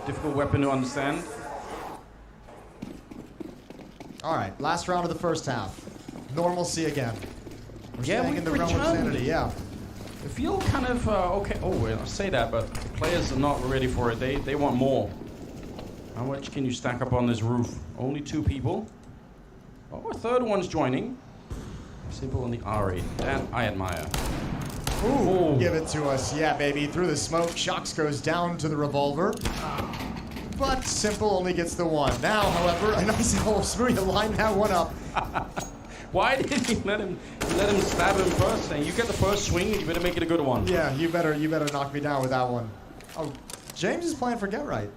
difficult weapon to understand. All right, last round of the first half. Normalcy again. We're staying in the realm of returned. sanity, yeah. I feel kind of okay. Oh, well, I say that, but the players are not ready for it. They want more. How much can you stack up on this roof? Only 2 people. Oh, a third one's joining. Simple on the R8. That I admire. Ooh, give it to us. Yeah, baby. Through the smoke, Shocks goes down to the revolver. But Simple only gets the 1. Now, however, a nice little smooth line that one up. Why did he let him stab him first? Saying you get the first swing, you better make it a good one. Yeah, you better knock me down with that one. Oh, James is playing for Get Right.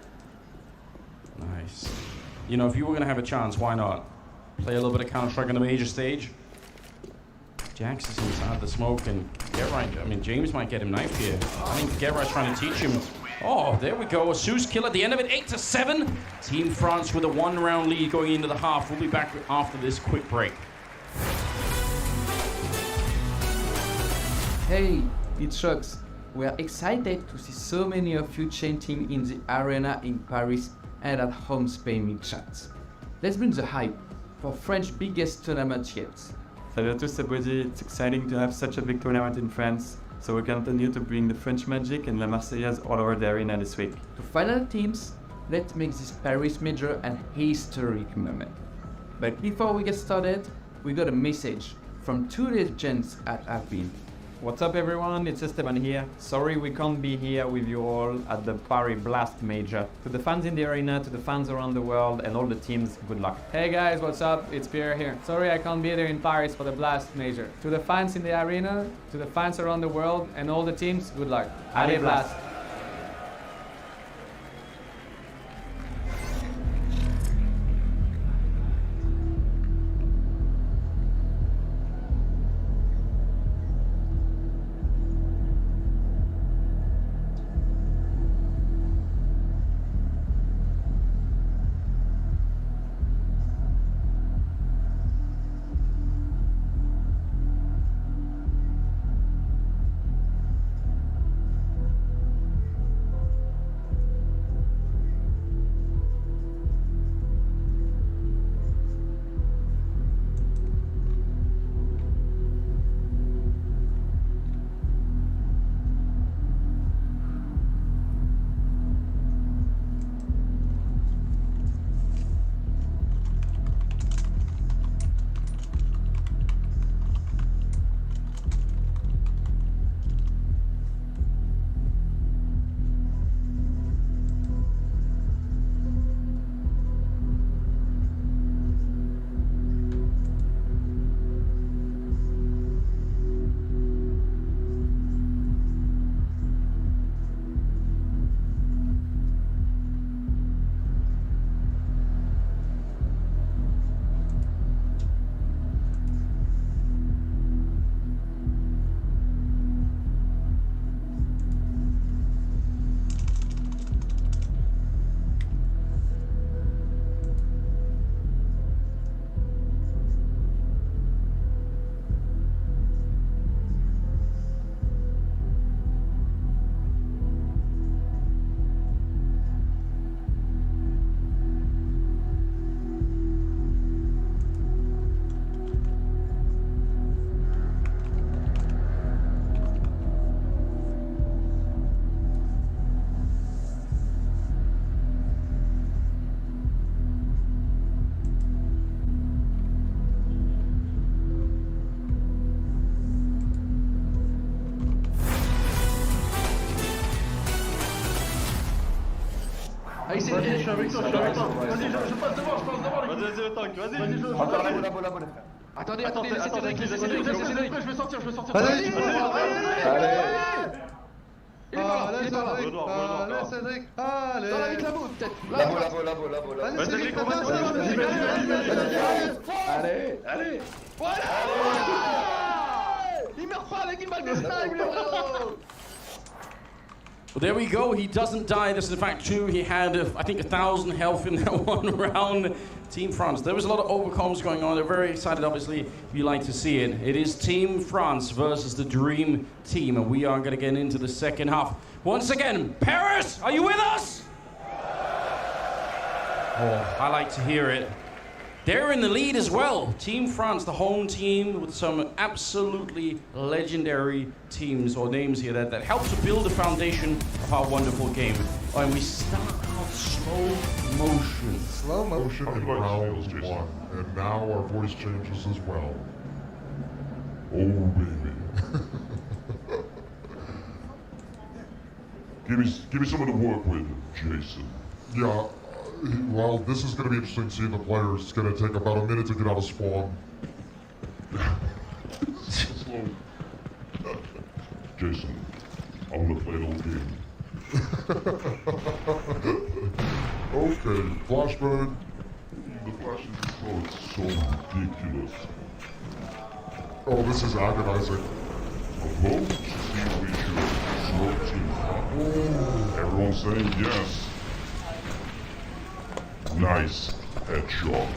Nice. You know, if you were gonna have a chance, why not? Play a little bit of counterstrike on the major stage. Jax is inside the smoke and Get Right. I mean, James might get him knifed here. I think Get Right's trying to teach him. Oh, there we go. A Zeus kill at the end of it, 8-7. Team France with a 1-round lead going into the half. We'll be back after this quick break. Hey, it's Shocks. We are excited to see so many of you chanting in the arena in Paris and at home Spain in chat. Let's bring the hype for French biggest tournament yet. Salut à tous, c'est Body. It's exciting to have such a big tournament in France, so we continue to bring the French magic and La Marseillaise all over the arena this week. To final teams, let's make this Paris major an historic moment. But before we get started, we got a message from 2 legends at Alpine. What's up everyone, it's Esteban here. Sorry we can't be here with you all at the Paris Blast Major. To the fans in the arena, to the fans around the world and all the teams, good luck. Hey guys, what's up? It's Pierre here. Sorry I can't be there in Paris for the Blast Major. To the fans in the arena, to the fans around the world and all the teams, good luck. Allez Blast! Ah, je suis avec toi, Vas-y, je passe devant, Vas-y, le tank, vas-y. Encore la boule. Attendez, laissez Cédric, je vais sortir. Vas-y, allez. Il est par là, allez Cédric, allez. Dans la boue, peut-être. La boule. Vas-y, Cédric, allez. Voilà. Il meurt pas avec une balle de snipe, le frérot. Well, there we go. He doesn't die. This is in fact true. He had, I think, 1,000 health in that one round. Team France. There was a lot of overcomes going on. They're very excited, obviously, if you like to see it. It is Team France versus the Dream Team, and we are going to get into the second half. Once again, Paris, are you with us? Oh, I like to hear it. They're in the lead as well. Team France, the home team, with some absolutely legendary teams or names here that help to build the foundation of our wonderful game. And we start out slow motion. Slow motion. In round one, and now our voice changes as well. Oh baby. give me something to work with, Jason. Yeah, well, this is going to be interesting seeing the players. It's going to take about a minute to get out of spawn. Slow. Jason, I want to play an old game. Okay, Flashburn. The flash is slow, it's so ridiculous. Oh, this is agonizing. A vote to see if we should smoke team. Oh, everyone's saying yes. Nice headshot.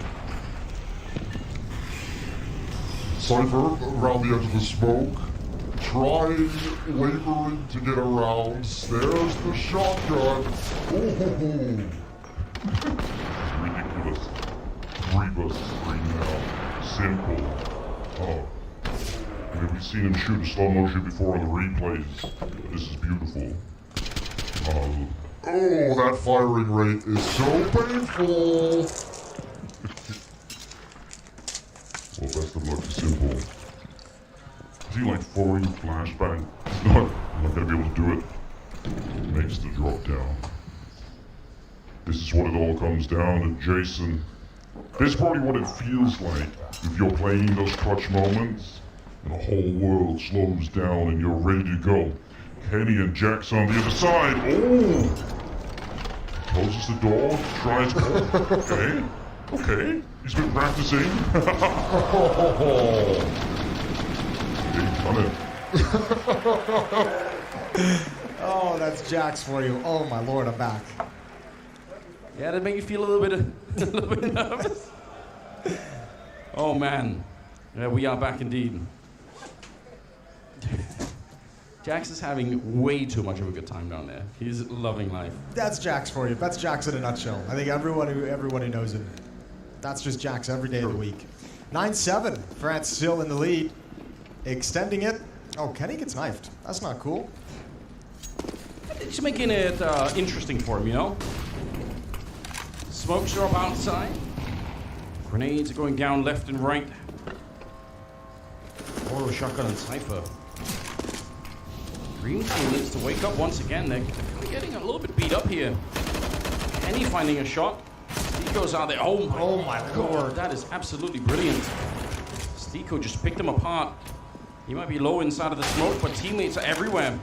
Cypher around the edge of the smoke, trying, laboring to get around. There's the shotgun. Oh, ridiculous. 3 versus 3 now. Simple. Oh. I mean, we've seen him shoot in slow motion before on the replays. This is beautiful. Oh, that firing rate is so painful. Well, best of luck to Simple. Is he like forwarding flashbang? I'm not gonna be able to do it. Makes the drop down. This is what it all comes down to, Jason. This is probably what it feels like if you're playing those clutch moments and the whole world slows down and you're ready to go. Kenny and Jax on the other side. Oh! Closes the door, tries. Okay, okay. He's been practicing. He's done it. Oh, that's Jax for you. Oh my lord, I'm back. Yeah, that make you feel a little bit nervous. Oh man, yeah, we are back indeed. Jax is having way too much of a good time down there. He's loving life. That's Jax for you. That's Jax in a nutshell. I think everyone who knows him. That's just Jax every day of the week. 9-7. France still in the lead. Extending it. Oh, Kenny gets knifed. That's not cool. It's making it interesting for him, you know? Smokes are up outside. Grenades are going down left and right. Oro, shotgun, and Cypher. Green team needs to wake up once again. They're kind of getting a little bit beat up here. Kenny finding a shot. Steeko's out there. Oh my lord. That is absolutely brilliant. Steeko just picked him apart. He might be low inside of the smoke, but teammates are everywhere.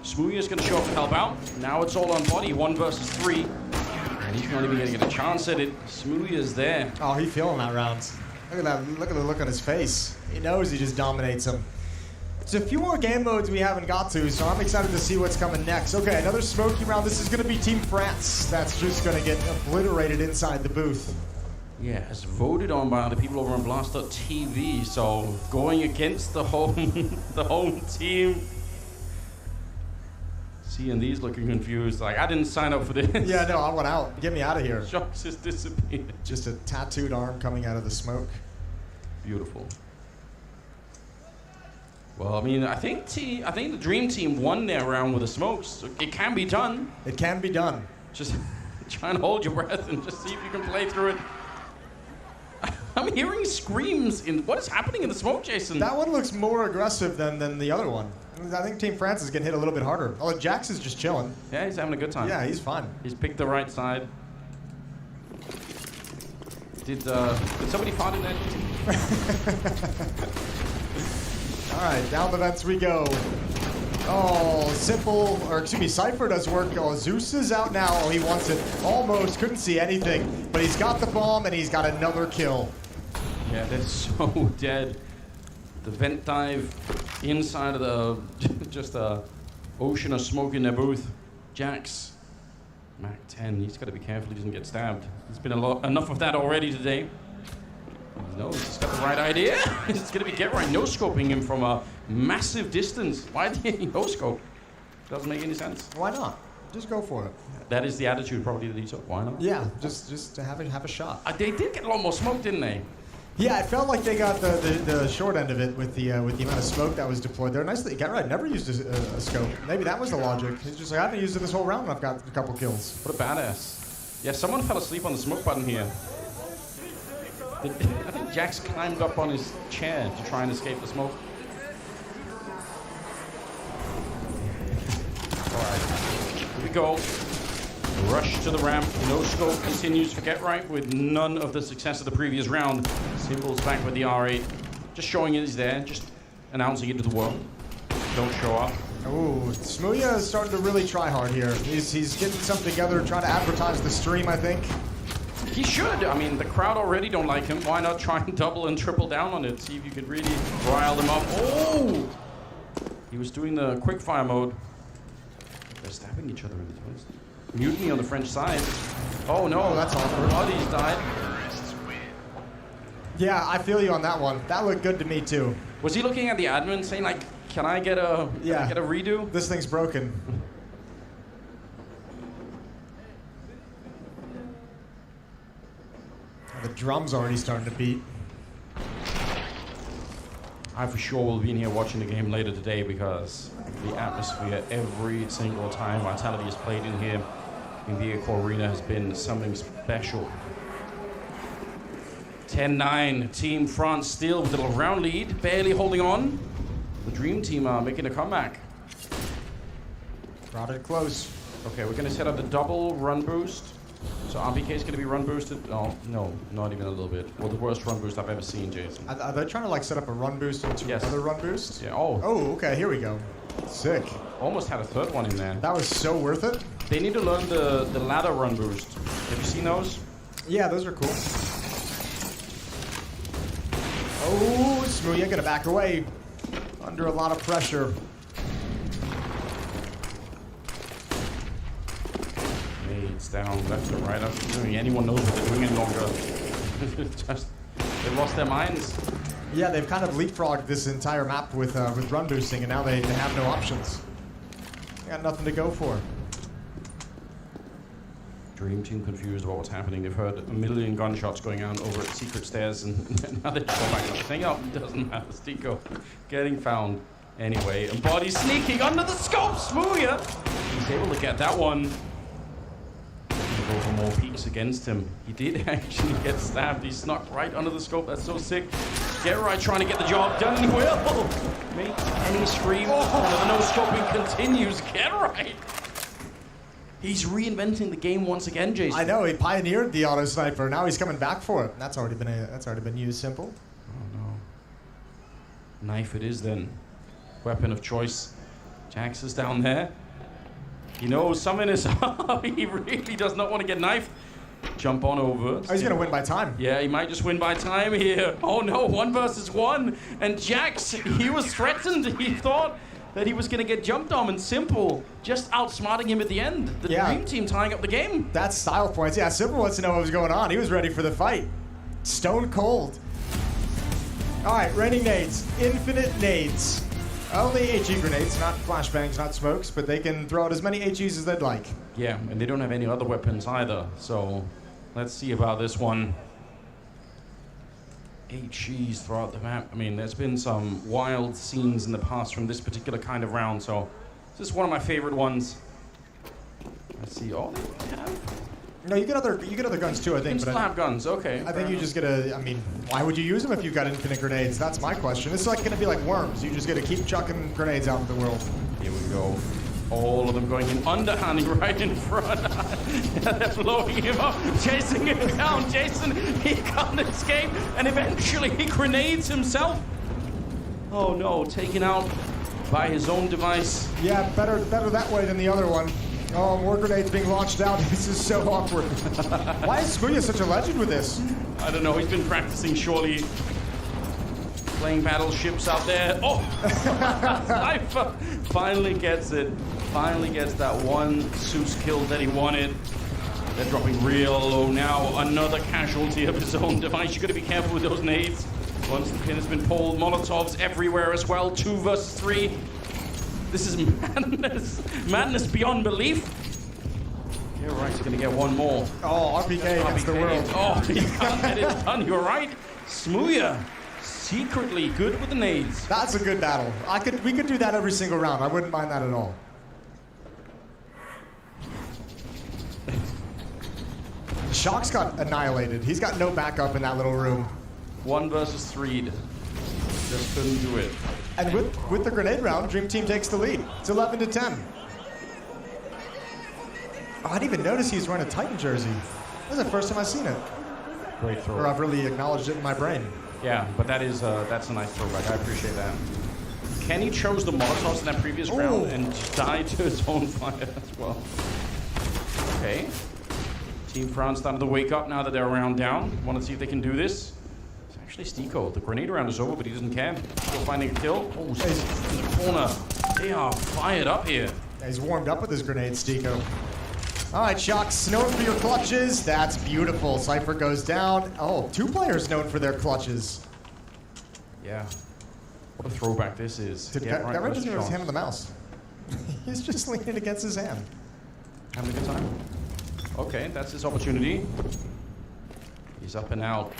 Smooya's going to show up to help out. Now it's all on body, 1 versus 3. And he's not even going to get a chance at it. Smooya's there. Oh, he's feeling that round. Look at that. Look at the look on his face. He knows he just dominates him. There's a few more game modes we haven't got to, so I'm excited to see what's coming next. Okay, another smoky round. This is going to be Team France. That's just going to get obliterated inside the booth. Yeah, it's voted on by the people over on Blast.tv. So going against the home, the home team. Seeing these looking confused, like I didn't sign up for this. Yeah, no, I went out. Get me out of here. Sharks just disappeared. Just a tattooed arm coming out of the smoke. Beautiful. Well, I mean, I think the Dream Team won their round with the smokes. So it can be done. It can be done. Just try and hold your breath and just see if you can play through it. I'm hearing screams in what is happening in the smoke, Jason? That one looks more aggressive than the other one. I think Team France is getting hit a little bit harder. Oh, Jax is just chilling. Yeah, he's having a good time. Yeah, he's fine. He's picked the right side. Did somebody fart in that? All right, down the vents we go. Oh, Cypher does work. Oh, Zeus is out now. Oh, he wants it. Almost couldn't see anything, but he's got the bomb and he's got another kill. Yeah, they're so dead. The vent dive inside of the just a ocean of smoke in their booth. Jax, Mac 10. He's got to be careful he doesn't get stabbed. There's been enough of that already today. No, he's got the right idea. It's going to be get right no-scoping him from a massive distance. Why did he no-scope? Doesn't make any sense. Why not? Just go for it. That is the attitude probably that he took. Why not? Yeah, just to have a shot. They did get a lot more smoke, didn't they? Yeah, it felt like they got the short end of it with the amount of smoke that was deployed there. Nicely, Kejuaraan never used a scope. Maybe that was the logic. He's just like, I haven't used it this whole round and I've got a couple kills. What a badass. Yeah, someone fell asleep on the smoke button here. I think Jax climbed up on his chair to try and escape the smoke. Alright, here we go. Rush to the ramp. No scope continues for Kejuaraan with none of the success of the previous round. Symbol's back with the R8. Just showing he's there, just announcing it to the world. Don't show up. Oh, Smooya is starting to really try hard here. He's getting something together, trying to advertise the stream, I think. He should. I mean, the crowd already don't like him. Why not try and double and triple down on it? See if you could really rile them up. Oh! He was doing the quickfire mode. They're stabbing each other in the toes. Mutiny on the French side. Oh no, Oh, that's awkward. Bodies died. Yeah, I feel you on that one. That looked good to me too. Was he looking at the admin saying like, can I get a redo? This thing's broken. The drum's already starting to beat. I for sure will be in here watching the game later today because the atmosphere every single time Vitality has played in here in the Eco Arena has been something special. 10-9, Team France still with a little round lead, barely holding on. The Dream Team are making a comeback. Brought it close. Okay, we're gonna set up the double run boost. So RPK is gonna be run boosted. Oh, no, not even a little bit. Well, the worst run boost I've ever seen, Jason. Are they trying to like set up a run boost into Yes. another run boost? Yeah, oh, Oh, okay, here we go. Sick. almost had a third one in there. That was so worth it. They need to learn the ladder run boost. Have you seen those? Yeah, those are cool. Oh, Smooya gonna back away. Under a lot of pressure. Nades down, left and right. I don't think anyone knows what they're doing any longer. Just, they've lost their minds. Yeah, they've kind of leapfrogged this entire map with run boosting, and now they have no options. They got nothing to go for. Dream Team confused about what's happening. They've heard a million gunshots going on over at Secret Stairs, and now they just go back. The thing up doesn't matter. Stico getting found anyway. And Body sneaking under the scope. Smooya! He's able to get that one. Go for more peeks against him. He did actually get stabbed. He snuck right under the scope. That's so sick. Kejuaraan trying to get the job done. He will make any scream. Oh, the no scoping continues. Kejuaraan. He's reinventing the game once again, Jason. I know, he pioneered the auto sniper. Now he's coming back for it. That's already been used. Simple. Oh no. Knife it is then. Weapon of choice. Jax is down there. He knows something is up. He really does not want to get knifed. Jump on over. Oh, he's gonna win by time. Yeah, he might just win by time here. Oh no, 1 versus 1. And Jax, he was threatened. He thought that he was going to get jumped on, and Simple just outsmarting him at the end. The Dream Team tying up the game. That's style points. Yeah, Simple wants to know what was going on. He was ready for the fight. Stone cold. All right, raining nades. Infinite nades. Only HE grenades, not flashbangs, not smokes, but they can throw out as many HEs as they'd like. Yeah, and they don't have any other weapons either, so let's see about this one. HEs throughout the map. I mean, there's been some wild scenes in the past from this particular kind of round, so this is one of my favorite ones. Let's see. Oh, they have. No, you get other guns too, I think. But have guns. Okay. I think you just gotta. I mean, why would you use them if you've got infinite grenades? That's my question. It's like gonna be like worms. You just gotta keep chucking grenades out into the world. Here we go. All of them going in, underhanding right in front. They're blowing him up, chasing him down. Jason, he can't escape, and eventually he grenades himself. Oh no, taken out by his own device. Yeah, better that way than the other one. Oh, more grenades being launched out. This is so awkward. Why is Smooya such a legend with this? I don't know, he's been practicing surely. Playing battleships out there. Oh! Sniper finally gets it. Finally gets that one Zeus kill that he wanted. They're dropping real low now. Another casualty of his own device. You gotta be careful with those nades. Once the pin has been pulled, Molotovs everywhere as well. 2 versus 3. This is madness. Madness beyond belief. Right's going to get one more. Oh, RPK against the world. Oh, he can't get it done. You're right. Smooya, secretly good with the nades. That's a good battle. We could do that every single round. I wouldn't mind that at all. Shock's got annihilated. He's got no backup in that little room. 1 versus 3. Just couldn't do it. And with the grenade round, Dream Team takes the lead. It's 11-10. Oh, I didn't even notice he's wearing a Titan jersey. This is the first time I've seen it. Great throw. Or I've really acknowledged it in my brain. Yeah, but that's a nice throwback. I appreciate that. Kenny chose the Molotovs in that previous round and died to his own fire as well. Okay. Team France started to wake up now that they're a round down. Want to see if they can do this. It's actually Stiko. The grenade round is over, but he doesn't care. Still finding a kill. Oh, he's in the corner. They are fired up here. Yeah, he's warmed up with his grenade, Stiko. All right, Shocks, known for your clutches. That's beautiful. Cypher goes down. Oh, 2 players known for their clutches. Yeah. What a throwback this is. That right doesn't have his hand on the mouse. He's just leaning against his hand. Having a good time. Okay, that's his opportunity. He's up and out.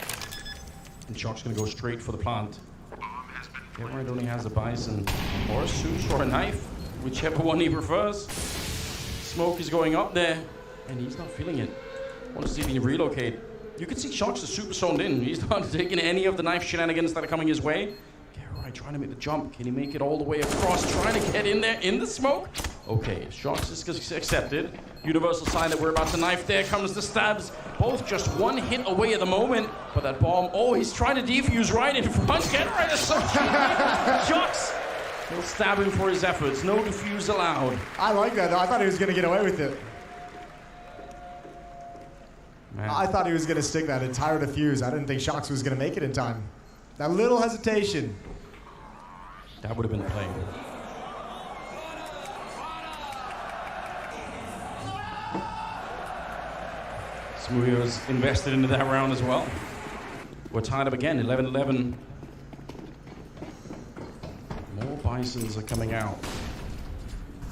And Shock's gonna go straight for the plant. Kejuaraan only has a bison or a suit or a knife, whichever one he prefers. Smoke is going up there, and he's not feeling it. Want to see if he can relocate. You can see Shock's is super zoned in. He's not taking any of the knife shenanigans that are coming his way. Kejuaraan trying to make the jump. Can he make it all the way across? Trying to get in there in the smoke. Okay, Shock's is accepted. Universal sign that we're about to knife. There comes the stabs. Both just 1 hit away at the moment. But that bomb, oh, he's trying to defuse right in front. Kejuaraan is so cheeky. Shock's. He'll stab him for his efforts. No defuse allowed. I like that, though. I thought he was going to get away with it. Man. I thought he was going to stick that entire defuse. I didn't think Shocks was going to make it in time. That little hesitation. That would have been the play. Smooya's invested into that round as well. We're tied up again, 11-11. More Bisons are coming out.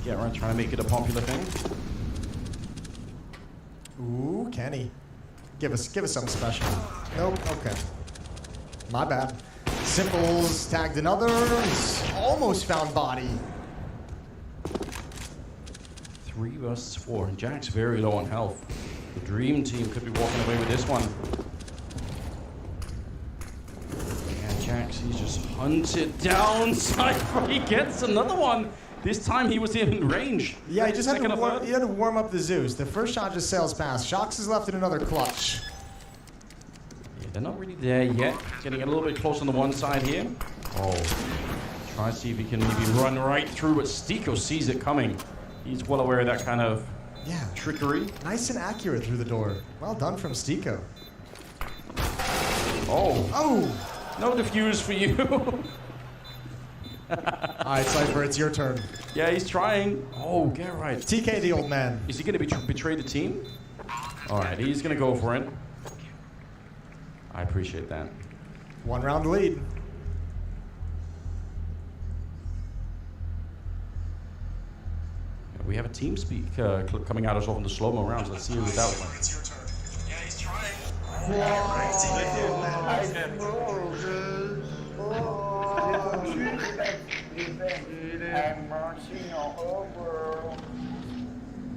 Kejuaraan trying to make it a popular thing. Ooh, Kenny. Give us something special. Nope, okay. My bad. Simples tagged another. He's almost found body. 3 versus 4. And Jack's very low on health. The Dream Team could be walking away with this one. And Jax, he's just hunted down. Cypher, he gets another one. This time he was in range. Yeah, he just had to warm up the Zeus. The first shot just sails past. Shocks is left in another clutch. Yeah, they're not really there yet. Getting a little bit close on the one side here. Oh, try to see if he can maybe run right through, but Stiko sees it coming. He's well aware of that kind of trickery. Nice and accurate through the door. Well done from Stiko. Oh, no defuse for you. All right, Cypher, it's your turn. Yeah, he's trying. Oh, get right. TK the old man. Is he going to betray the team? All right, he's going to go for it. I appreciate that. 1 round lead. We have a team speak clip coming out as well from the slow-mo rounds. Let's see who that was. It's your turn. Yeah, he's trying. I'm marching over.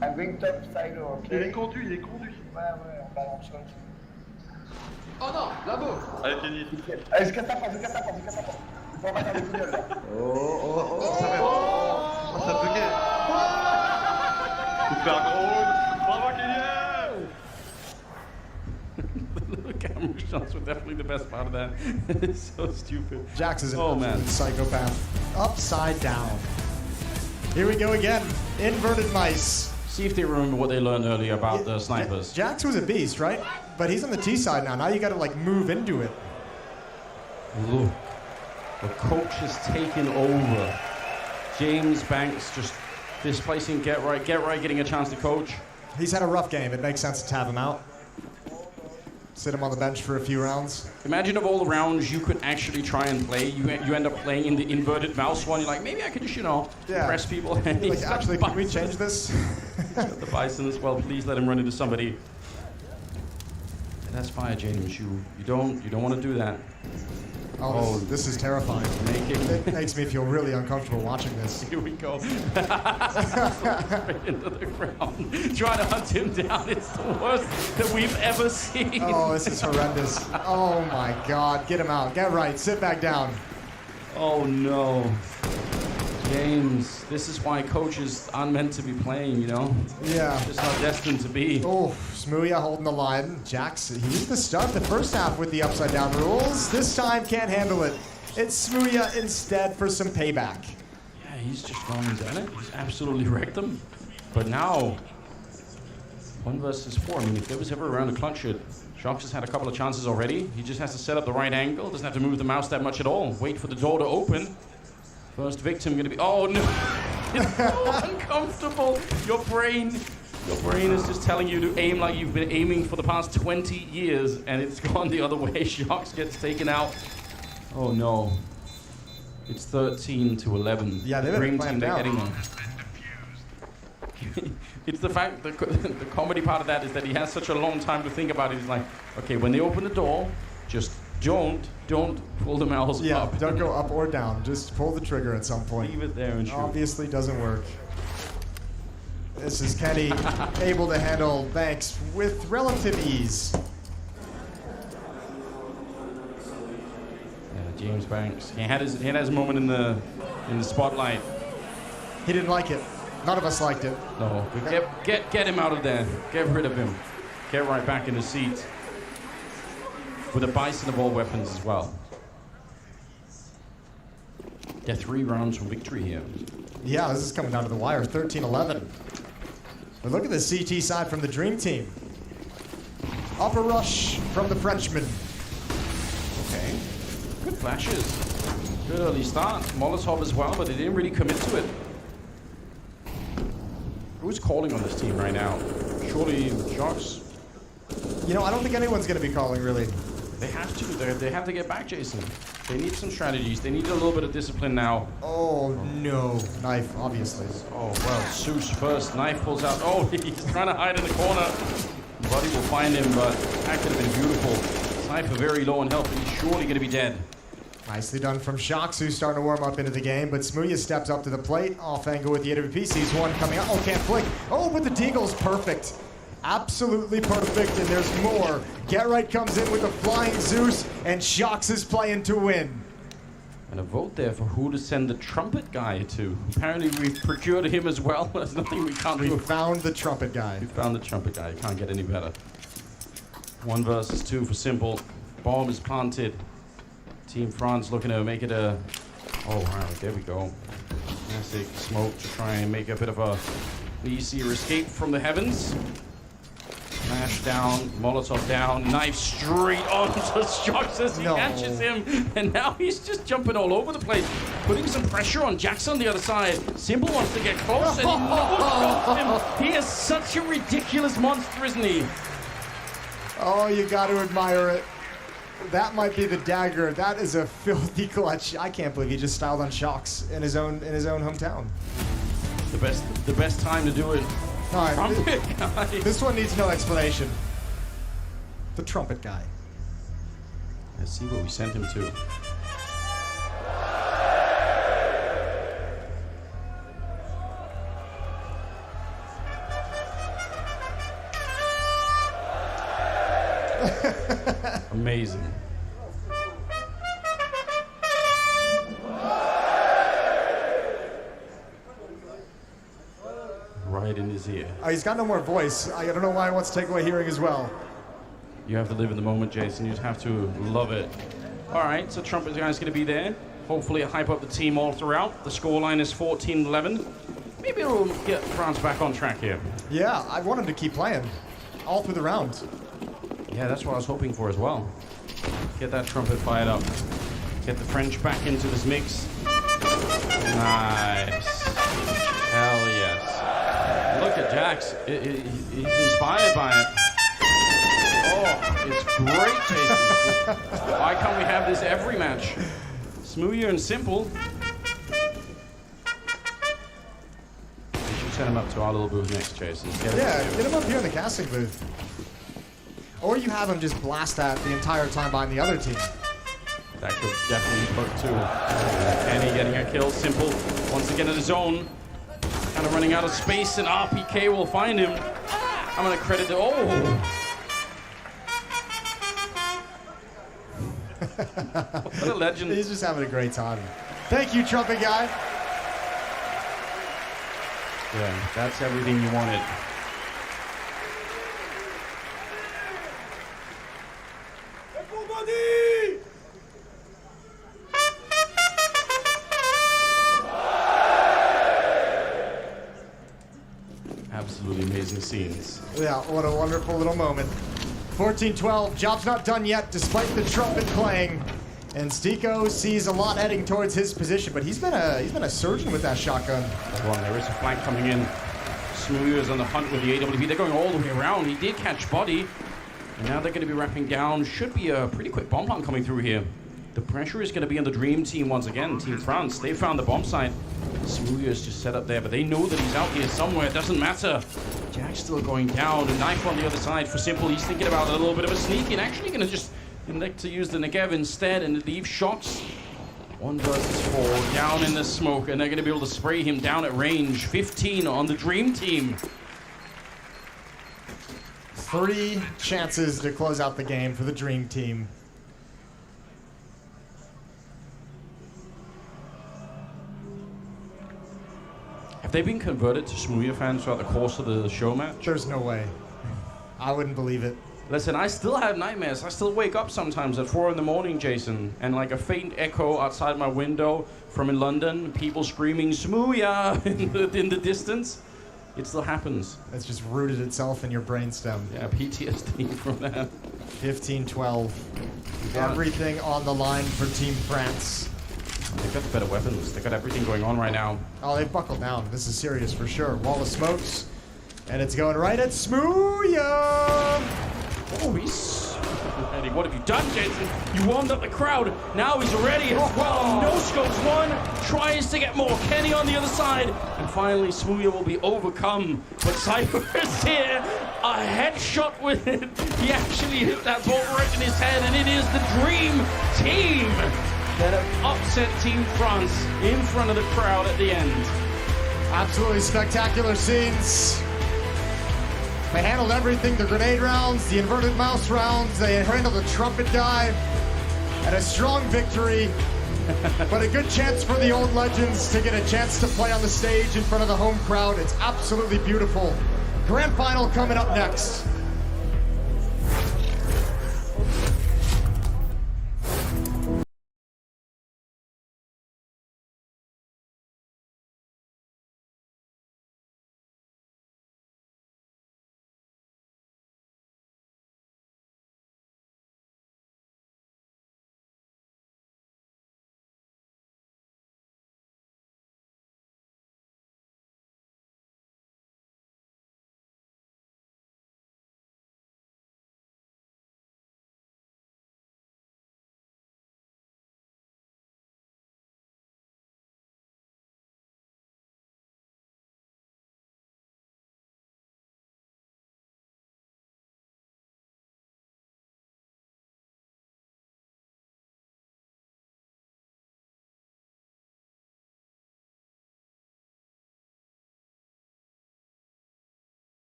I'm going top side, ok? Il est conduit. Ouais, on balance ça. Oh non, là-bas. Allez, Kenny. Allez, jusqu'à ta porte. Il faut remettre dans les couilles, là. Ça buguait. Super gros. Bravo, Kenny. The little camera shots were definitely the best part of that. It's so stupid. Jax is an man. Psychopath. Upside down. Here we go again. Inverted mice. See if they remember what they learned earlier about the snipers. Jax was a beast, right? But he's on the T side now. Now you gotta like move into it. Look, the coach has taken over. James Banks just displacing Get Right getting a chance to coach. He's had a rough game. It makes sense to have him out. Sit him on the bench for a few rounds. Imagine of all the rounds you could actually try and play, you end up playing in the inverted mouse one. You're like, maybe I could just, press people. And Like, actually, can we change this? Got the bison as well. Please let him run into somebody. Yeah, that's fire, James. You don't want to do that. Oh, this is terrifying. It makes me feel really uncomfortable watching this. Here we go. Straight into the ground. Trying to hunt him down. It's the worst that we've ever seen. Oh, this is horrendous. Oh my God. Get him out. Get right. Sit back down. Oh no. James, this is why coaches aren't meant to be playing, Yeah. Just not destined to be. Oh, Smooya holding the line. Jax, he used to start the first half with the upside down rules. This time can't handle it. It's Smooya instead for some payback. Yeah, he's just gone and done it. He's absolutely wrecked them. But now, 1 versus 4. I mean, if there was ever around to clutch it, Shox has had a couple of chances already. He just has to set up the right angle. Doesn't have to move the mouse that much at all. Wait for the door to open. First victim going to be... Oh, no. It's so uncomfortable. Your brain is just telling you to aim like you've been aiming for the past 20 years, and it's gone the other way. Shox gets taken out. Oh, no. It's 13-11. Yeah, they've Dream been team, they're clamped getting down. one. It's the fact that the comedy part of that is that he has such a long time to think about it. He's like, okay, when they open the door, just don't pull the mouse up. Yeah, don't go up or down. Just pull the trigger at some point. Leave it there and shoot. Obviously doesn't work. This is Kenny able to handle Banks with relative ease. Yeah, James Banks. He had his moment in the spotlight. He didn't like it. None of us liked it. No, but get him out of there. Get rid of him. Get right back in his seat. With a bison of all weapons as well. They're 3 rounds from victory here. Yeah, this is coming down to the wire. 13-11. But look at the CT side from the Dream Team. Upper rush from the Frenchman. Okay. Good flashes. Good early start. Molotov as well, but they didn't really commit to it. Who's calling on this team right now? Surely Shox? I don't think anyone's going to be calling, really. They have to. They have to get back, Jason. They need some strategies. They need a little bit of discipline now. Oh, no. Knife, obviously. Oh, well, Seuss first. Knife pulls out. Oh, he's trying to hide in the corner. Buddy will find him, but that could have been beautiful. Sniper very low on health, and he's surely going to be dead. Nicely done from Shox, who's starting to warm up into the game, but Smooya steps up to the plate. Off angle with the AWP. Sees one coming out. Oh, can't flick. Oh, but the deagle's perfect. Absolutely perfect, and there's more. Get Right comes in with the flying Zeus, and Shox is playing to win. And a vote there for who to send the trumpet guy to. Apparently we've procured him as well. There's nothing we can't do. We found the trumpet guy. We found the trumpet guy. You can't get any better. 1 versus 2 for Simple. Bomb is planted. Team France looking to make it a... Oh, wow, there we go. Classic smoke to try and make a bit of a easier escape from the heavens. Flash down, Molotov down, knife straight onto Shox as he catches him. And now he's just jumping all over the place, putting some pressure on Jax on the other side. Simple wants to get close, and he no-scopes him. He is such a ridiculous monster, isn't he? Oh, you got to admire it. That might be the dagger. That is a filthy clutch. I can't believe he just styled on Shox in his own hometown. The best time to do it. All right, Trumpet guy. This one needs no explanation. The trumpet guy. Let's see what we sent him to. Amazing. Right in his ear. He's got no more voice. I don't know why he wants to take away hearing as well. You have to live in the moment, Jason. You just have to love it. All right, so trumpet guy's going to be there. Hopefully hype up the team all throughout. The scoreline is 14-11. Maybe it'll get France back on track here. Yeah, I want him to keep playing all through the round. Yeah, that's what I was hoping for as well. Get that trumpet fired up. Get the French back into this mix. Nice. Hell yes. Look at Jax. He's inspired by it. Oh, it's Great, Jason. Why can't we have this every match? Smoothie and simple. We should send him up to our little booth next, Jason. Yeah, get him up here in the casting booth. Or you have him just blast that the entire time behind the other team. That could definitely work too. Kenny getting a kill. Simple once again in his zone. Kind of running out of space, and RPK will find him. I'm going to credit the... Oh! What a legend. He's just having a great time. Thank you, Trumpet Guy. Yeah, that's everything you wanted. Absolutely amazing scenes. Yeah, what a wonderful little moment. 14-12, job's not done yet, despite the trumpet playing. And Stiko sees a lot heading towards his position, but he's been a surgeon with that shotgun. Well, there is a flank coming in. Smooth is on the hunt with the AWP. They're going all the way around. He did catch body. And now they're going to be wrapping down. Should be a pretty quick bomb plant coming through here. The pressure is going to be on the Dream Team once again, Team France. They found the bomb site. Smooth is just set up there, but they know that he's out here somewhere. It doesn't matter. Jack's still going down. A knife on the other side for Simple. He's thinking about a little bit of a sneak and actually going to just elect to use the Negev instead and leave shots. 1 versus 4 down in the smoke, and they're going to be able to spray him down at range. 15 on the Dream Team. 3 chances to close out the game for the Dream Team. Have they been converted to Smoothie fans throughout the course of the show match? There's no way. I wouldn't believe it. Listen, I still have nightmares. I still wake up sometimes at 4 in the morning, Jason, and like a faint echo outside my window from in London, people screaming "Smooya" in the distance. It still happens. It's just rooted itself in your brainstem. Yeah, PTSD from that. 15-12. Everything on the line for Team France. They've got the better weapons. They've got everything going on right now. Oh, they've buckled down. This is serious for sure. Wall of smokes. And it's going right at Smooya! Oh, he's ready. What have you done, Jason? You warmed up the crowd. Now he's ready. Well, no scopes one. Tries to get more. Kenny on the other side. And finally, Smooya will be overcome. But Cypher is here. A headshot with it. He actually hit that ball right in his head. And it is the Dream Team that have upset Team France in front of the crowd at the end. Absolutely spectacular scenes. They handled everything, the grenade rounds, the inverted mouse rounds, they handled the trumpet dive, and a strong victory, but a good chance for the old legends to get a chance to play on the stage in front of the home crowd. It's absolutely beautiful. Grand final coming up next.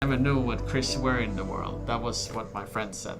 Never knew what Chris were in the world. That was what my friend said.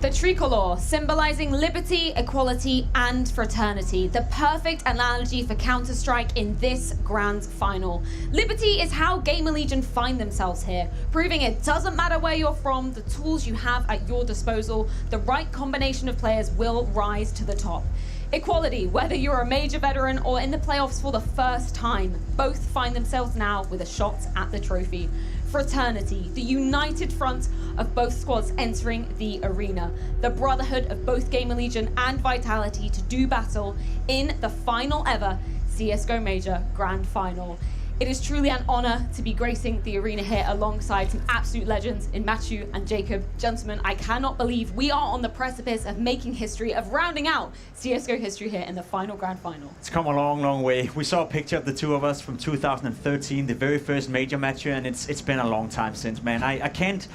The tricolor, symbolizing liberty, equality, and fraternity. The perfect analogy for Counter-Strike in this grand final. Liberty is how Gamer Legion find themselves here, proving it doesn't matter where you're from, the tools you have at your disposal, the right combination of players will rise to the top. Equality, whether you're a major veteran or in the playoffs for the first time, both find themselves now with a shot at the trophy. Fraternity, the united front of both squads entering the arena. The brotherhood of both Gamer Legion and Vitality to do battle in the final ever CSGO Major Grand Final. It is truly an honor to be gracing the arena here alongside some absolute legends in Matthew and Jacob. Gentlemen, I cannot believe we are on the precipice of making history, of rounding out CSGO history here in the final Grand Final. It's come a long, long way. We saw a picture of the two of us from 2013, the very first major match, and it's been a long time since, man. I can't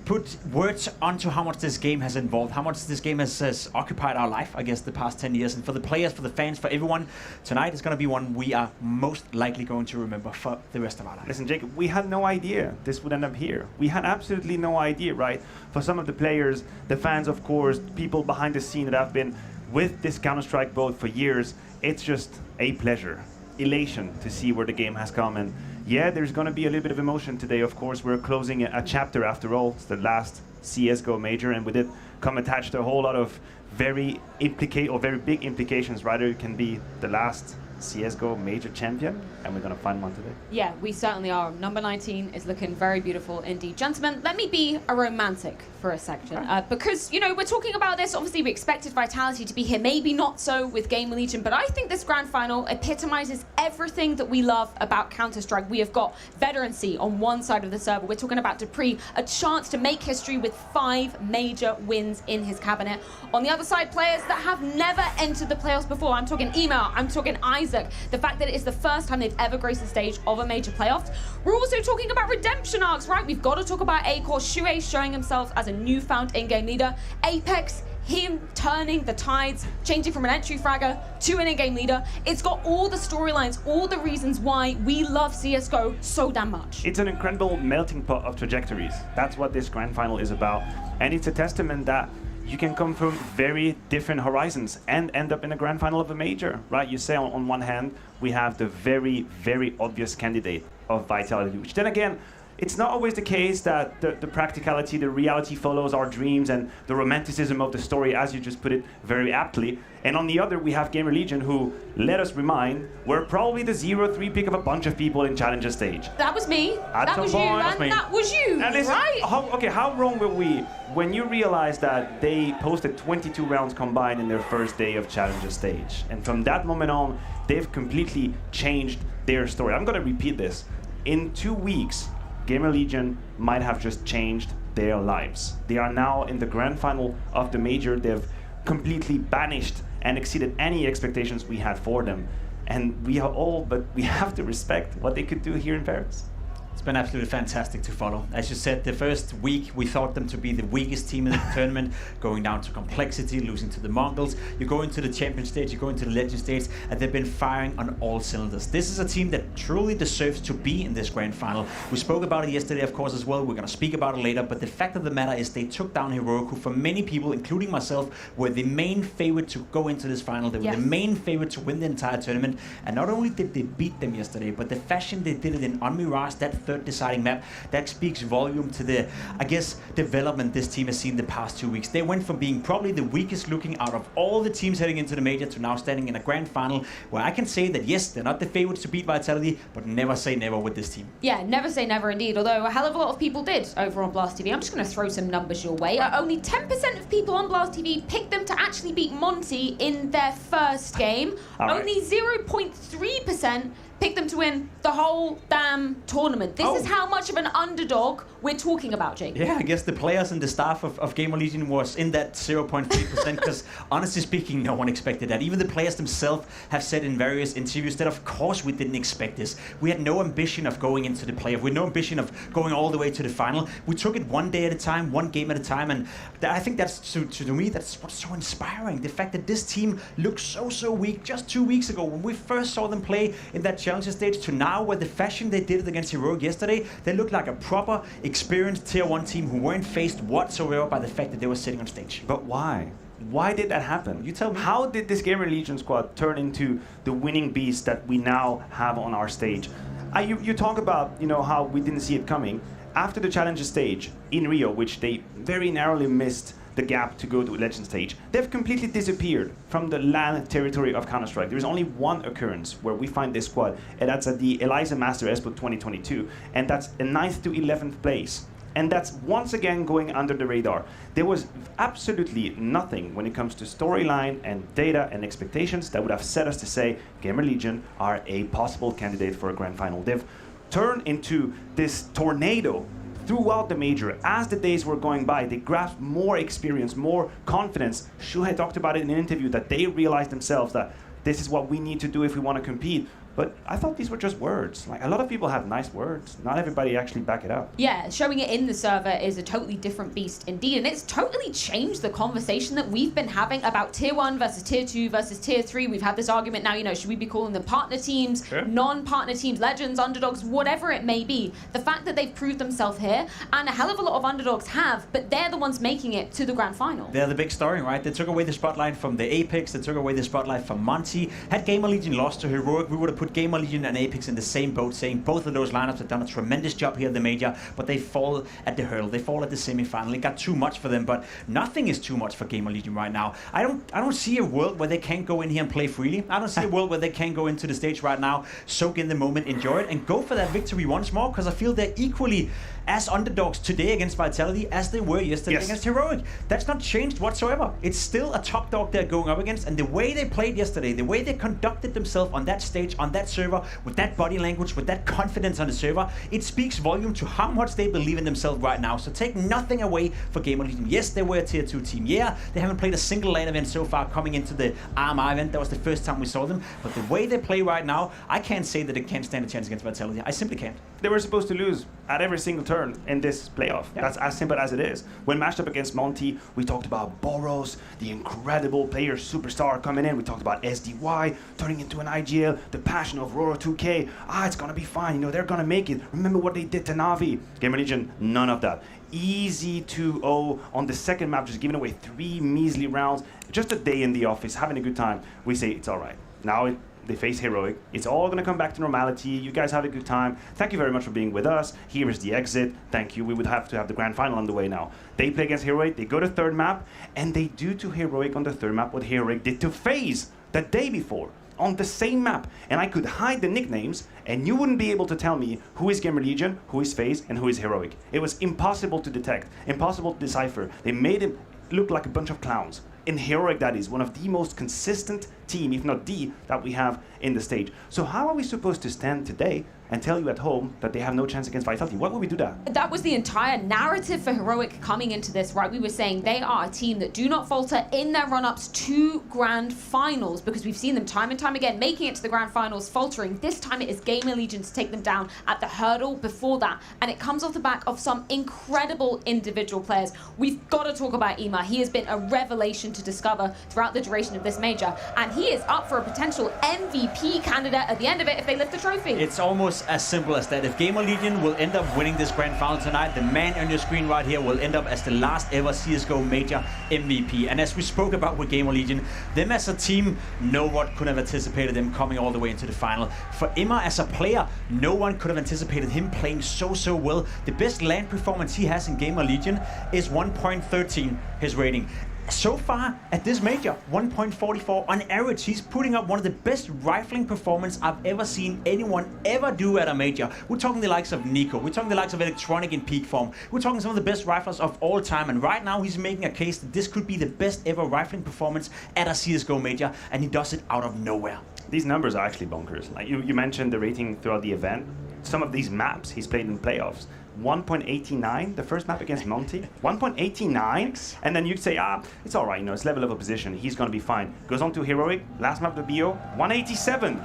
put words onto how much this game has involved, how much this game has occupied our life, I guess, the past 10 years. And for the players, for the fans, for everyone, tonight is going to be one we are most likely going to remember for the rest of our life. Listen, Jacob, we had no idea this would end up here. We had absolutely no idea, right? For some of the players, the fans, of course, people behind the scene that have been with this Counter-Strike boat for years, it's just a pleasure, elation to see where the game has come. And yeah, there's going to be a little bit of emotion today. Of course, we're closing a chapter after all. It's the last CSGO Major, and with it come attached a whole lot of very big implications. Rather, it can be the last CSGO Major champion, and we're going to find one today. Yeah, we certainly are. Number 19 is looking very beautiful indeed. Gentlemen, let me be a romantic for a second, because, you know, we're talking about this. Obviously, we expected Vitality to be here, maybe not so with Gamer Legion, but I think this grand final epitomizes everything that we love about Counter-Strike. We have got veterancy on one side of the server. We're talking about Dupree, a chance to make history with 5 major wins in his cabinet. On the other side, players that have never entered the playoffs before. I'm talking Email, I'm talking Isaac. The fact that it is the first time they've ever graced the stage of a major playoffs. We're also talking about redemption arcs, right? We've got to talk about A-Core, Shuei showing himself as a newfound in-game leader. Apex, him turning the tides, changing from an entry fragger to an in-game leader. It's got all the storylines, all the reasons why we love CSGO so damn much. It's an incredible melting pot of trajectories. That's what this grand final is about. And it's a testament that you can come from very different horizons and end up in a grand final of a major, right? You say on one hand, we have the very, very obvious candidate of Vitality, which then again, it's not always the case that the practicality, the reality follows our dreams and the romanticism of the story, as you just put it very aptly. And on the other, we have Gamer Legion, who, let us remind, were probably the 0-3 pick of a bunch of people in Challenger stage. That was me. That was you, and that was you, and listen, right? How wrong were we when you realized that they posted 22 rounds combined in their first day of Challenger stage? And from that moment on, they've completely changed their story. I'm going to repeat this. In 2 weeks, Gamer Legion might have just changed their lives. They are now in the grand final of the major. They've completely banished and exceeded any expectations we had for them. And we have to respect what they could do here in Paris. It's been absolutely fantastic to follow. As you said, the first week we thought them to be the weakest team in the tournament, going down to complexity, losing to the Mongols. You go into the champion stage, you go into the legend stage, and they've been firing on all cylinders. This is a team that truly deserves to be in this grand final. We spoke about it yesterday, of course, as well. We're going to speak about it later, but the fact of the matter is they took down Heroic, who for many people, including myself, were the main favorite to go into this final. They were the main favorite to win the entire tournament. And not only did they beat them yesterday, but the fashion they did it in on Mirage, that third deciding map, that speaks volume to the, I guess, development this team has seen the past 2 weeks. They went from being probably the weakest looking out of all the teams heading into the major to now standing in a grand final where I can say that yes, they're not the favorites to beat Vitality, but never say never with this team. Yeah, never say never indeed, although a hell of a lot of people did over on Blast TV. I'm just going to throw some numbers your way. Only 10% of people on Blast TV picked them to actually beat Monty in their first game. Only 0.3% picked them to win the whole damn tournament. This is how much of an underdog we're talking about, Jake. Yeah, I guess the players and the staff of Gamer Legion was in that 0.3% because honestly speaking, no one expected that. Even the players themselves have said in various interviews that of course we didn't expect this. We had no ambition of going into the playoff. We had no ambition of going all the way to the final. We took it one day at a time, one game at a time, and I think that's, to me, that's what's so inspiring. The fact that this team looked so weak just 2 weeks ago when we first saw them play in that Challenger stage to now, where the fashion they did it against Heroic yesterday, they look like a proper, experienced Tier 1 team who weren't faced whatsoever by the fact that they were sitting on stage. But why? Why did that happen? You tell me. How did this Gamer Legion squad turn into the winning beast that we now have on our stage? You talk about, you know, how we didn't see it coming. After the Challenger stage in Rio, which they very narrowly missed the gap to go to Legend stage, they've completely disappeared from the LAN territory of Counter-Strike. There is only one occurrence where we find this squad, and that's at the Eliza Master Expo 2022, and that's a 9th to 11th place. And that's once again going under the radar. There was absolutely nothing when it comes to storyline and data and expectations that would have set us to say Gamer Legion are a possible candidate for a grand final. They've turned into this tornado throughout the major. As the days were going by, they grasped more experience, more confidence. Shuhei talked about it in an interview that they realized themselves that this is what we need to do if we want to compete. But I thought these were just words. Like, a lot of people have nice words. Not everybody actually back it up. Yeah, showing it in the server is a totally different beast indeed. And it's totally changed the conversation that we've been having about Tier 1 versus Tier 2 versus Tier 3. We've had this argument now, you know, should we be calling them partner teams, non-partner teams, legends, underdogs, whatever it may be. The fact that they've proved themselves here, and a hell of a lot of underdogs have, but they're the ones making it to the grand final. They're the big story, right? They took away the spotlight from the Apex, they took away the spotlight from Monty. Had Gamer Legion lost to Heroic, we would have put Gamer Legion and Apex in the same boat, saying both of those lineups have done a tremendous job here at the major, but they fall at the hurdle, they fall at the semi-final. It got too much for them, but nothing is too much for Gamer Legion right now. I don't see a world where they can't go in here and play freely. I don't see a world where they can go into the stage right now, soak in the moment, enjoy it, and go for that victory once more, because I feel they're equally as underdogs today against Vitality as they were yesterday against Heroic. That's not changed whatsoever. It's still a top dog they're going up against, and the way they played yesterday, the way they conducted themselves on that stage, on that server, with that body language, with that confidence on the server, it speaks volume to how much they believe in themselves right now. So take nothing away for Gamer Legion. Yes, they were a Tier 2 team. Yeah, they haven't played a single LAN event so far coming into the RMR event. That was the first time we saw them. But the way they play right now, I can't say that they can't stand a chance against Vitality. I simply can't. They were supposed to lose at every single turn in this playoff. Yeah. That's as simple as it is. When matched up against Monty, we talked about Boros, the incredible player superstar coming in. We talked about SDY turning into an IGL, the passion of Roro 2K. It's gonna be fine. You know, they're gonna make it. Remember what they did to Na'Vi. Gamer Legion, none of that. Easy 2-0 on the second map, just giving away 3 measly rounds. Just a day in the office, having a good time. We say it's all right. Now they face Heroic. It's all going to come back to normality. You guys have a good time. Thank you very much for being with us. Here is the exit. Thank you. We would have to have the grand final on the way now. They play against Heroic. They go to third map, and they do to Heroic on the third map what Heroic did to FaZe the day before on the same map. And I could hide the nicknames, and you wouldn't be able to tell me who is Gamer Legion, who is FaZe, and who is Heroic. It was impossible to detect, impossible to decipher. They made it look like a bunch of clowns. In Heroic, that is one of the most consistent team, if not the, that we have in the stage. So how are we supposed to stand today and tell you at home that they have no chance against Vitality? Why would we do that? That was the entire narrative for Heroic coming into this, right? We were saying they are a team that do not falter in their run-ups to grand finals, because we've seen them time and time again making it to the grand finals, faltering. This time it is Gamer Legion to take them down at the hurdle before that, and it comes off the back of some incredible individual players. We've got to talk about Ema. He has been a revelation to discover throughout the duration of this major, and he is up for a potential MVP candidate at the end of it if they lift the trophy. It's almost as simple as that. If Gamer Legion will end up winning this grand final tonight, the man on your screen right here will end up as the last ever CSGO major MVP. And as we spoke about with Gamer Legion, them as a team, no one could have anticipated them coming all the way into the final. For Emma as a player, no one could have anticipated him playing so well. The best LAN performance he has in Gamer Legion is 1.13, his rating. So far at this major, 1.44 on average. He's putting up one of the best rifling performance I've ever seen anyone ever do at a major. We're talking the likes of Nico. We're talking the likes of Electronic in peak form. We're talking some of the best riflers of all time. And right now he's making a case that this could be the best ever rifling performance at a CSGO major. And he does it out of nowhere. These numbers are actually bonkers. Like you mentioned the rating throughout the event. Some of these maps he's played in playoffs. 1.89, the first map against Monty. 1.89, and then you'd say, it's all right, you know, it's level of opposition. He's gonna be fine. Goes on to Heroic, last map to BO, 187.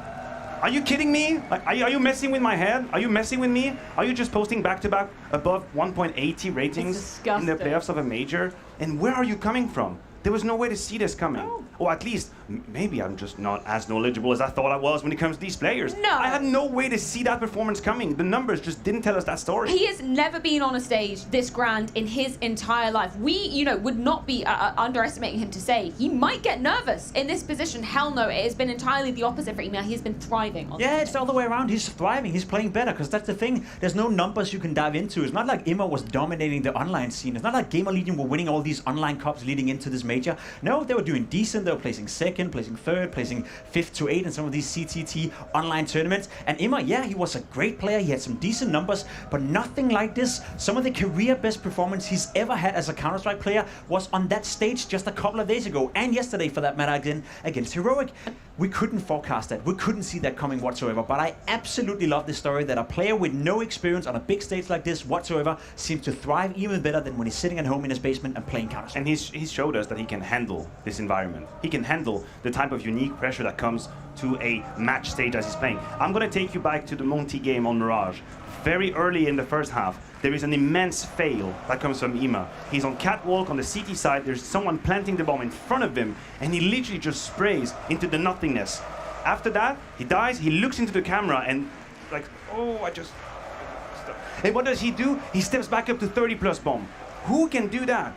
Are you kidding me? Like, are you messing with my head? Are you messing with me? Are you just posting back-to-back above 1.80 ratings in the playoffs of a major? And where are you coming from? There was no way to see this coming. Or at least, maybe I'm just not as knowledgeable as I thought I was when it comes to these players. No. I had no way to see that performance coming. The numbers just didn't tell us that story. He has never been on a stage this grand in his entire life. We, would not be underestimating him to say he might get nervous in this position. Hell no, it has been entirely the opposite for Ima. He's been thriving on Yeah, it's the other way around. He's thriving. He's playing better because that's the thing. There's no numbers you can dive into. It's not like Ima was dominating the online scene. It's not like Gamer Legion were winning all these online cups leading into this major. No, they were doing decent. They were placing second, placing third, placing 5th to 8th in some of these CTT online tournaments. And Ima, yeah, he was a great player. He had some decent numbers, but nothing like this. Some of the career best performance he's ever had as a Counter-Strike player was on that stage just a couple of days ago, and yesterday for that matter again against Heroic. We couldn't forecast that. We couldn't see that coming whatsoever, but I absolutely love this story that a player with no experience on a big stage like this whatsoever seems to thrive even better than when he's sitting at home in his basement and playing Counter-Strike. And he's showed us that he can handle this environment. He can handle the type of unique pressure that comes to a match stage as he's playing. I'm going to take you back to the Monty game on Mirage. Very early in the first half, there is an immense fail that comes from Ima. He's on catwalk on the CT side, there's someone planting the bomb in front of him, and he literally just sprays into the nothingness. After that, he dies, he looks into the camera and like, oh, I just... And what does he do? He steps back up to 30 plus bomb. Who can do that?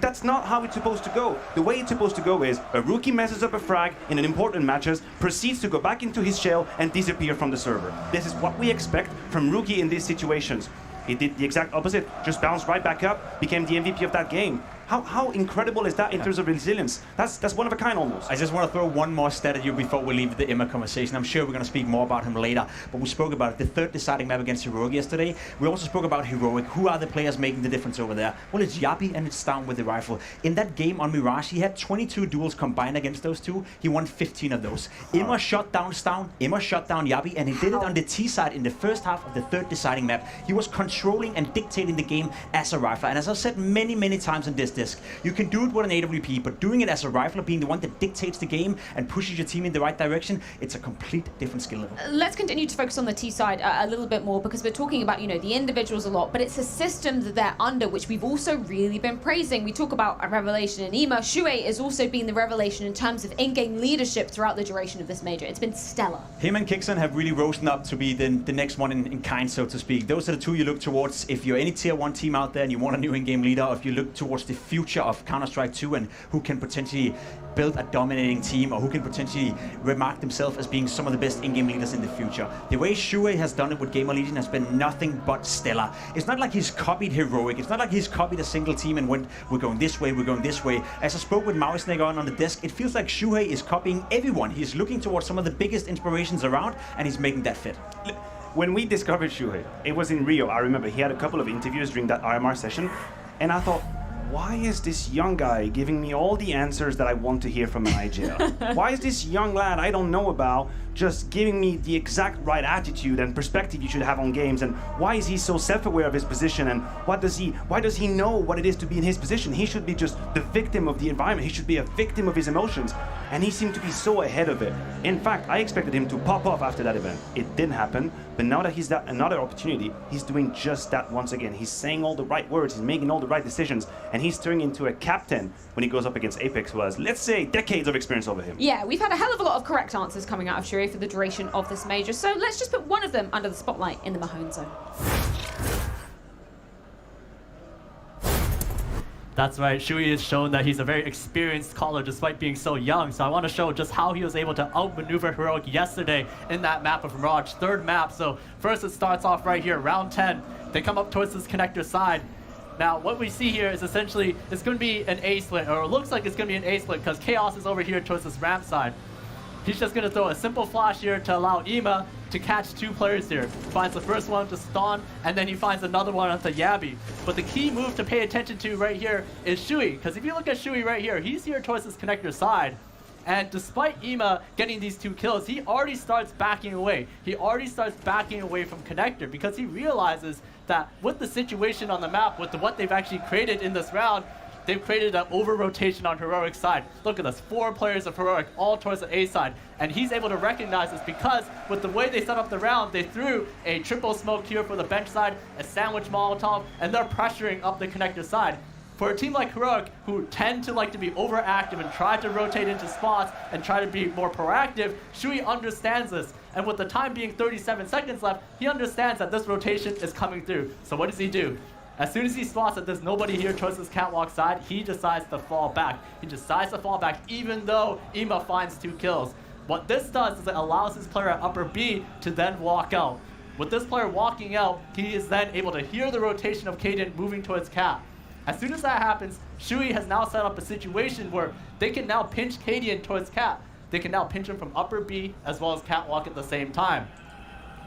That's not how it's supposed to go. The way it's supposed to go is a rookie messes up a frag in an important matches, proceeds to go back into his shell and disappear from the server. This is what we expect from rookie in these situations. He did the exact opposite, just bounced right back up, became the MVP of that game. How incredible is that in terms of resilience? That's one of a kind almost. I just want to throw one more stat at you before we leave the Ima conversation. I'm sure we're going to speak more about him later, but we spoke about it. The third deciding map against Heroic yesterday. We also spoke about Heroic. Who are the players making the difference over there? Well, it's Yabi and it's Down with the rifle. In that game on Mirage, he had 22 duels combined against those two. He won 15 of those. Ima shot down Stown, Ima shot down Yabi, and he did it on the T side in the first half of the third deciding map. He was controlling and dictating the game as a rifler. And as I've said many, many times on this disc, you can do it with an AWP, but doing it as a rifler, being the one that dictates the game and pushes your team in the right direction, it's a complete different skill level. Let's continue to focus on the T side a little bit more, because we're talking about, the individuals a lot, but it's a system that they're under, which we've also really been praising. We talk about a revelation in Ima. Shuei has also been the revelation in terms of in-game leadership throughout the duration of this major. It's been stellar. Him and Kixon have really risen up to be the next one in kind, so to speak. Those are the two you look towards if you're any tier 1 team out there and you want a new in-game leader, or if you look towards the future of Counter-Strike 2 and who can potentially build a dominating team, or who can potentially remark themselves as being some of the best in-game leaders in the future. The way Shuei has done it with Gamer Legion has been nothing but stellar. It's not like he's copied Heroic. It's not like he's copied a single team and went, we're going this way, we're going this way. As I spoke with Mausnegger on the desk, it feels like Shuei is copying everyone. He's looking towards some of the biggest inspirations around, and he's making that fit. When we discovered Shuei, it was in Rio. I remember he had a couple of interviews during that RMR session, and I thought, why is this young guy giving me all the answers that I want to hear from an IGL? Why is this young lad I don't know about just giving me the exact right attitude and perspective you should have on games? And why is he so self-aware of his position? And why does he know what it is to be in his position? He should be just the victim of the environment. He should be a victim of his emotions. And he seemed to be so ahead of it. In fact, I expected him to pop off after that event. It didn't happen, but now that he's got another opportunity, he's doing just that once again. He's saying all the right words, he's making all the right decisions, and he's turning into a captain when he goes up against Apex, who has, let's say, decades of experience over him. Yeah, we've had a hell of a lot of correct answers coming out of Shuei for the duration of this major, so let's just put one of them under the spotlight in the Mahone zone. That's right, Shuei has shown that he's a very experienced caller despite being so young, so I want to show just how he was able to outmaneuver Heroic yesterday in that map of Mirage, third map. So first it starts off right here, round 10. They come up towards this connector side. Now what we see here is essentially it's going to be an A split, or it looks like it's going to be an A split because Chaos is over here towards this ramp side. He's just going to throw a simple flash here to allow Ima to catch two players here. He finds the first one to Ston, and then he finds another one onto Yabi. But the key move to pay attention to right here is Shuei, because if you look at Shuei right here, he's here towards this connector side. And despite Ima getting these 2 kills, he already starts backing away. He already starts backing away from connector because he realizes that with the situation on the map, with what they've actually created in this round, they've created an over-rotation on Heroic side. Look at this, 4 players of Heroic all towards the A side. And he's able to recognize this because with the way they set up the round, they threw a triple smoke here for the bench side, a sandwich Molotov, and they're pressuring up the connector side. for a team like Heroic, who tend to like to be overactive and try to rotate into spots and try to be more proactive, Shui understands this. And with the time being 37 seconds left, he understands that this rotation is coming through. So what does he do? As soon as he spots that there's nobody here towards this catwalk side, he decides to fall back. He decides to fall back even though Ima finds 2 kills. What this does is it allows his player at upper B to then walk out. With this player walking out, he is then able to hear the rotation of Kaden moving towards Cap. As soon as that happens, Shui has now set up a situation where they can now pinch Kaden towards Cap. They can now pinch him from upper B as well as catwalk at the same time.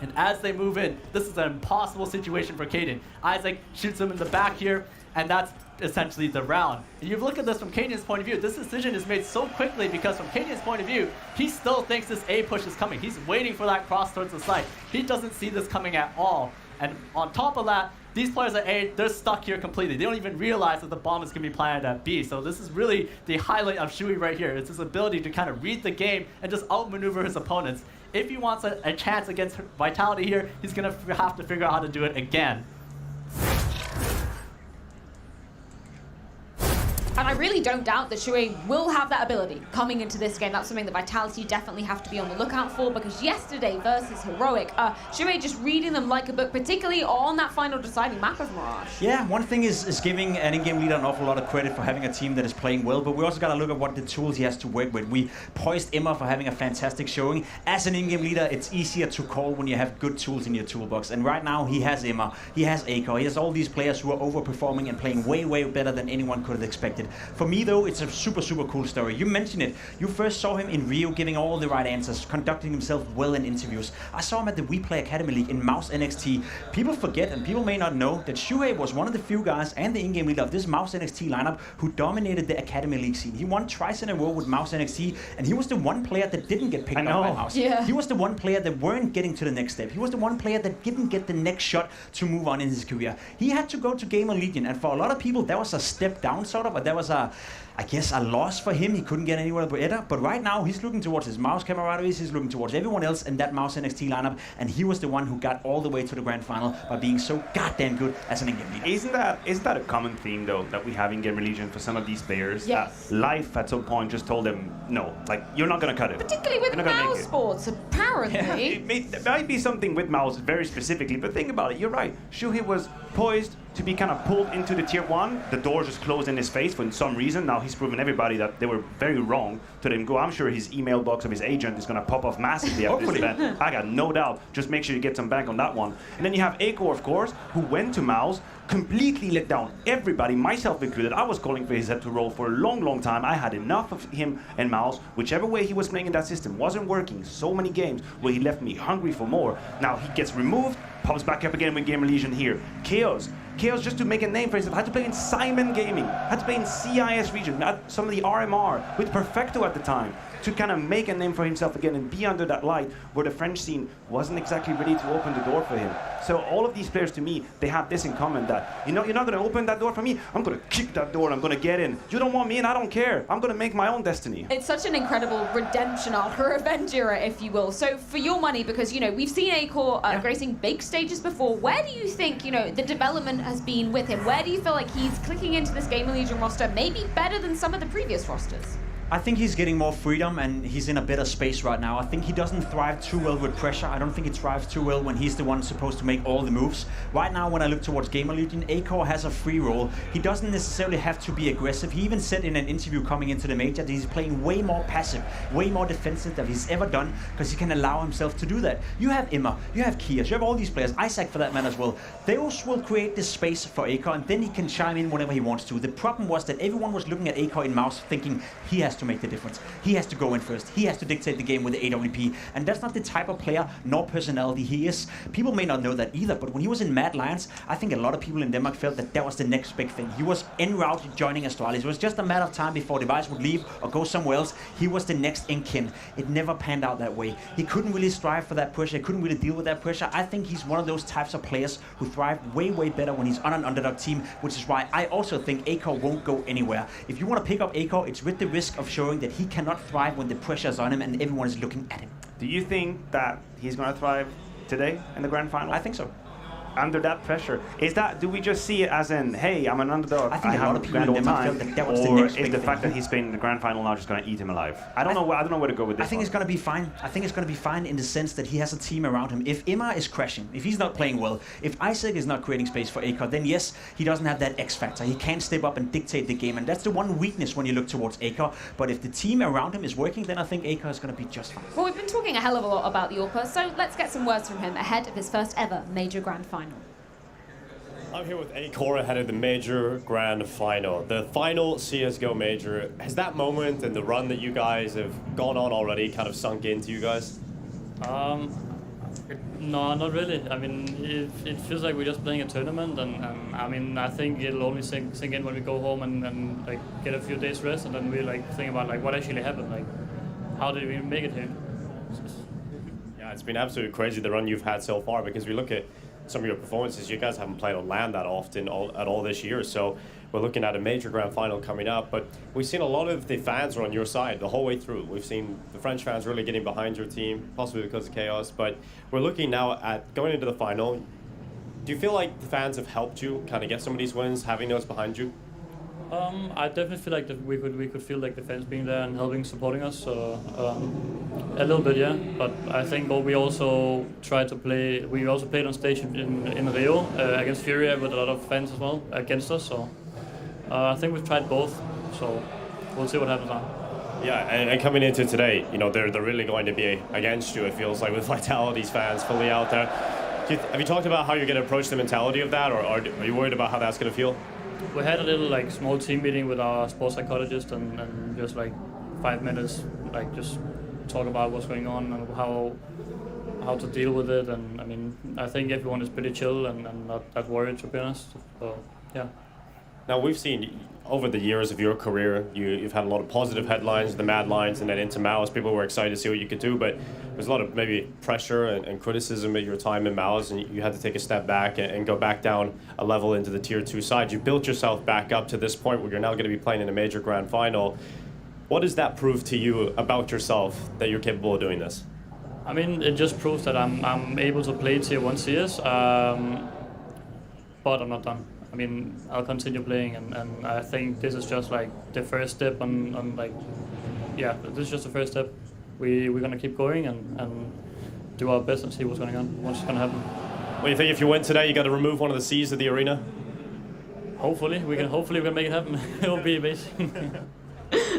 And as they move in, this is an impossible situation for Kaden. Isaac shoots him in the back here, and that's essentially the round. And you look at this from Kaden's point of view, this decision is made so quickly because from Kaden's point of view, he still thinks this A push is coming. He's waiting for that cross towards the site. He doesn't see this coming at all. And on top of that, these players at A, they're stuck here completely. They don't even realize that the bomb is going to be planted at B. So this is really the highlight of Shui right here. It's his ability to kind of read the game and just outmaneuver his opponents. If he wants a chance against Vitality here, he's going to have to figure out how to do it again. And I really don't doubt that Shui will have that ability coming into this game. That's something that Vitality definitely have to be on the lookout for, because yesterday versus Heroic, Shui just reading them like a book, particularly on that final deciding map of Mirage. Yeah, one thing is giving an in-game leader an awful lot of credit for having a team that is playing well, but we also got to look at what the tools he has to work with. We poised Emma for having a fantastic showing. As an in-game leader, it's easier to call when you have good tools in your toolbox. And right now, he has Emma, he has Aiko, he has all these players who are overperforming and playing way, way better than anyone could have expected. For me, though, it's a super, super cool story. You mentioned it. You first saw him in Rio giving all the right answers, conducting himself well in interviews. I saw him at the We Play Academy League in Mouse NXT. People forget, and people may not know, that Shuhei was one of the few guys and the in-game leader of this Mouse NXT lineup who dominated the Academy League scene. He won twice in a row with Mouse NXT, and he was the one player that didn't get picked up by Mouse. Yeah. He was the one player that weren't getting to the next step. He was the one player that didn't get the next shot to move on in his career. He had to go to Gamer Legion, and for a lot of people, that was a step down, sort of, but that was I guess a loss for him. He couldn't get anywhere better, but right now he's looking towards his Mouse camaraderies, he's looking towards everyone else in that Mouse NXT lineup, and he was the one who got all the way to the grand final by being so goddamn good as an in-game leader. Isn't that a common theme though that we have in Gamer Legion for some of these players? Yes. Life at some point just told them no, like you're not gonna cut it. Particularly with mouse sports, apparently. Yeah, there might be something with Mouse very specifically, but think about it. You're right. Shuhei was poised to be kind of pulled into the tier 1. The door just closed in his face for some reason. Now he's proven everybody that they were very wrong to let him go. I'm sure his email box of his agent is going to pop off massively after this event. I got no doubt. Just make sure you get some back on that one. And then you have Aiko, of course, who went to Mouse, completely let down everybody, myself included. I was calling for his head to roll for a long, long time. I had enough of him and Mouse. Whichever way he was playing in that system wasn't working. So many games where he left me hungry for more. Now he gets removed, pops back up again with Gamer Legion here. Chaos, just to make a name for himself, had to play in Simon Gaming, had to play in CIS region, had some of the RMR with Perfecto at the time, to kind of make a name for himself again and be under that light where the French scene wasn't exactly ready to open the door for him. So all of these players, to me, they have this in common, that, you know, you're not going to open that door for me, I'm going to kick that door and I'm going to get in. You don't want me and I don't care. I'm going to make my own destiny. It's such an incredible redemption arc, or revenge era, if you will. So for your money, because, you know, we've seen Aiko gracing big stages before, where do you think, you know, the development has been with him? Where do you feel like he's clicking into this Gamer Legion roster maybe better than some of the previous rosters? I think he's getting more freedom and he's in a better space right now. I think he doesn't thrive too well with pressure. I don't think he thrives too well when he's the one supposed to make all the moves. Right now, when I look towards Gamer Legion, Aiko has a free role. He doesn't necessarily have to be aggressive. He even said in an interview coming into the major that he's playing way more passive, way more defensive than he's ever done, because he can allow himself to do that. You have Emma, you have Kias, you have all these players, Isaac for that matter as well. Those will create this space for Aiko, and then he can chime in whenever he wants to. The problem was that everyone was looking at Aiko in Mouse thinking he has to make the difference. He has to go in first. He has to dictate the game with the AWP. And that's not the type of player nor personality he is. People may not know that either, but when he was in Mad Lions, I think a lot of people in Denmark felt that that was the next big thing. He was en route joining Astralis. It was just a matter of time before Device would leave or go somewhere else. He was the next in kin. It never panned out that way. He couldn't really strive for that pressure. He couldn't really deal with that pressure. I think he's one of those types of players who thrive way, way better when he's on an underdog team, which is why I also think Aiko won't go anywhere. If you want to pick up Aiko, it's with the risk of showing that he cannot thrive when the pressure's on him and everyone is looking at him. Do you think that he's going to thrive today in the grand final? I think so. under that pressure. Do we just see it as in, hey, I'm an underdog, I think a lot of people grand in all Denmark time, felt that was the or next is big the thing. fact that he's been in the grand final now just going to eat him alive? I don't know where to go with this. I think it's going to be fine. I think it's going to be fine in the sense that he has a team around him. If Imar is crashing, if he's not playing well, if Isaac is not creating space for Akor, then yes, he doesn't have that X factor. He can't step up and dictate the game, and that's the one weakness when you look towards Akor. But if the team around him is working, then I think Akor is going to be just fine. Well, we've been talking a hell of a lot about the Orpa, so let's get some words from him ahead of his first ever major grand final. I'm here with Akor ahead of the major grand final. The final CSGO major, has that moment and the run that you guys have gone on already kind of sunk into you guys? No, not really. I mean, it feels like we're just playing a tournament, and I mean, I think it'll only sink in when we go home and like get a few days rest, and then we like think about like what actually happened, like how did we make it here? Yeah, it's been absolutely crazy the run you've had so far, because we look at some of your performances, you guys haven't played on land that often at all this year, so we're looking at a major grand final coming up, but we've seen a lot of the fans are on your side the whole way through. We've seen the French fans really getting behind your team, possibly because of Chaos, but we're looking now at going into the final. Do you feel like the fans have helped you kind of get some of these wins, having those behind you? I definitely feel like that we could feel like the fans being there and helping, supporting us. So a little bit, yeah. But I think we also tried to play. We also played on stage in Rio against Furia with a lot of fans as well against us. So I think we've tried both. So we'll see what happens now. Yeah, and coming into today, you know, they're really going to be against you. It feels like with Vitality's fans fully out there. Have you talked about how you're going to approach the mentality of that, or are you worried about how that's going to feel? We had a little like small team meeting with our sports psychologist and just like 5 minutes, like just talk about what's going on and how to deal with it. And I mean, I think everyone is pretty chill and not that worried, to be honest. So yeah. Now we've seen over the years of your career, you've had a lot of positive headlines, the Mad Lions, and then into Mao's. People were excited to see what you could do, but there's a lot of maybe pressure and criticism at your time in Mao's, and you had to take a step back and go back down a level into the Tier 2 side. You built yourself back up to this point where you're now going to be playing in a major grand final. What does that prove to you about yourself, that you're capable of doing this? I mean, it just proves that I'm able to play Tier 1 CS, but I'm not done. I mean, I'll continue playing, and I think this is just like the first step on like, yeah, this is just the first step. We're gonna keep going and do our best and see what's going on, what's gonna happen. Well, you think if you win today, you got to remove one of the C's of the arena? Hopefully we can make it happen. It'll be amazing.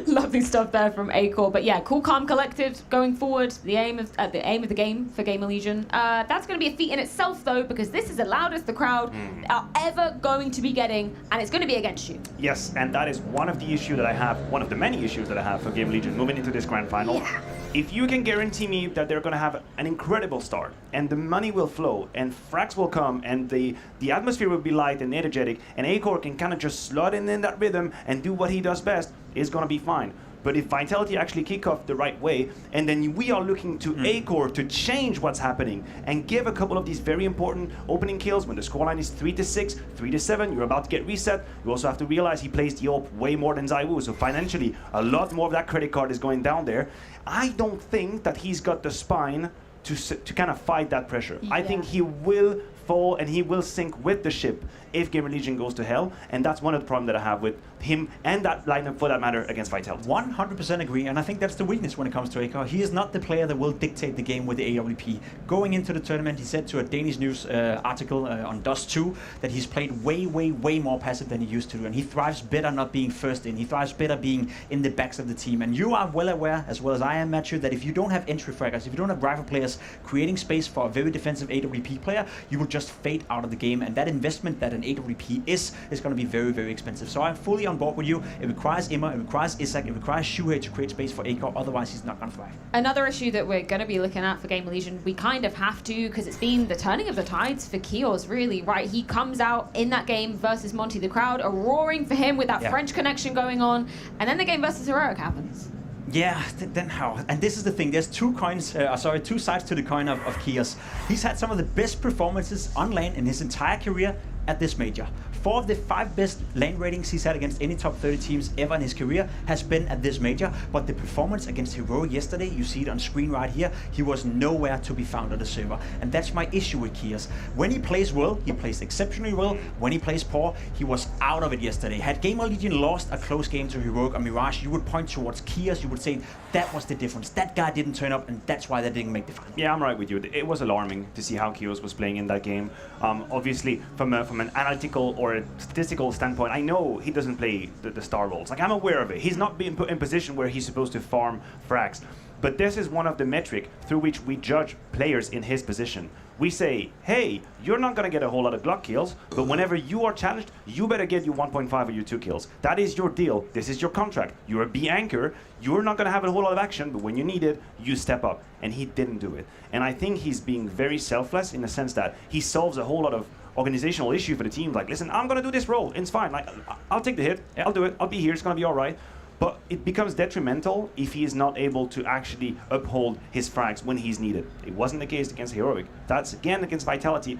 Lovely stuff there from Akor. But yeah, cool, calm, collected going forward. The aim of the game for Gamer Legion. That's going to be a feat in itself, though, because this is the loudest the crowd are ever going to be getting, and it's going to be against you. Yes, and that is one of the issues that I have, one of the many issues that I have for Gamer Legion moving into this grand final. Yeah. If you can guarantee me that they're going to have an incredible start, and the money will flow, and frags will come, and the atmosphere will be light and energetic, and Akor can kind of just slot in that rhythm and do what he does best, it's going to be fine. But if Vitality actually kick off the right way, and then we are looking to Akor to change what's happening and give a couple of these very important opening kills when the scoreline is 3-6, 3-7, you're about to get reset. You also have to realize he plays the AWP way more than ZywOo, so financially a lot more of that credit card is going down there. I don't think that he's got the spine to kind of fight that pressure. Yeah. I think he will fall and he will sink with the ship if Gamer Legion goes to hell, and that's one of the problems that I have with him and that lineup for that matter against Vitality. 100% agree, and I think that's the weakness when it comes to Akor. He is not the player that will dictate the game with the AWP. Going into the tournament, he said to a Danish news article on Dust 2 that he's played way more passive than he used to do, and he thrives better not being first in. He thrives better being in the backs of the team, and you are well aware, as well as I am, Matthew, that if you don't have entry fraggers, if you don't have rifle players creating space for a very defensive AWP player, you will just fade out of the game, and that investment that an AWP is going to be very expensive. So I'm fully on board with you. It requires Imar, it requires Isaac, it requires Shuhei to create space for Akor, otherwise he's not going to thrive. Another issue that we're going to be looking at for Gamer Legion, we kind of have to, because it's been the turning of the tides for Kios, really, right? He comes out in that game versus Monty. The crowd are roaring for him with that French connection going on, and then the game versus Heroic happens. Yeah, then how? And this is the thing, there's two sides to the coin of Kios. He's had some of the best performances on lane in his entire career at this major. 4 of the 5 best lane ratings he's had against any top 30 teams ever in his career has been at this major. But the performance against Heroic yesterday, you see it on screen right here, he was nowhere to be found on the server. And that's my issue with Kiers. When he plays well, he plays exceptionally well. When he plays poor, he was out of it yesterday. Had Gamer Legion lost a close game to Heroic or Mirage, you would point towards Kiers, you would say that was the difference. That guy didn't turn up, and that's why they didn't make the final. Yeah, I'm right with you. It was alarming to see how Kios was playing in that game. Obviously, from an analytical or a statistical standpoint, I know he doesn't play the star roles. Like, I'm aware of it. He's not being put in position where he's supposed to farm frags. But this is one of the metric through which we judge players in his position. We say, hey, you're not going to get a whole lot of Glock kills, but whenever you are challenged, you better get your 1.5 or your 2 kills. That is your deal. This is your contract. You're a B anchor. You're not going to have a whole lot of action, but when you need it, you step up. And he didn't do it. And I think he's being very selfless in the sense that he solves a whole lot of organizational issue for the team. Like, listen, I'm going to do this role. It's fine. Like, I'll take the hit. I'll do it. I'll be here. It's going to be all right. But it becomes detrimental if he is not able to actually uphold his frags when he's needed. It wasn't the case against Heroic. That's again against Vitality.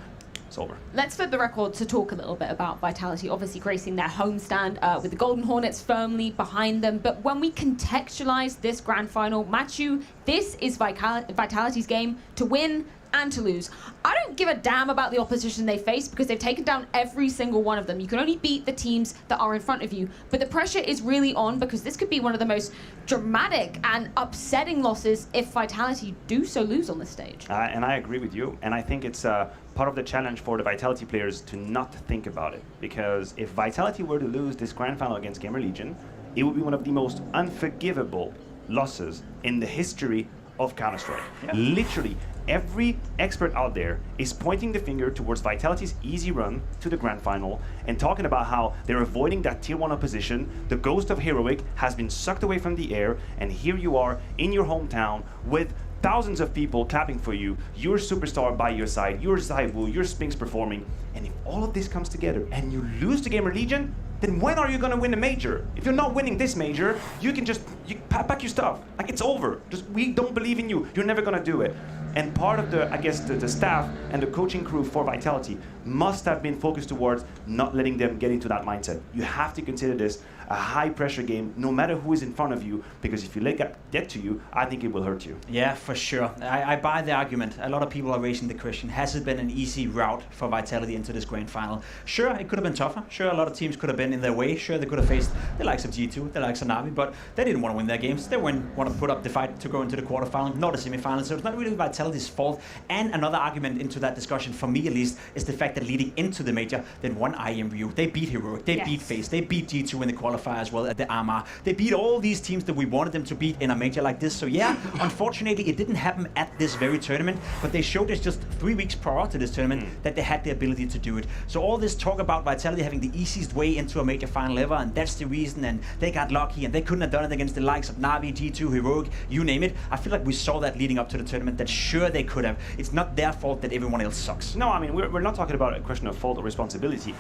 It's over. Let's flip the record to talk a little bit about Vitality, obviously gracing their homestand with the Golden Hornets firmly behind them. But when we contextualize this grand final, Matthew, this is Vitality's game to win and to lose. I don't give a damn about the opposition they face because they've taken down every single one of them. You can only beat the teams that are in front of you. But the pressure is really on because this could be one of the most dramatic and upsetting losses if Vitality do so lose on this stage. And I agree with you. And I think it's part of the challenge for the Vitality players to not think about it. Because if Vitality were to lose this grand final against Gamer Legion, it would be one of the most unforgivable losses in the history of Counter-Strike. Yeah. Literally, every expert out there is pointing the finger towards Vitality's easy run to the grand final and talking about how they're avoiding that tier 1 opposition. The ghost of Heroic has been sucked away from the air, and here you are in your hometown with thousands of people clapping for you, your superstar by your side, your Zaibu, your Spinks performing, and if all of this comes together and you lose to Gamer Legion, then when are you going to win a major? If you're not winning this major, you can just pack your stuff. Like, it's over. Just, we don't believe in you. You're never going to do it. And part of the, I guess, the staff and the coaching crew for Vitality must have been focused towards not letting them get into that mindset. You have to consider this a high-pressure game, no matter who is in front of you, because if you let that get to you, I think it will hurt you. Yeah, for sure. I buy the argument. A lot of people are raising the question, has it been an easy route for Vitality into this grand final? Sure, it could have been tougher. Sure, a lot of teams could have been in their way. Sure, they could have faced the likes of G2, the likes of Navi, but they didn't want to win their games. They want to put up the fight to go into the quarterfinal, not the semifinal, so it's not really Vitality's fault. And another argument into that discussion, for me at least, is the fact that leading into the major, they won IMVU, they beat Heroic, they beat FaZe, they beat G2 in the qualifier as well at the Arma. They beat all these teams that we wanted them to beat in a major like this. So yeah, unfortunately, it didn't happen at this very tournament, but they showed us just 3 weeks prior to this tournament that they had the ability to do it. So all this talk about Vitality having the easiest way into a major final ever, and that's the reason, and they got lucky, and they couldn't have done it against the likes of Navi, G2, Heroic, you name it. I feel like we saw that leading up to the tournament, that sure they could have. It's not their fault that everyone else sucks. No, I mean, we're not talking about a question of fault or responsibility.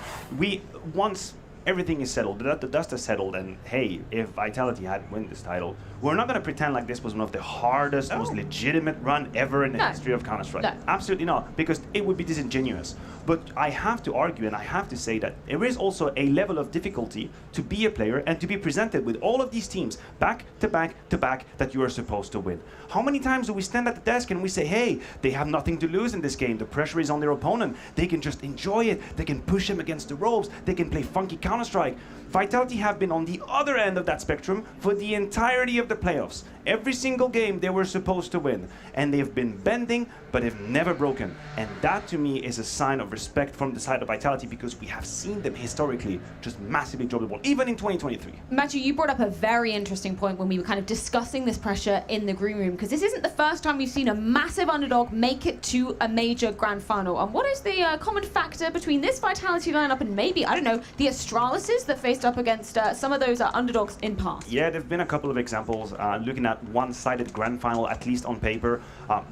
Once everything is settled, the dust is settled, and hey, if Vitality had won this title, we're not going to pretend like this was one of the hardest, most legitimate run ever in the history of Counter-Strike. No. Absolutely not, because it would be disingenuous. But I have to argue, and I have to say that there is also a level of difficulty to be a player and to be presented with all of these teams back to back to back that you are supposed to win. How many times do we stand at the desk and we say, hey, they have nothing to lose in this game, the pressure is on their opponent, they can just enjoy it, they can push him against the ropes, they can play funky Counter-Strike. Vitality have been on the other end of that spectrum for the entirety of the playoffs. Every single game they were supposed to win. And they've been bending, but they've never broken. And that to me is a sign of respect from the side of Vitality, because we have seen them historically just massively drop the ball, even in 2023. Matthew, you brought up a very interesting point when we were kind of discussing this pressure in the green room, because this isn't the first time we've seen a massive underdog make it to a major grand final. And what is the common factor between this Vitality lineup and maybe, I don't know, the Astralises that faced up against some of those underdogs in past? Yeah, there have been a couple of examples looking at one-sided grand final, at least on paper.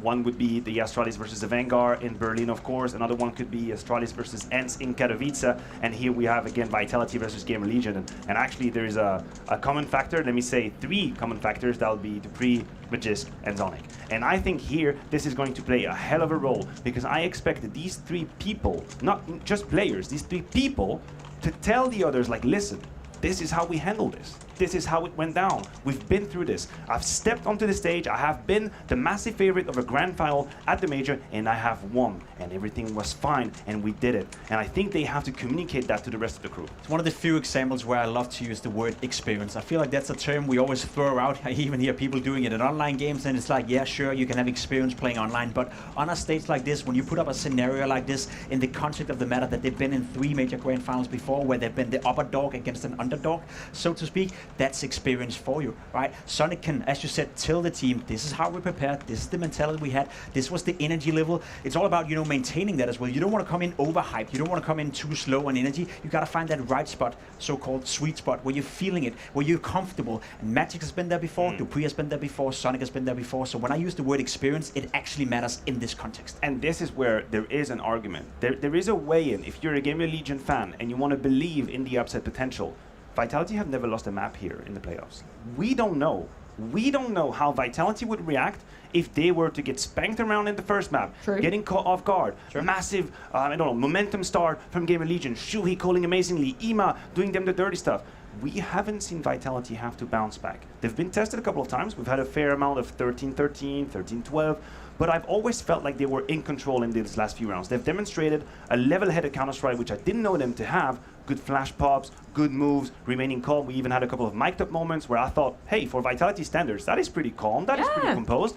One would be the Astralis versus the Vanguard in Berlin, of course. Another one could be Astralis versus ENCE in Katowice. And here we have, again, Vitality versus Gamer Legion. And actually, there is a common factor. Let me say 3 common factors. That would be Dupree, Magisk, and Zonic. And I think here, this is going to play a hell of a role, because I expect that these 3 people, not just players, these 3 people to tell the others, like, listen, this is how we handle this. This is how it went down. We've been through this. I've stepped onto the stage. I have been the massive favorite of a grand final at the major, and I have won. And everything was fine, and we did it. And I think they have to communicate that to the rest of the crew. It's one of the few examples where I love to use the word experience. I feel like that's a term we always throw out. I even hear people doing it in online games, and it's like, yeah, sure, you can have experience playing online, but on a stage like this, when you put up a scenario like this, in the context of the matter that they've been in 3 major grand finals before, where they've been the upper dog against an underdog, so to speak, that's experience for you, right? Sonic can, as you said, tell the team, this is how we prepared, this is the mentality we had, this was the energy level. It's all about, maintaining that as well. You don't want to come in overhyped, you don't want to come in too slow on energy. You got to find that right spot, so-called sweet spot, where you're feeling it, where you're comfortable. And Magic has been there before, Dupree has been there before, Sonic has been there before. So when I use the word experience, it actually matters in this context. And this is where there is an argument. There is a way in. If you're a Gamer Legion fan and you want to believe in the upset potential, Vitality have never lost a map here in the playoffs. We don't know. We don't know how Vitality would react if they were to get spanked around in the first map, getting caught off guard, massive, momentum start from Gamer Legion, Shuhei calling amazingly, Ima doing them the dirty stuff. We haven't seen Vitality have to bounce back. They've been tested a couple of times. We've had a fair amount of 13-13, 13-12, but I've always felt like they were in control in these last few rounds. They've demonstrated a level-headed counterstrike, which I didn't know them to have. Good flash pops, good moves, remaining calm. We even had a couple of mic'd up moments where I thought, hey, for Vitality standards, that is pretty calm, that is pretty composed.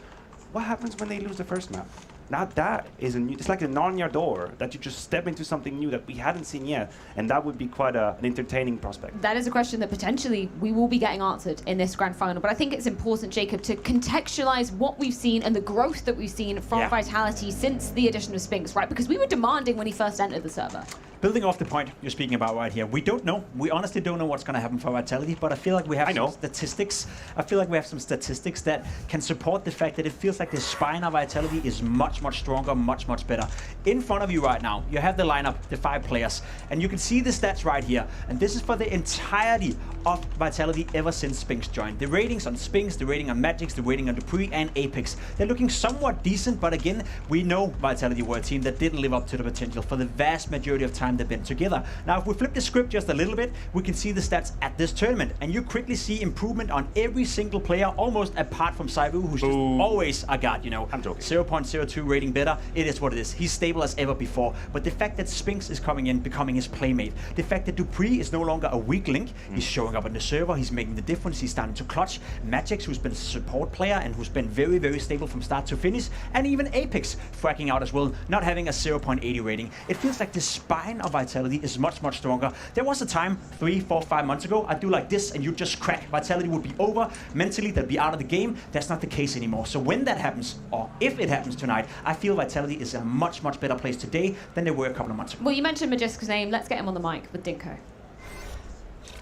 What happens when they lose the first map? Now that is it's like a Narnia door that you just step into something new that we hadn't seen yet, and that would be quite an entertaining prospect. That is a question that potentially we will be getting answered in this grand final, but I think it's important, Jacob, to contextualize what we've seen and the growth that we've seen from Vitality since the addition of Spinks, right? Because we were demanding when he first entered the server. Building off the point you're speaking about right here, we don't know. We honestly don't know what's going to happen for Vitality, but I feel like we have some statistics. I feel like we have some statistics that can support the fact that it feels like the spine of Vitality is much, much stronger, much, much better. In front of you right now, you have the lineup, the 5 players, and you can see the stats right here. And this is for the entirety of Vitality ever since Spinks joined. The ratings on Spinks, the rating on Magix, the rating on Dupree and Apex. They're looking somewhat decent, but again, we know Vitality were a team that didn't live up to the potential for the vast majority of time they've been together. Now, if we flip the script just a little bit, we can see the stats at this tournament, and you quickly see improvement on every single player, almost apart from Saivu, who's just always a god, I'm joking. 0.02 rating better, it is what it is. He's stable as ever before, but the fact that Spinks is coming in, becoming his playmate, the fact that Dupree is no longer a weak link, he's showing up on the server, he's making the difference, he's starting to clutch. Magix, who's been a support player and who's been very, very stable from start to finish, and even Apex fracking out as well, not having a 0.80 rating. It feels like the spine of Vitality is much, much stronger. There was a time 3, 4, 5 months ago, I'd do like this and you'd just crack. Vitality would be over. Mentally, they'd be out of the game. That's not the case anymore. So when that happens, or if it happens tonight, I feel Vitality is in a much, much better place today than they were a couple of months ago. Well, you mentioned Magiska's name. Let's get him on the mic with Dinko.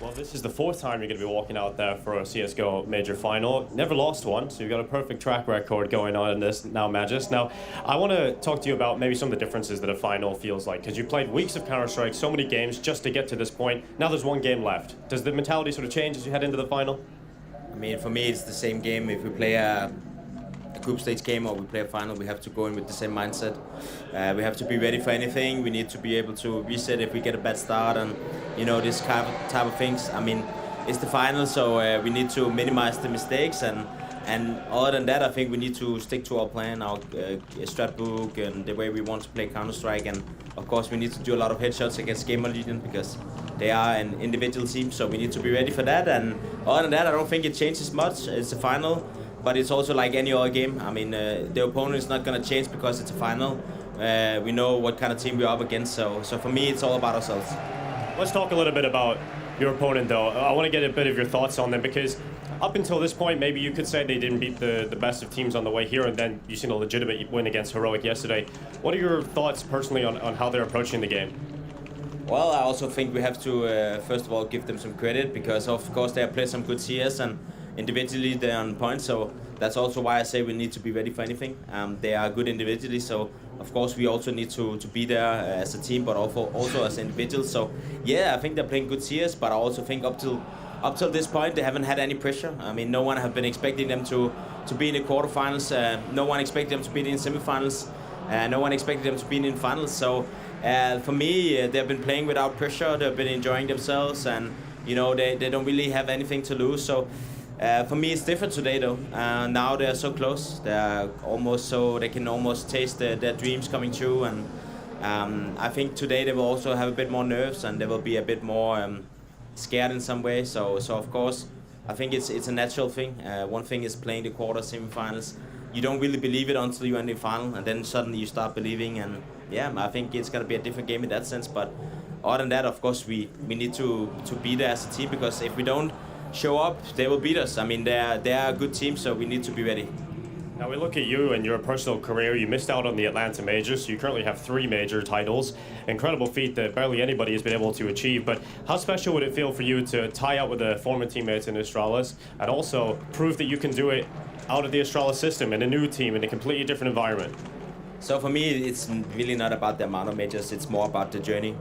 Well, this is the 4th time you're going to be walking out there for a CSGO major final. Never lost one, so you've got a perfect track record going on in this now, Magis. Now, I want to talk to you about maybe some of the differences that a final feels like, because you played weeks of Counter-Strike, so many games just to get to this point. Now there's 1 game left. Does the mentality sort of change as you head into the final? I mean, for me, it's the same game. If we play a group stage game or we play a final, we have to go in with the same mindset. We have to be ready for anything. We need to be able to reset if we get a bad start and, this type of things. I mean, it's the final, so we need to minimize the mistakes. And other than that, I think we need to stick to our plan, our strat book, and the way we want to play Counter-Strike. And of course, we need to do a lot of headshots against Gamer Legion because they are an individual team, so we need to be ready for that. And other than that, I don't think it changes much. It's a final, but it's also like any other game. I mean, the opponent is not going to change because it's a final. We know what kind of team we're up against, so for me, it's all about ourselves. Let's talk a little bit about your opponent, though. I want to get a bit of your thoughts on them, because up until this point, maybe you could say they didn't beat the best of teams on the way here, and then you've seen a legitimate win against Heroic yesterday. What are your thoughts personally on how they're approaching the game? Well, I also think we have to, first of all, give them some credit, because of course they have played some good CS, and individually they're on point, so that's also why I say we need to be ready for anything. They are good individually, so of course we also need to be there as a team, but also as individuals. So yeah, I think they're playing good CS, but I also think up till this point they haven't had any pressure. I mean, no one have been expecting them to be in the quarterfinals. No one expected them to be in semifinals. No one expected them to be in finals. So for me, they've been playing without pressure. They've been enjoying themselves, and you know they don't really have anything to lose. So for me, it's different today though. Now they're so close. They're almost so they can almost taste their dreams coming true. And I think today they will also have a bit more nerves, and they will be a bit more scared in some way. So of course, I think it's a natural thing. One thing is playing the quarter semifinals. You don't really believe it until you're in the final, and then suddenly you start believing. And yeah, I think it's gonna be a different game in that sense. But other than that, of course, we need to be there as a team, because if we don't show up, they will beat us. I mean, they're a good team, so we need to be ready. Now we look at you and your personal career. You missed out on the Atlanta Majors, so you currently have 3 major titles. Incredible feat that barely anybody has been able to achieve. But how special would it feel for you to tie out with the former teammates in Astralis and also prove that you can do it out of the Astralis system in a new team in a completely different environment? So for me, it's really not about the amount of majors. It's more about the journey.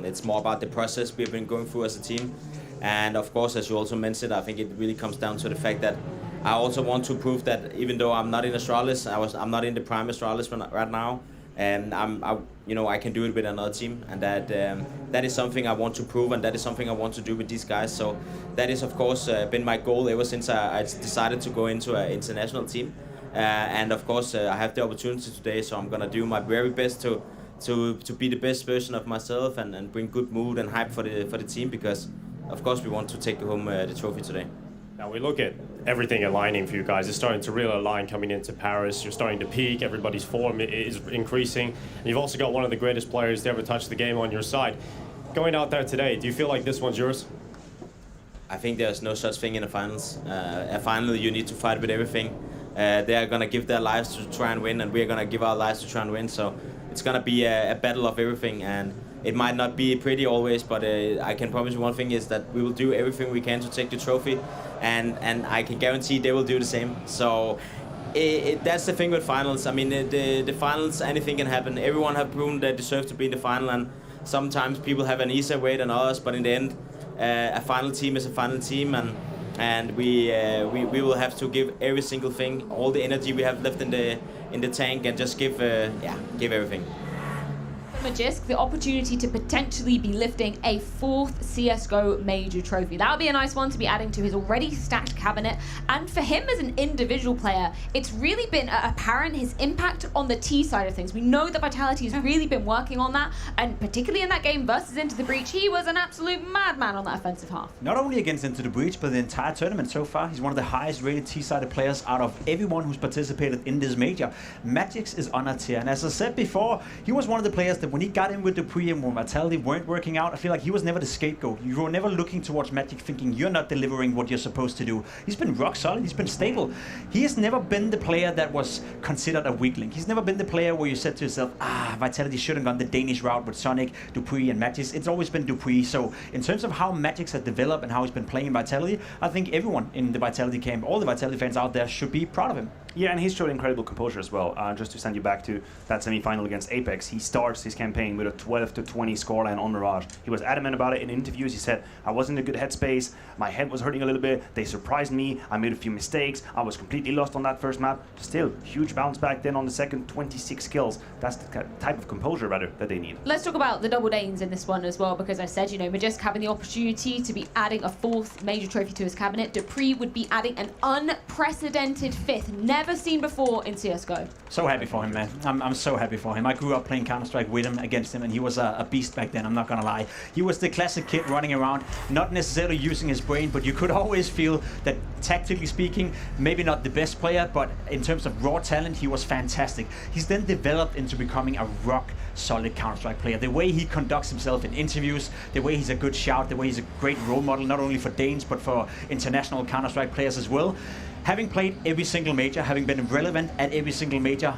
It's more about the process we've been going through as a team. And of course, as you also mentioned, I think it really comes down to the fact that I also want to prove that even though I'm not in Astralis, I'm not in the prime Astralis right now, and I can do it with another team, and that is something I want to prove, and that is something I want to do with these guys. So that is of course been my goal ever since I decided to go into an international team, and of course I have the opportunity today, so I'm gonna do my very best to be the best version of myself and bring good mood and hype for the team, because of course we want to take home the trophy today. Now we look at everything aligning for you guys. It's starting to really align coming into Paris. You're starting to peak. Everybody's form is increasing. And you've also got one of the greatest players to ever touch the game on your side. Going out there today, do you feel like this one's yours? I think there's no such thing in a finals. A final, you need to fight with everything. They are going to give their lives to try and win, and we're going to give our lives to try and win. So it's going to be a battle of everything. And it might not be pretty always, but I can promise you one thing is that we will do everything we can to take the trophy, and I can guarantee they will do the same. So that's the thing with finals. I mean, the finals, anything can happen. Everyone have proven they deserve to be in the final, and sometimes people have an easier way than others, but in the end, a final team is a final team, and we will have to give every single thing, all the energy we have left in the tank, and just give everything. Magisk the opportunity to potentially be lifting a 4th CSGO major trophy. That would be a nice one to be adding to his already stacked cabinet. And for him as an individual player, it's really been apparent his impact on the T side of things. We know that Vitality has really been working on that, and particularly in that game versus Into the Breach, he was an absolute madman on that offensive half. Not only against Into the Breach, but the entire tournament so far. He's one of the highest rated T-sided players out of everyone who's participated in this major. Magix is on a tier, and as I said before, he was one of the players that when he got in with Dupuy and when Vitality weren't working out, I feel like he was never the scapegoat. You were never looking towards Magic thinking you're not delivering what you're supposed to do. He's been rock solid, he's been stable. He has never been the player that was considered a weak link. He's never been the player where you said to yourself, Vitality should have gone the Danish route with Sonic, Dupuy and Magix. It's always been Dupuy. So in terms of how Magix has developed and how he's been playing in Vitality, I think everyone in the Vitality camp, all the Vitality fans out there should be proud of him. Yeah, and he's showed incredible composure as well. Just to send you back to that semi-final against Apex, he starts his campaign with a 12-20 scoreline on Mirage. He was adamant about it in interviews. He said, I wasn't in a good headspace, my head was hurting a little bit, they surprised me, I made a few mistakes, I was completely lost on that first map. Still, huge bounce back then on the second, 26 kills. That's the type of composure, rather, that they need. Let's talk about the double Danes in this one as well, because I said, Magisk having the opportunity to be adding a 4th major trophy to his cabinet. Dupree would be adding an unprecedented 5th, never seen before in CSGO. So happy for him, man. I'm so happy for him. I grew up playing Counter-Strike with him, against him, and he was a beast back then, I'm not gonna lie. He was the classic kid running around, not necessarily using his brain, but you could always feel that tactically speaking, maybe not the best player, but in terms of raw talent, he was fantastic. He's then developed into becoming a rock solid Counter-Strike player. The way he conducts himself in interviews, the way he's a good shout, the way he's a great role model, not only for Danes, but for international Counter-Strike players as well. Having played every single major, having been relevant at every single major,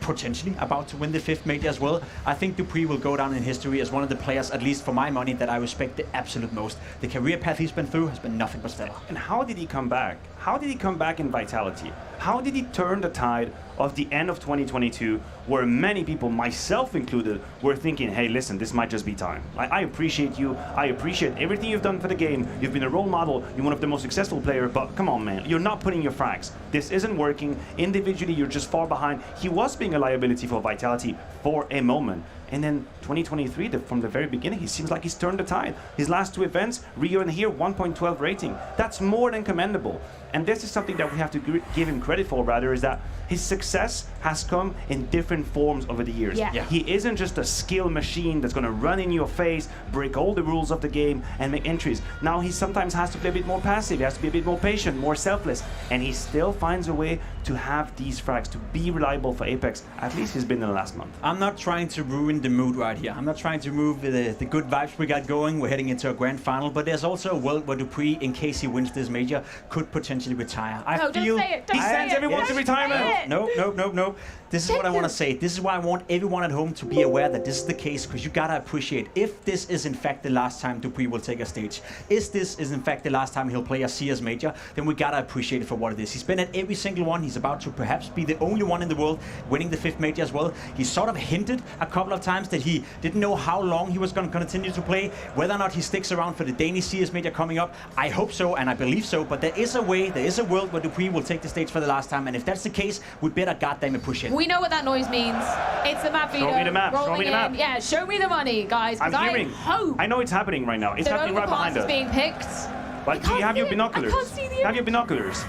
potentially about to win the 5th major as well, I think Dupuy will go down in history as one of the players, at least for my money, that I respect the absolute most. The career path he's been through has been nothing but stellar. And how did he come back? How did he come back in Vitality? How did he turn the tide of the end of 2022, where many people, myself included, were thinking, hey, listen, this might just be time. Like, I appreciate you. I appreciate everything you've done for the game. You've been a role model. You're one of the most successful players, but come on, man. You're not putting your frags. This isn't working. Individually, you're just far behind. He was being a liability for Vitality for a moment. And then 2023, from the very beginning, he seems like he's turned the tide. His last 2 events, Rio and here, 1.12 rating. That's more than commendable. And this is something that we have to give him credit for, rather, is that his success has come in different forms over the years. Yeah. He isn't just a skill machine that's going to run in your face, break all the rules of the game, and make entries. Now he sometimes has to play a bit more passive. He has to be a bit more patient, more selfless. And he still finds a way to have these frags, to be reliable for Apex. At least he's been in the last month. I'm not trying to ruin the mood right here. I'm not trying to remove the good vibes we got going. We're heading into a grand final, but there's also a world where Dupree, in case he wins this major, could potentially retire. No, don't say it. Don't he say sends it. everyone to retirement. No. This is what I want to say. This is why I want everyone at home to be aware that this is the case, because you gotta appreciate, if this is in fact the last time Dupree will take a stage, if this is in fact the last time he'll play a CS major, then we gotta appreciate it for what it is. He's been at every single one. He's about to perhaps be the only one in the world winning the 5th major as well. He sort of hinted a couple of times that he didn't know how long he was going to continue to play, whether or not he sticks around for the Danish CS major coming up. I hope so, and I believe so, but there is a way, there is a world where Dupree will take the stage for the last time, and if that's the case, we better goddamn it push it. We know what that noise means. It's the map video. Show me the map. Show rolling me the map. in. Yeah, show me the money, guys. I'm hearing. hope I know it's happening right now. It's the happening right behind overpass us. is being picked. But do you have your binoculars? I can't see the Have your binoculars?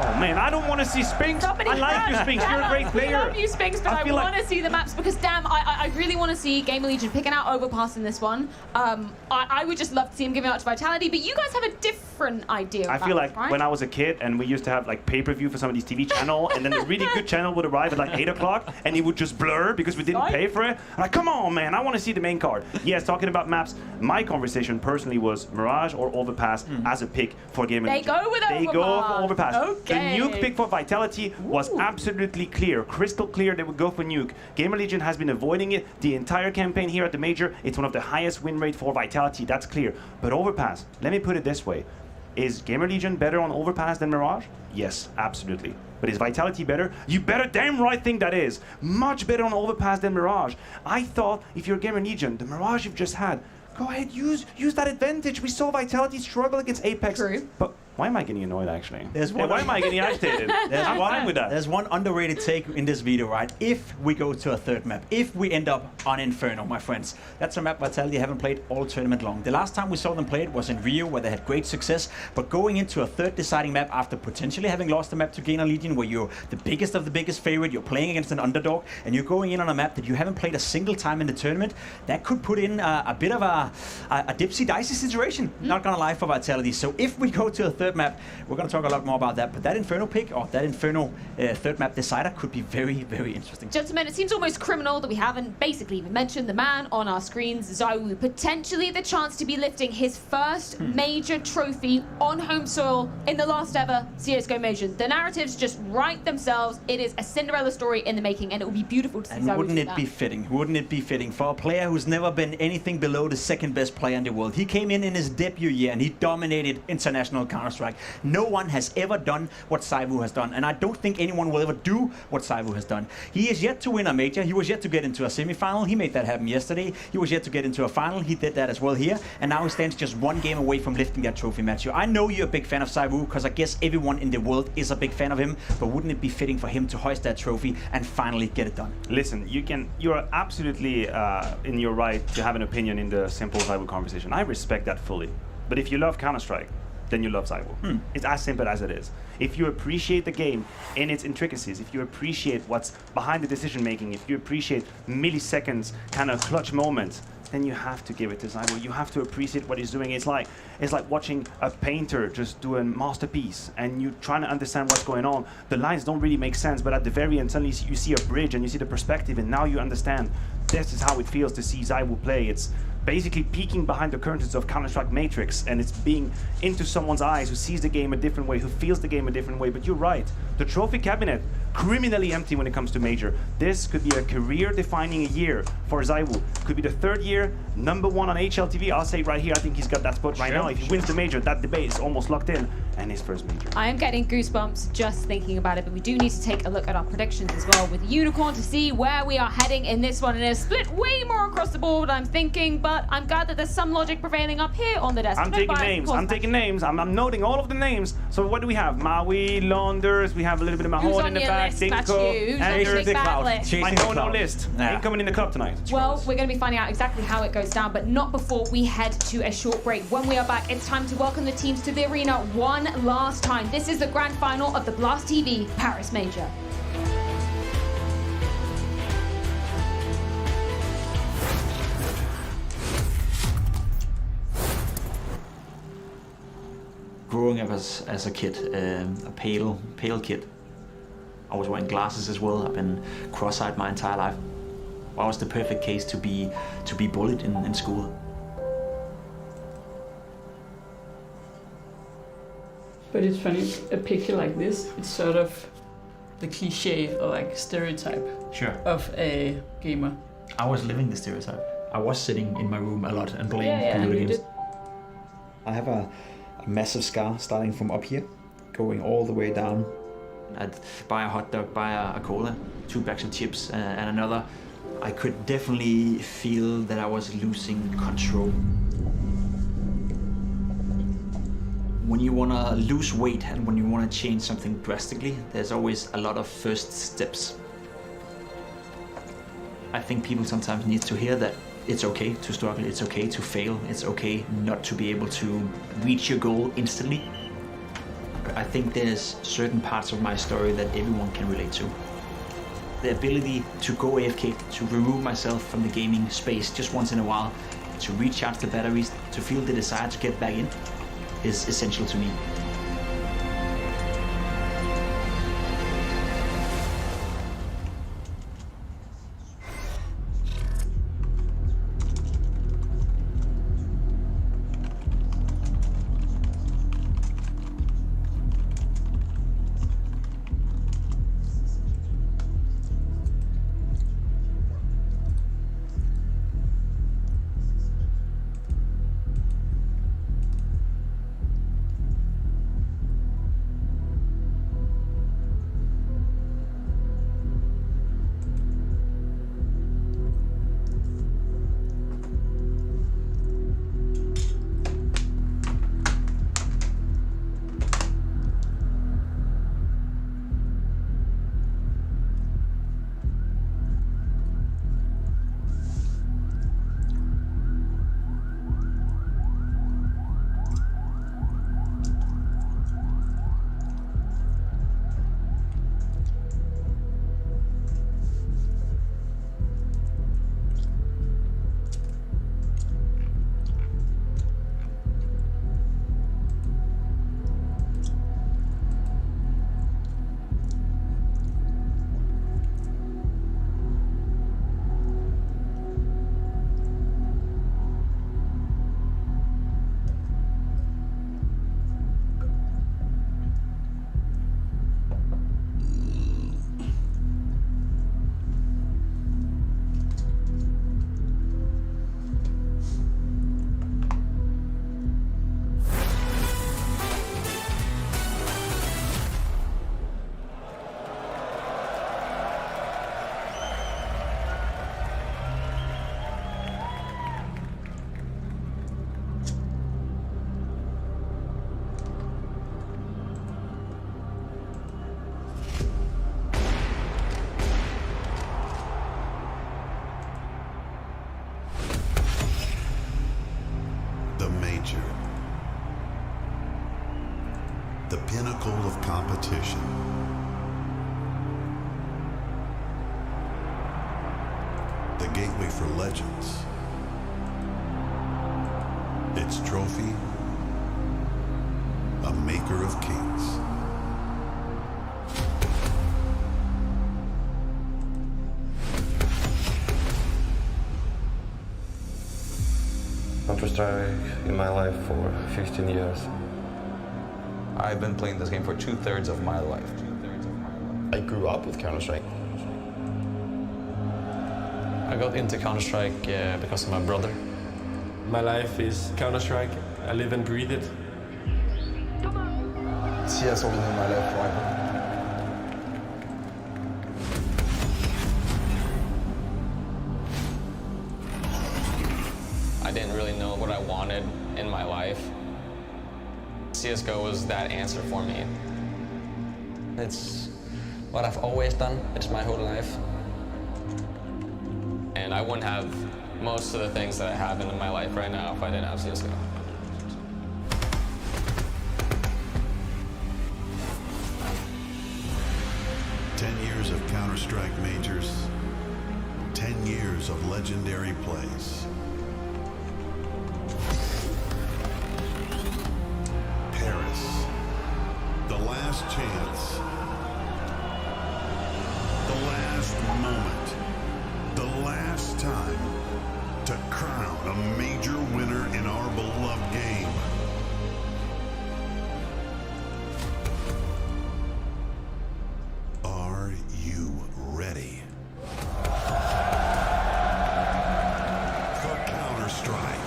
Oh man, I don't want to see Spinks. I like you, Spinks. You're a great player. I love you, Spinks, but I feel want to see the maps because, damn, I really want to see Gamer Legion picking out Overpass in this one. I would just love to see him giving out to Vitality, but you guys have a different idea. I feel like right? when I was a kid and we used to have like pay-per-view for some of these TV channels, and then the really good channel would arrive at like 8 o'clock and it would just blur because we didn't pay for it. I'm like, come on, man, I want to see the main card. Yes, talking about maps, my conversation personally was Mirage or Overpass as a pick for Gamer Legion. They go with Overpass. They go for Overpass. Okay. The Nuke pick for Vitality was absolutely clear, crystal clear they would go for Nuke. Gamer Legion has been avoiding it the entire campaign here at the Major. It's one of the highest win rate for Vitality, that's clear. But Overpass, let me put it this way. Is Gamer Legion better on Overpass than Mirage? Yes, absolutely. But is Vitality better? You better damn right think that is. Much better on Overpass than Mirage. I thought if you're Gamer Legion, the Mirage you've just had, go ahead, use that advantage. We saw Vitality struggle against Apex. True. But why am I getting annoyed, actually? Why am I getting agitated? I'm fine with that. There's one underrated take in this video, right? If we go to a 3rd map, if we end up on Inferno, my friends, that's a map Vitality haven't played all tournament long. The last time we saw them play it was in Rio, where they had great success, but going into a 3rd deciding map after potentially having lost the map to Gamer Legion, where you're the biggest of the biggest favorite, you're playing against an underdog, and you're going in on a map that you haven't played a single time in the tournament, that could put in a bit of a dipsy-dicey situation, not gonna lie, for Vitality. So if we go to a 3rd map, we're gonna talk a lot more about that, but that Inferno pick, or that Inferno 3rd map decider, could be very, very interesting. Gentlemen, it seems almost criminal that we haven't basically even mentioned the man on our screens, Zywoo, potentially the chance to be lifting his first major trophy on home soil in the last ever CSGO Major. The narratives just write themselves. It is a Cinderella story in the making, and it would be beautiful to see Zywoo wouldn't do it that. be fitting? Wouldn't it be fitting for a player who's never been anything below the 2nd best player in the world? He came in his debut year and he dominated international Counter-Strike. No one has ever done what Zywoo has done, and I don't think anyone will ever do what Zywoo has done. He is yet to win a major. He was yet to get into a semi-final. He made that happen yesterday. He was yet to get into a final. He did that as well here, and now he stands just one game away from lifting that trophy, Matthew. I know you're a big fan of Zywoo, because I guess everyone in the world is a big fan of him, but wouldn't it be fitting for him to hoist that trophy and finally get it done? Listen, you're absolutely in your right to have an opinion in the simple Zywoo conversation. I respect that fully. But if you love Counter-Strike, then you love Zywoo. It's as simple as it is. If you appreciate the game in its intricacies, if you appreciate what's behind the decision making, if you appreciate milliseconds kind of clutch moments, then you have to give it to Zywoo. You have to appreciate what he's doing. It's like watching a painter just do a masterpiece, and you trying to understand what's going on. The lines don't really make sense, but at the very end, suddenly you see a bridge and you see the perspective, and now you understand. This is how it feels to see Zywoo play. It's basically peeking behind the curtains of Counter-Strike Matrix, and it's being into someone's eyes who sees the game a different way, who feels the game a different way. But you're right, the trophy cabinet, criminally empty when it comes to Major. This could be a career-defining year for Zaiwu. Could be the third year, #1 on HLTV. I'll say right here, I think he's got that spot right now. If he wins the major, that debate is almost locked in, and his first major. I am getting goosebumps just thinking about it, but we do need to take a look at our predictions as well with Unicorn to see where we are heading in this one. And it's split way more across the board, I'm thinking, but I'm glad that there's some logic prevailing up here on the desk. I'm taking names. I'm noting all of the names. So what do we have? Maui, Londers, we have a little bit of Mahon in the back, Dinko, Anders, my no list. Ain't coming in the club tonight. Well, we're going to be finding out exactly how it goes down, but not before we head to a short break. When we are back, it's time to welcome the teams to the arena one last time. This is the grand final of the Blast TV Paris Major. Growing up as a kid, a pale kid. I was wearing glasses as well. I've been cross-eyed my entire life. I was the perfect case to be bullied in school. But it's funny, a picture like this, it's sort of the cliche or like stereotype of a gamer. I was living the stereotype. I was sitting in my room a lot and playing video games. I have a massive scar starting from up here, going all the way down. I'd buy a hot dog, buy a cola, 2 bags of chips, and another. I could definitely feel that I was losing control. When you want to lose weight and when you want to change something drastically, there's always a lot of first steps. I think people sometimes need to hear that it's okay to struggle, it's okay to fail, it's okay not to be able to reach your goal instantly. I think there's certain parts of my story that everyone can relate to. The ability to go AFK, to remove myself from the gaming space just once in a while, to recharge the batteries, to feel the desire to get back in, is essential to me. The pinnacle of competition. The gateway for legends. Its trophy, a maker of kings. Counterstrike in my life for 15 years. I've been playing this game for 2/3 of my life. I grew up with Counterstrike. I got into Counter-Strike because of my brother. My life is Counter-Strike. I live and breathe it. CS all in my life forever. I didn't really know what I wanted in my life. CSGO was that answer for me. It's what I've always done. It's my whole life. And I wouldn't have most of the things that I have in my life right now if I didn't have CSGO. Years of Counter-Strike majors, 10 years of legendary plays. Paris, the last chance, the last moment, the last time to crown a major winner in our beloved game. Are you ready for Counter-Strike?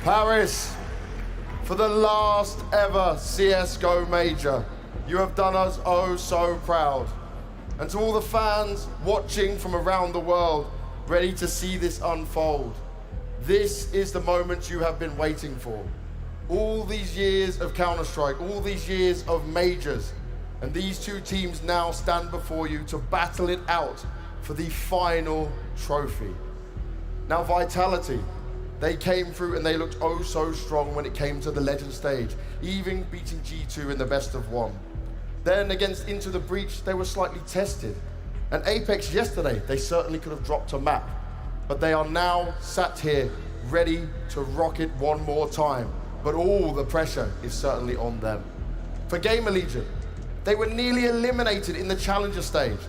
Paris, for the last ever CSGO major, you have done us oh so proud. And to all the fans watching from around the world, ready to see this unfold, this is the moment you have been waiting for. All these years of Counter-Strike, all these years of majors, and these two teams now stand before you to battle it out for the final trophy. Now, Vitality, they came through and they looked oh so strong when it came to the Legend stage, even beating G2 in the best of one. Then against Into the Breach, they were slightly tested. And Apex yesterday, they certainly could have dropped a map, but they are now sat here ready to rock it one more time. But all the pressure is certainly on them. For Gamer Legion, they were nearly eliminated in the Challenger stage.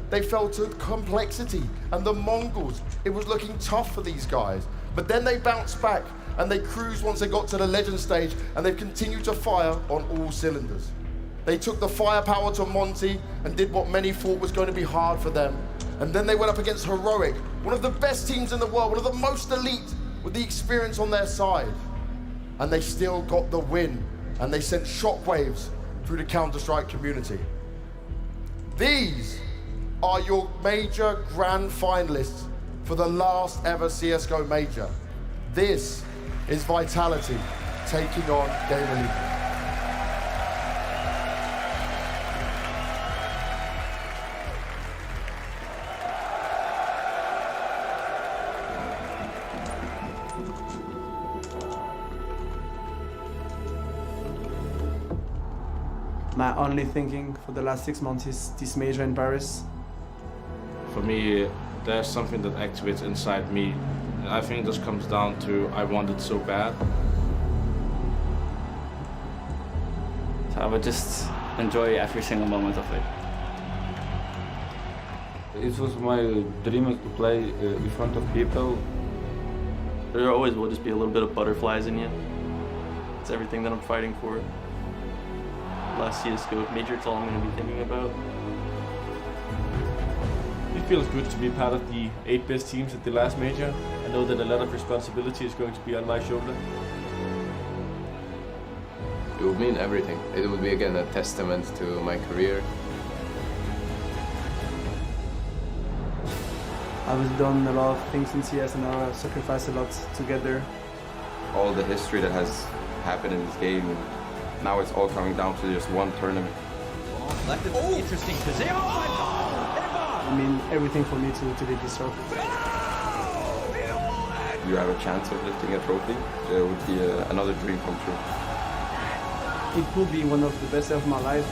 They fell to complexity and the Mongols. It was looking tough for these guys. But then they bounced back and they cruised once they got to the Legend stage, and they've continued to fire on all cylinders. They took the firepower to Monty and did what many thought was going to be hard for them. And then they went up against Heroic, one of the best teams in the world, one of the most elite, with the experience on their side. And they still got the win, and they sent shockwaves through the Counter-Strike community. These are your major grand finalists for the last ever CSGO major. This is Vitality taking on Gamer Legion. My only thinking for the last 6 months is this major in Paris. For me, there's something that activates inside me. And I think this comes down to I want it so bad. So I would just enjoy every single moment of it. It was my dream to play in front of people. There always will just be a little bit of butterflies in you. It's everything that I'm fighting for. Last CSGO major, it's all I'm going to be thinking about. It feels good to be part of the 8 best teams at the last major. I know that a lot of responsibility is going to be on my shoulder. It would mean everything. It would be again a testament to my career. I've done a lot of things in CS and I've sacrificed a lot to get there. All the history that has happened in this game, and now it's all coming down to just one tournament. Interesting position. Oh my God! I mean, everything for me to lead this trophy. You have a chance of lifting a trophy. It would be another dream come true. It could be one of the best of my life.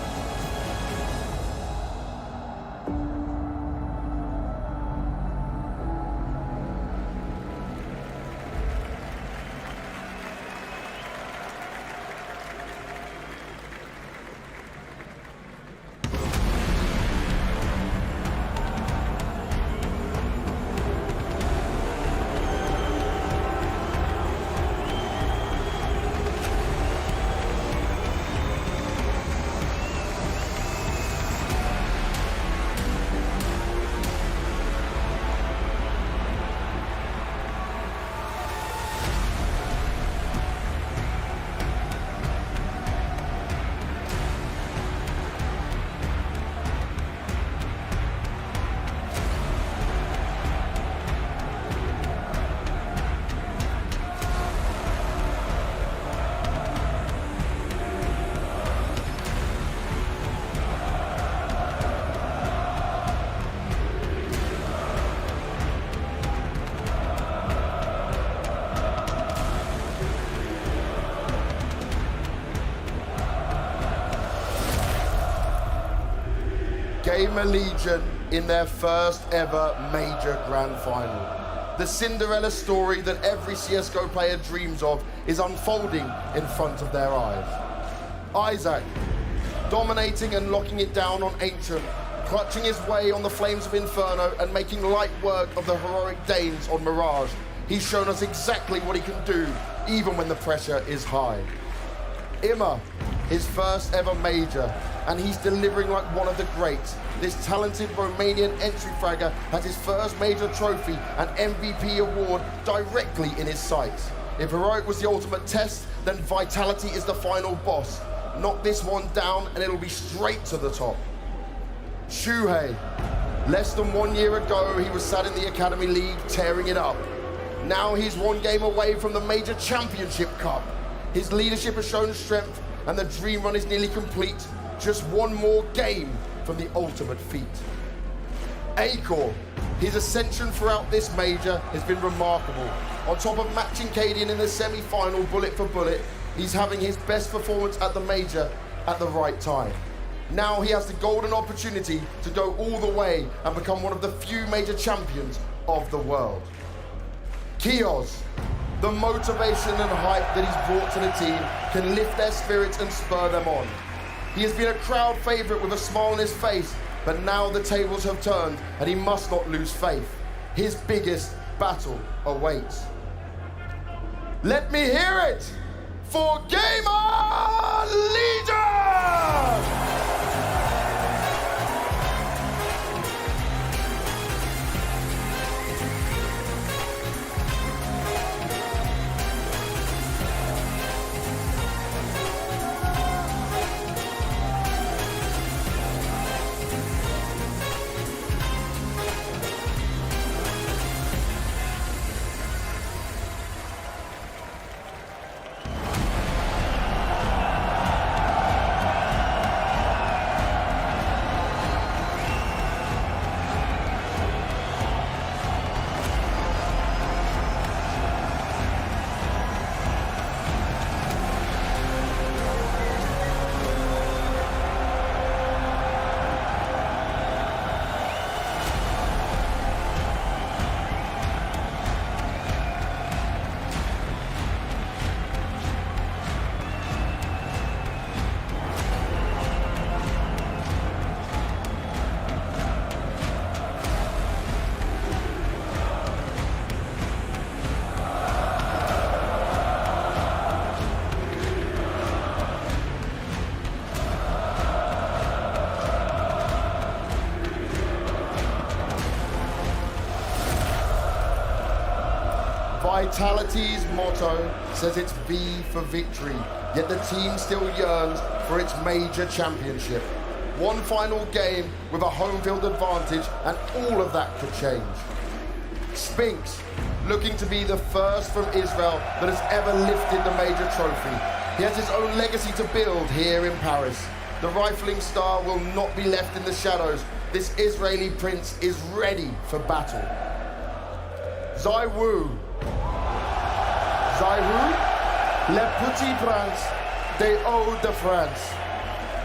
Gamer Legion in their first ever major grand final. The Cinderella story that every CSGO player dreams of is unfolding in front of their eyes. Isaac, dominating and locking it down on Ancient, clutching his way on the flames of Inferno and making light work of the heroic Danes on Mirage. He's shown us exactly what he can do, even when the pressure is high. Imma, his first ever major, and he's delivering like one of the greats. This talented Romanian entry fragger has his first major trophy and MVP award directly in his sights. If Heroic was the ultimate test, then Vitality is the final boss. Knock this one down and it'll be straight to the top. Shuhei, less than 1 year ago, he was sat in the Academy League tearing it up. Now he's one game away from the Major Championship Cup. His leadership has shown strength and the dream run is nearly complete. Just one more game from the ultimate feat. Acor, his ascension throughout this major has been remarkable. On top of matching Cadian in the semi-final bullet for bullet, he's having his best performance at the major at the right time. Now he has the golden opportunity to go all the way and become one of the few major champions of the world. Kios, the motivation and hype that he's brought to the team can lift their spirits and spur them on. He has been a crowd favourite with a smile on his face, but now the tables have turned and he must not lose faith. His biggest battle awaits. Let me hear it for Gamer Legion! Vitality's motto says it's V for victory, yet the team still yearns for its major championship. One final game with a home field advantage and all of that could change. Spinks, looking to be the first from Israel that has ever lifted the major trophy. He has his own legacy to build here in Paris. The rifling star will not be left in the shadows. This Israeli prince is ready for battle. Zaiwu, le petit prince des Hauts-de-France.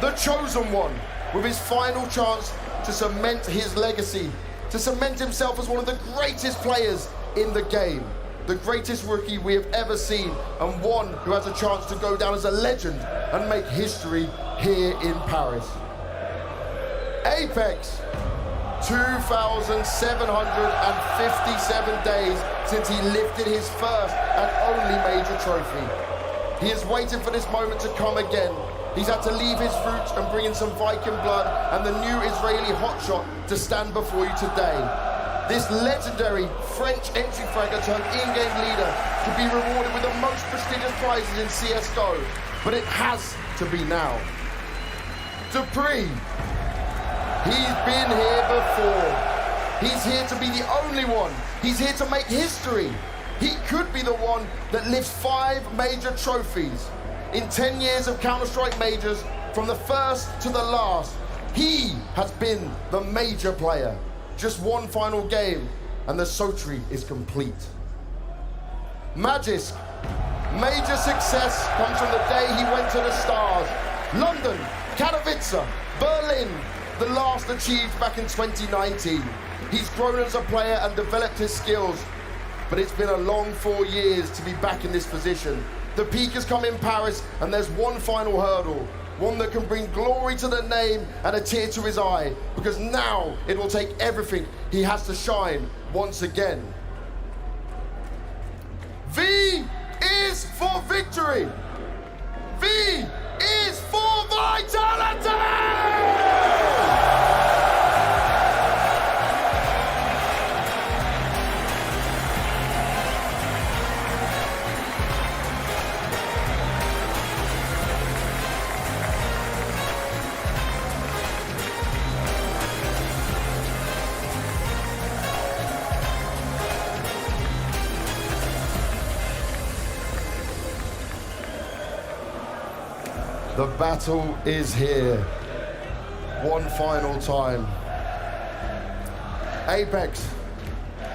The chosen one, with his final chance to cement his legacy, to cement himself as one of the greatest players in the game, the greatest rookie we have ever seen, and one who has a chance to go down as a legend and make history here in Paris. Apex, 2,757 days since he lifted his first and only major trophy. He is waiting for this moment to come again. He's had to leave his roots and bring in some Viking blood and the new Israeli hotshot to stand before you today. This legendary French entry fragger turned in-game leader could be rewarded with the most prestigious prizes in CSGO, but it has to be now. Dupree, he's been here before. He's here to be the only one. He's here to make history. He could be the one that lifts 5 major trophies. In 10 years of Counter-Strike majors, from the first to the last, he has been the major player. Just one final game, and the Sotri is complete. Magisk, major success comes from the day he went to the stars. London, Katowice, Berlin, the last achieved back in 2019. He's grown as a player and developed his skills, but it's been a long 4 years to be back in this position. The peak has come in Paris, and there's one final hurdle, one that can bring glory to the name and a tear to his eye, because now it will take everything he has to shine once again. V is for victory. V is for vitality! The battle is here. One final time. Apex,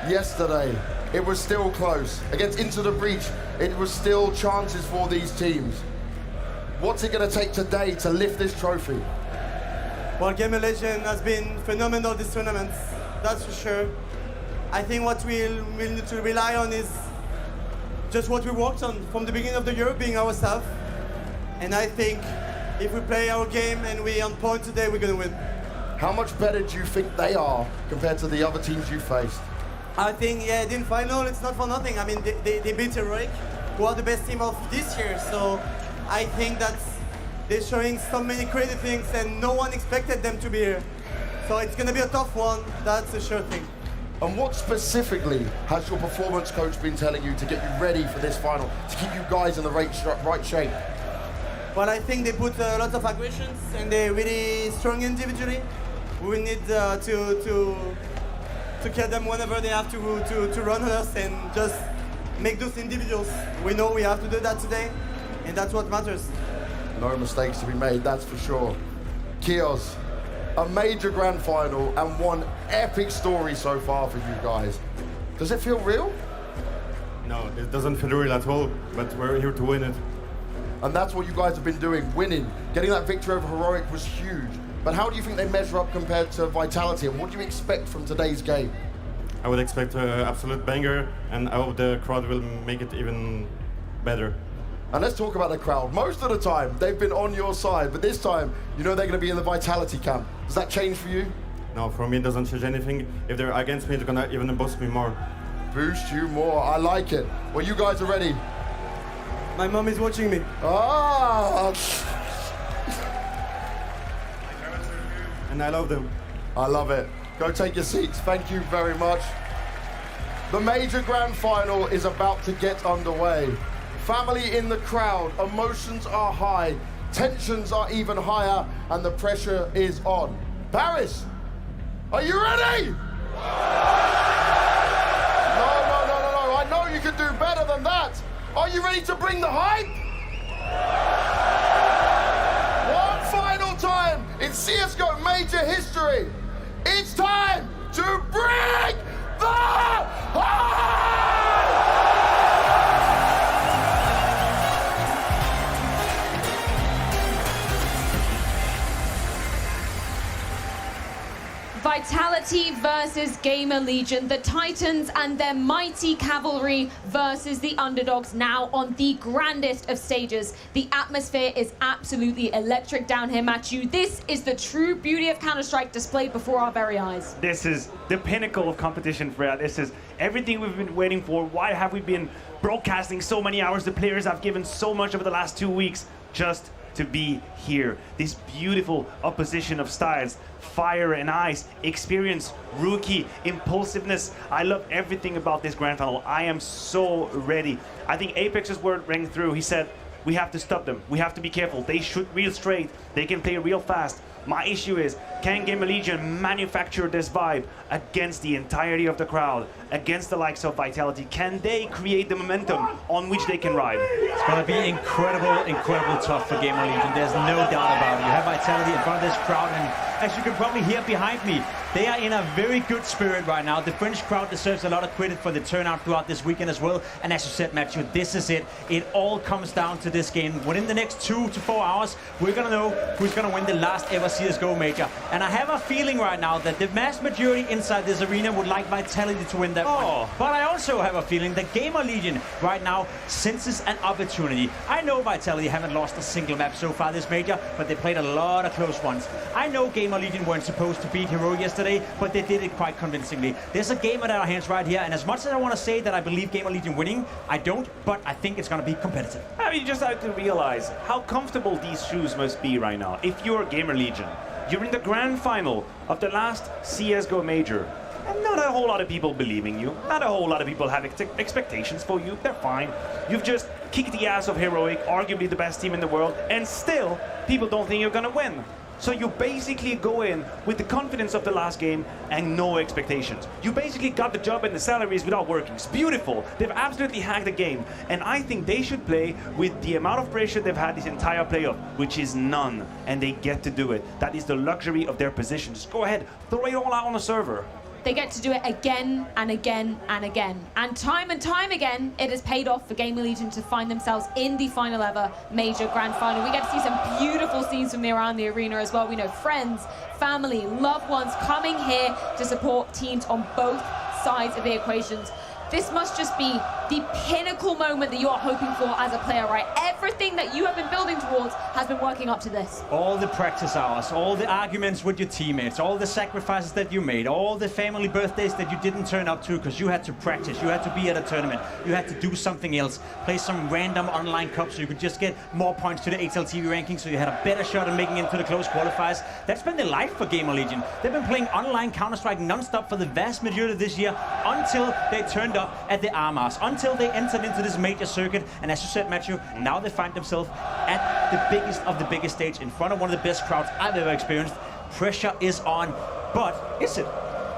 yesterday, it was still close. Against Into the Breach, it was still chances for these teams. What's it going to take today to lift this trophy? Well, Game of Legends has been phenomenal this tournament, that's for sure. I think what we'll need to rely on is just what we worked on from the beginning of the year, being ourselves. And I think if we play our game and we're on point today, we're going to win. How much better do you think they are compared to the other teams you faced? I think, yeah, in final, it's not for nothing. I mean, they beat Heroic, who are the best team of this year. So I think that they're showing so many crazy things and no one expected them to be here. So it's going to be a tough one, that's a sure thing. And what specifically has your performance coach been telling you to get you ready for this final, to keep you guys in the right shape? Well, I think they put lots of aggressions and they're really strong individually. We need to kill them whenever they have to run on us and just make those individuals. We know we have to do that today, and that's what matters. No mistakes to be made, that's for sure. Kios, a major grand final and one epic story so far for you guys. Does it feel real? No, it doesn't feel real at all, but we're here to win it. And that's what you guys have been doing, winning. Getting that victory over Heroic was huge. But how do you think they measure up compared to Vitality, and what do you expect from today's game? I would expect an absolute banger, and I hope the crowd will make it even better. And let's talk about the crowd. Most of the time, they've been on your side, but this time, you know they're going to be in the Vitality camp. Does that change for you? No, for me it doesn't change anything. If they're against me, they're going to even boost me more. Boost you more, I like it. Well, you guys are ready. My mom is watching me. Ah! And I love them. I love it. Go take your seats. Thank you very much. The major grand final is about to get underway. Family in the crowd, emotions are high, tensions are even higher, and the pressure is on. Paris, are you ready? No, I know you can do better than that. Are you ready to bring the hype? One final time in CSGO Major history. It's time to bring the hype! Vitality versus Gamer Legion, the Titans and their mighty cavalry versus the underdogs, now on the grandest of stages. The atmosphere is absolutely electric down here, Matthew. This is the true beauty of Counter-Strike displayed before our very eyes. This is the pinnacle of competition, Freya. This is everything we've been waiting for. Why have we been broadcasting so many hours? The players have given so much over the last 2 weeks just to be here. This beautiful opposition of styles, fire and ice, experience, rookie, impulsiveness. I love everything about this grand final. I am so ready. I think Apex's word rang through. He said, we have to stop them. We have to be careful. They shoot real straight. They can play real fast. My issue is, can Gamer Legion manufacture this vibe against the entirety of the crowd, against the likes of Vitality? Can they create the momentum on which they can ride? It's going to be incredible tough for Gamer Legion. There's no doubt about it. You have Vitality in front of this crowd, and as you can probably hear behind me, they are in a very good spirit right now. The French crowd deserves a lot of credit for the turnout throughout this weekend as well. And as you said, Matthew, this is it. It all comes down to this game. Within the next 2 to 4 hours, we're going to know who's going to win the last ever CSGO major. And I have a feeling right now that the vast majority inside this arena would like Vitality to win that one. But I also have a feeling that Gamer Legion right now senses an opportunity. I know Vitality haven't lost a single map so far this major, but they played a lot of close ones. I know Gamer Legion weren't supposed to beat Hero yesterday, but they did it quite convincingly. There's a game at our hands right here, and as much as I want to say that I believe Gamer Legion winning, I don't, but I think it's going to be competitive. I mean, you just have to realize how comfortable these shoes must be right now. If you're Gamer Legion, you're in the grand final of the last CSGO major, and not a whole lot of people believing you, not a whole lot of people have expectations for you. They're fine. You've just kicked the ass of Heroic, arguably the best team in the world, and still people don't think you're gonna win. So you basically go in with the confidence of the last game and no expectations. You basically got the job and the salaries without working. It's beautiful. They've absolutely hacked the game. And I think they should play with the amount of pressure they've had this entire playoff, which is none. And they get to do it. That is the luxury of their position. Just go ahead, throw it all out on the server. They get to do it again and again and again. And time again, it has paid off for Gamer Legion to find themselves in the final ever major grand final. We get to see some beautiful scenes from around the arena as well. We know friends, family, loved ones coming here to support teams on both sides of the equations. This must just be the pinnacle moment that you are hoping for as a player, right? Everything that you have been building towards has been working up to this. All the practice hours, all the arguments with your teammates, all the sacrifices that you made, all the family birthdays that you didn't turn up to because you had to practice, you had to be at a tournament, you had to do something else, play some random online cup so you could just get more points to the HLTV ranking so you had a better shot at making it into the close qualifiers. That's been the life for Gamer Legion. They've been playing online Counter-Strike non-stop for the vast majority of this year until they turned up at the Armas, until they entered into this major circuit. And as you said, Matthew, now they find themselves at the biggest of the biggest stage in front of one of the best crowds I've ever experienced. Pressure is on, but is it?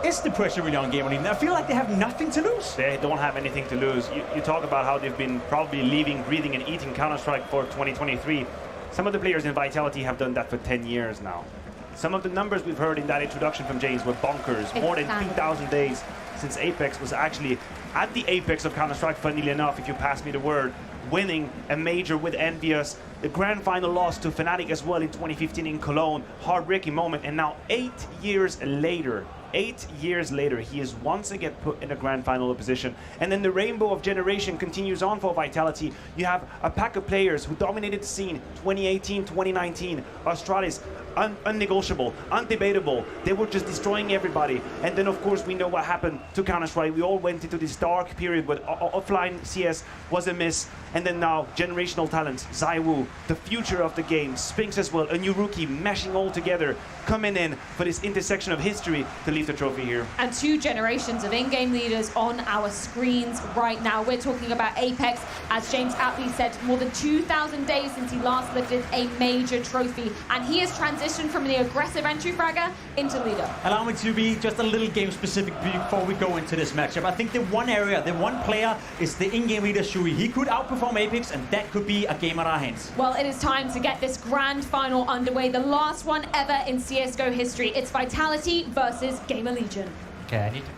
Is the pressure really on Gamer Legion? I feel like they have nothing to lose. They don't have anything to lose. You talk about how they've been probably living, breathing, and eating Counter-Strike for 2023. Some of the players in Vitality have done that for 10 years now. Some of the numbers we've heard in that introduction from James were bonkers. More than 2,000 days since Apex was actually at the apex of Counter-Strike, funnily enough, if you pass me the word, winning a major with Envious, the grand final loss to Fnatic as well in 2015 in Cologne, heartbreaking moment, and now 8 years later, he is once again put in a grand final position. And then the rainbow of generation continues on for Vitality. You have a pack of players who dominated the scene 2018, 2019. Australis, unnegotiable, undebatable. They were just destroying everybody. And then, of course, we know what happened to Counter-Strike. We all went into this dark period where offline CS was a miss. And then now, generational talents, Zaiwu, the future of the game, Spinks as well, a new rookie, meshing all together, coming in for this intersection of history to leave the trophy here. And 2 generations of in-game leaders on our screens right now. We're talking about Apex. As James aptly said, more than 2,000 days since he last lifted a major trophy. And he has transitioned from the aggressive entry fragger into leader. Allow me to be just a little game specific before we go into this matchup. I think the one area, the one player is the in-game leader, Shui. He could outperform Apex, and that could be a game at our hands. Well, it is time to get this grand final underway. The last one ever in CSGO history. It's Vitality versus Gamer Legion. Okay, I need to...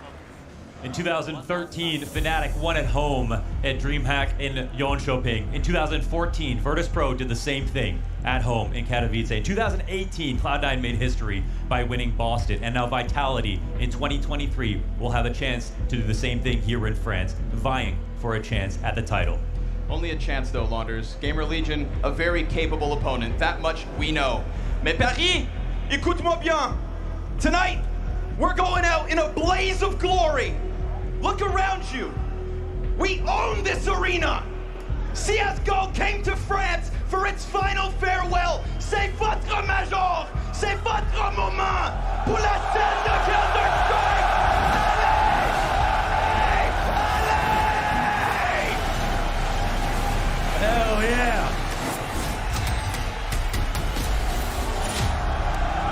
In 2013, Fnatic won at home at DreamHack in Jönköping. In 2014, Virtus Pro did the same thing at home in Katowice. In 2018, Cloud9 made history by winning Boston. And now Vitality in 2023 will have a chance to do the same thing here in France, vying for a chance at the title. Only a chance though, Launders. Gamer Legion, a very capable opponent. That much we know. Mais Paris, écoute-moi bien. Tonight, we're going out in a blaze of glory. Look around you. We own this arena. CSGO came to France for its final farewell. C'est votre major. C'est votre moment. Pour la scène de counterstrike. Hell yeah!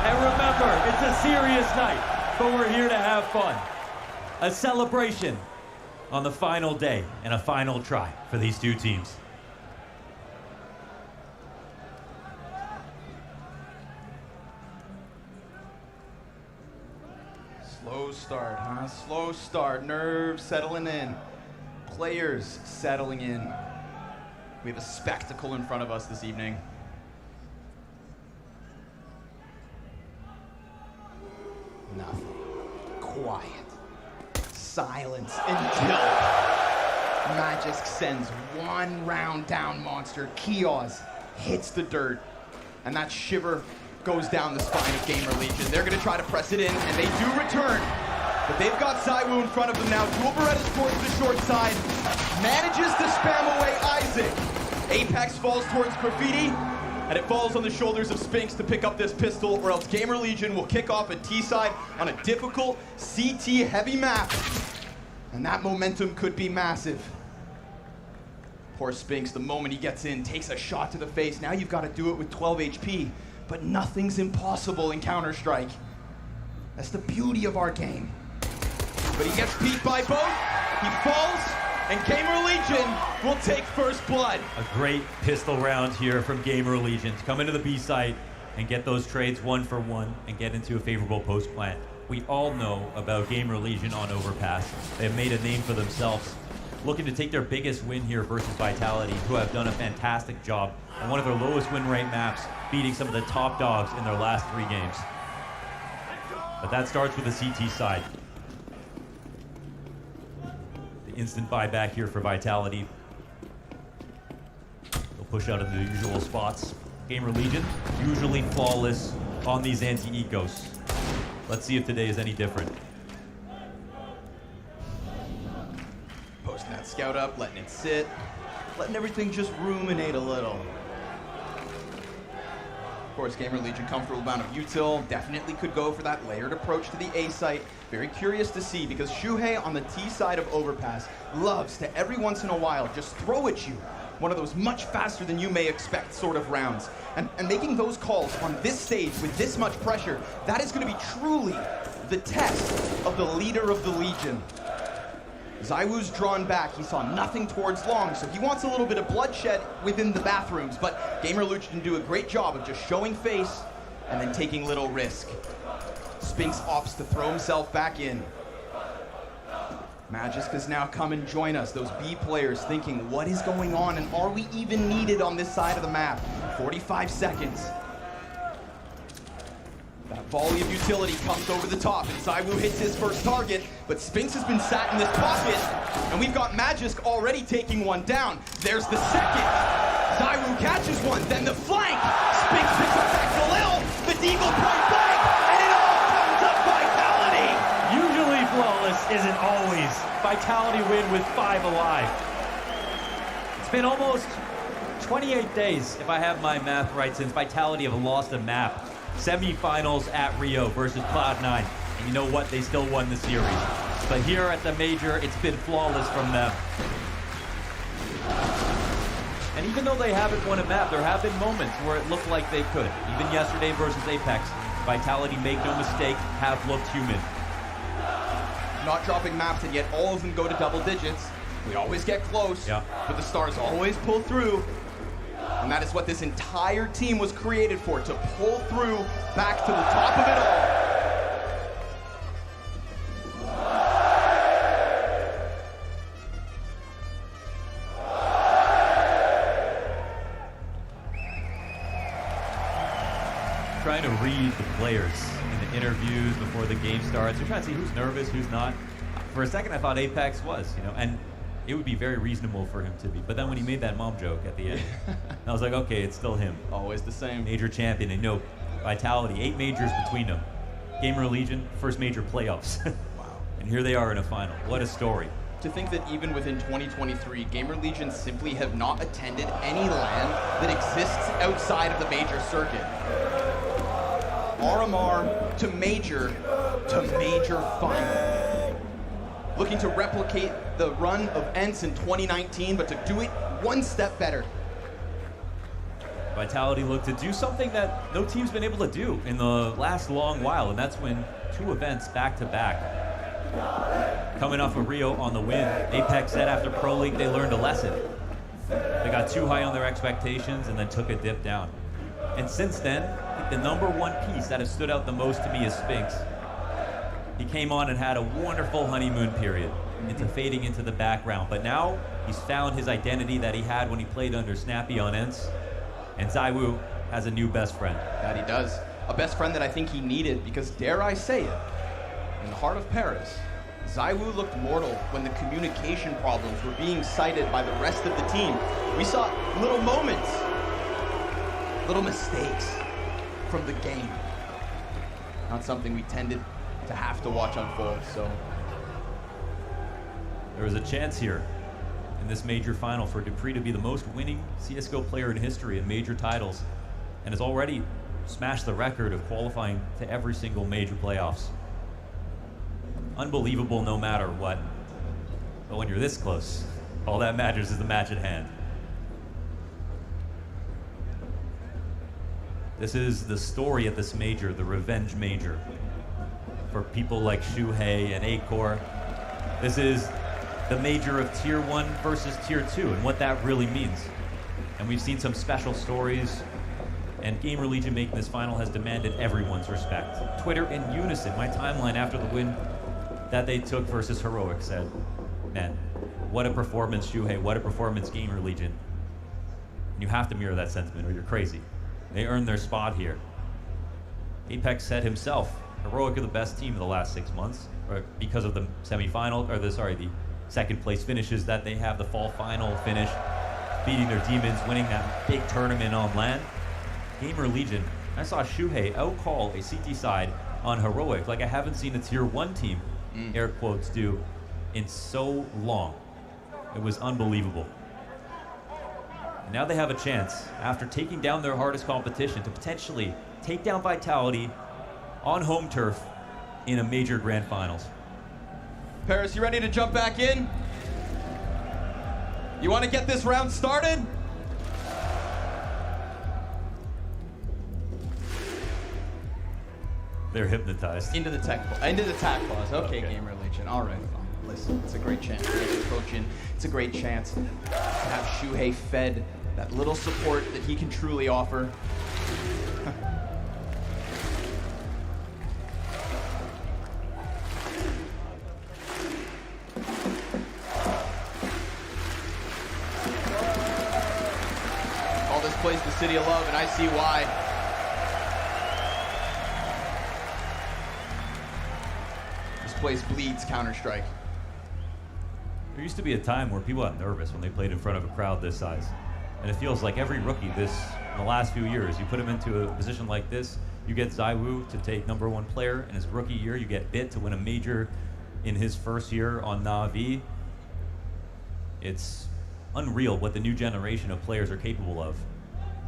And remember, it's a serious night, but we're here to have fun. A celebration on the final day and a final try for these two teams. Slow start, huh? Slow start. Nerves settling in. Players settling in. We have a spectacle in front of us this evening. Nothing. Quiet. Silence until Magisk sends one round down monster. Kios hits the dirt. And that shiver goes down the spine of Gamer Legion. They're going to try to press it in, and they do return. But they've got ZywOo in front of them now. Dual Berettas towards the short side. Manages to spam away Isaac. Apex falls towards Graffiti, and it falls on the shoulders of Spinks to pick up this pistol, or else Gamer Legion will kick off a T-side on a difficult CT-heavy map. And that momentum could be massive. Poor Spinks, the moment he gets in, takes a shot to the face. Now you've got to do it with 12 HP. But nothing's impossible in Counter-Strike. That's the beauty of our game. But he gets beat by both. He falls, and Gamer Legion will take first blood. A great pistol round here from Gamer Legion to come into the B site and get those trades 1 for 1 and get into a favorable post plant. We all know about Gamer Legion on Overpass. They've made a name for themselves, looking to take their biggest win here versus Vitality, who have done a fantastic job on one of their lowest win rate maps, beating some of the top dogs in their last 3 games. But that starts with the CT side. The instant buyback here for Vitality. They'll push out of the usual spots. Gamer Legion, usually flawless on these anti-ecos. Let's see if today is any different. Posting that scout up, letting it sit, letting everything just ruminate a little. Of course, Gamer Legion, comfortable amount of util, definitely could go for that layered approach to the A site. Very curious to see, because Shuhei on the T side of Overpass loves to every once in a while just throw at you one of those much faster than you may expect sort of rounds. And making those calls on this stage with this much pressure, that is going to be truly the test of the leader of the Legion. ZywOo's drawn back. He saw nothing towards long, so he wants a little bit of bloodshed within the bathrooms, but Gamer Legion do a great job of just showing face and then taking little risk. Spinks opts to throw himself back in. Magisk has now come and join us. Those B players thinking, what is going on, and are we even needed on this side of the map? 45 seconds. That volley of utility comes over the top, and ZywOo hits his first target, but Spinks has been sat in this pocket, and we've got Magisk already taking one down. There's the second. ZywOo catches one, then the flank. Spinks picks up that Galil, the Deagle point blank, and it all comes up Vitality. Usually flawless isn't always. Vitality win with 5 alive. It's been almost 28 days, if I have my math right, since Vitality have lost a map. Semi-finals at Rio versus Cloud9. And you know what? They still won the series. But here at the Major, it's been flawless from them. And even though they haven't won a map, there have been moments where it looked like they could. Even yesterday versus Apex, Vitality, make no mistake, have looked human. Not dropping maps, and yet all of them go to double digits. We always get close, but the stars always pull through. And that is what this entire team was created for, to pull through back to the top of it all. Trying to read the players in the interviews before the game starts. You're trying to see who's nervous, who's not. For a second, I thought Apex was, and it would be very reasonable for him to be. But then when he made that mom joke at the end, I was like, okay, it's still him. Always the same. Major champion, and Vitality, 8 majors between them. Gamer Legion, first major playoffs. Wow. And here they are in a final. What a story. To think that even within 2023, Gamer Legion simply have not attended any LAN that exists outside of the major circuit. RMR to major final. Looking to replicate the run of ENCE in 2019, but to do it one step better. Vitality looked to do something that no team's been able to do in the last long while, and that's win 2 events back-to-back. Coming off of Rio on the win, Apex said after Pro League they learned a lesson. They got too high on their expectations and then took a dip down. And since then, I think the #1 piece that has stood out the most to me is Spinks. He came on and had a wonderful honeymoon period into fading into the background. But now he's found his identity that he had when he played under Snappy on Ents. And ZywOo has a new best friend. That he does. A best friend that I think he needed because, dare I say it, in the heart of Paris, ZywOo looked mortal when the communication problems were being cited by the rest of the team. We saw little moments, little mistakes from the game. Not something we tended to have to watch unfold, so. There was a chance here in this major final for dupreeh to be the most winning CSGO player in history in major titles, and has already smashed the record of qualifying to every single major playoffs. Unbelievable no matter what. But when you're this close, all that matters is the match at hand. This is the story at this major, the revenge major. For people like Shuhei and Acor, this is the major of Tier 1 versus Tier 2 and what that really means. And we've seen some special stories, and Gamer Legion making this final has demanded everyone's respect. Twitter in unison, my timeline after the win that they took versus Heroic said, man, what a performance, Shuhei, what a performance, Gamer Legion. And you have to mirror that sentiment or you're crazy. They earned their spot here. Apex said himself, Heroic are the best team of the last 6 months, or because of the semifinal, or the second place finishes that they have, the fall final finish, beating their demons, winning that big tournament on LAN. Gamer Legion, I saw Shuhei outcall a CT side on Heroic like I haven't seen a Tier 1 team, air quotes, do in so long. It was unbelievable. And now they have a chance, after taking down their hardest competition, to potentially take down Vitality on home turf in a major grand finals. Paris, you ready to jump back in? You want to get this round started? They're hypnotized. Into the tack pause. Okay, Gamer Legion. All right. Listen, it's a great chance to get your coach in. It's a great chance to have Shuhei fed that little support that he can truly offer. All this plays the City of Love, and I see why. This place bleeds counterstrike. There used to be a time where people got nervous when they played in front of a crowd this size. And it feels like every rookie in the last few years, you put him into a position like this, you get ZywOo to take #1 player in his rookie year, you get Bit to win a major in his first year on Na'Vi. It's unreal what the new generation of players are capable of.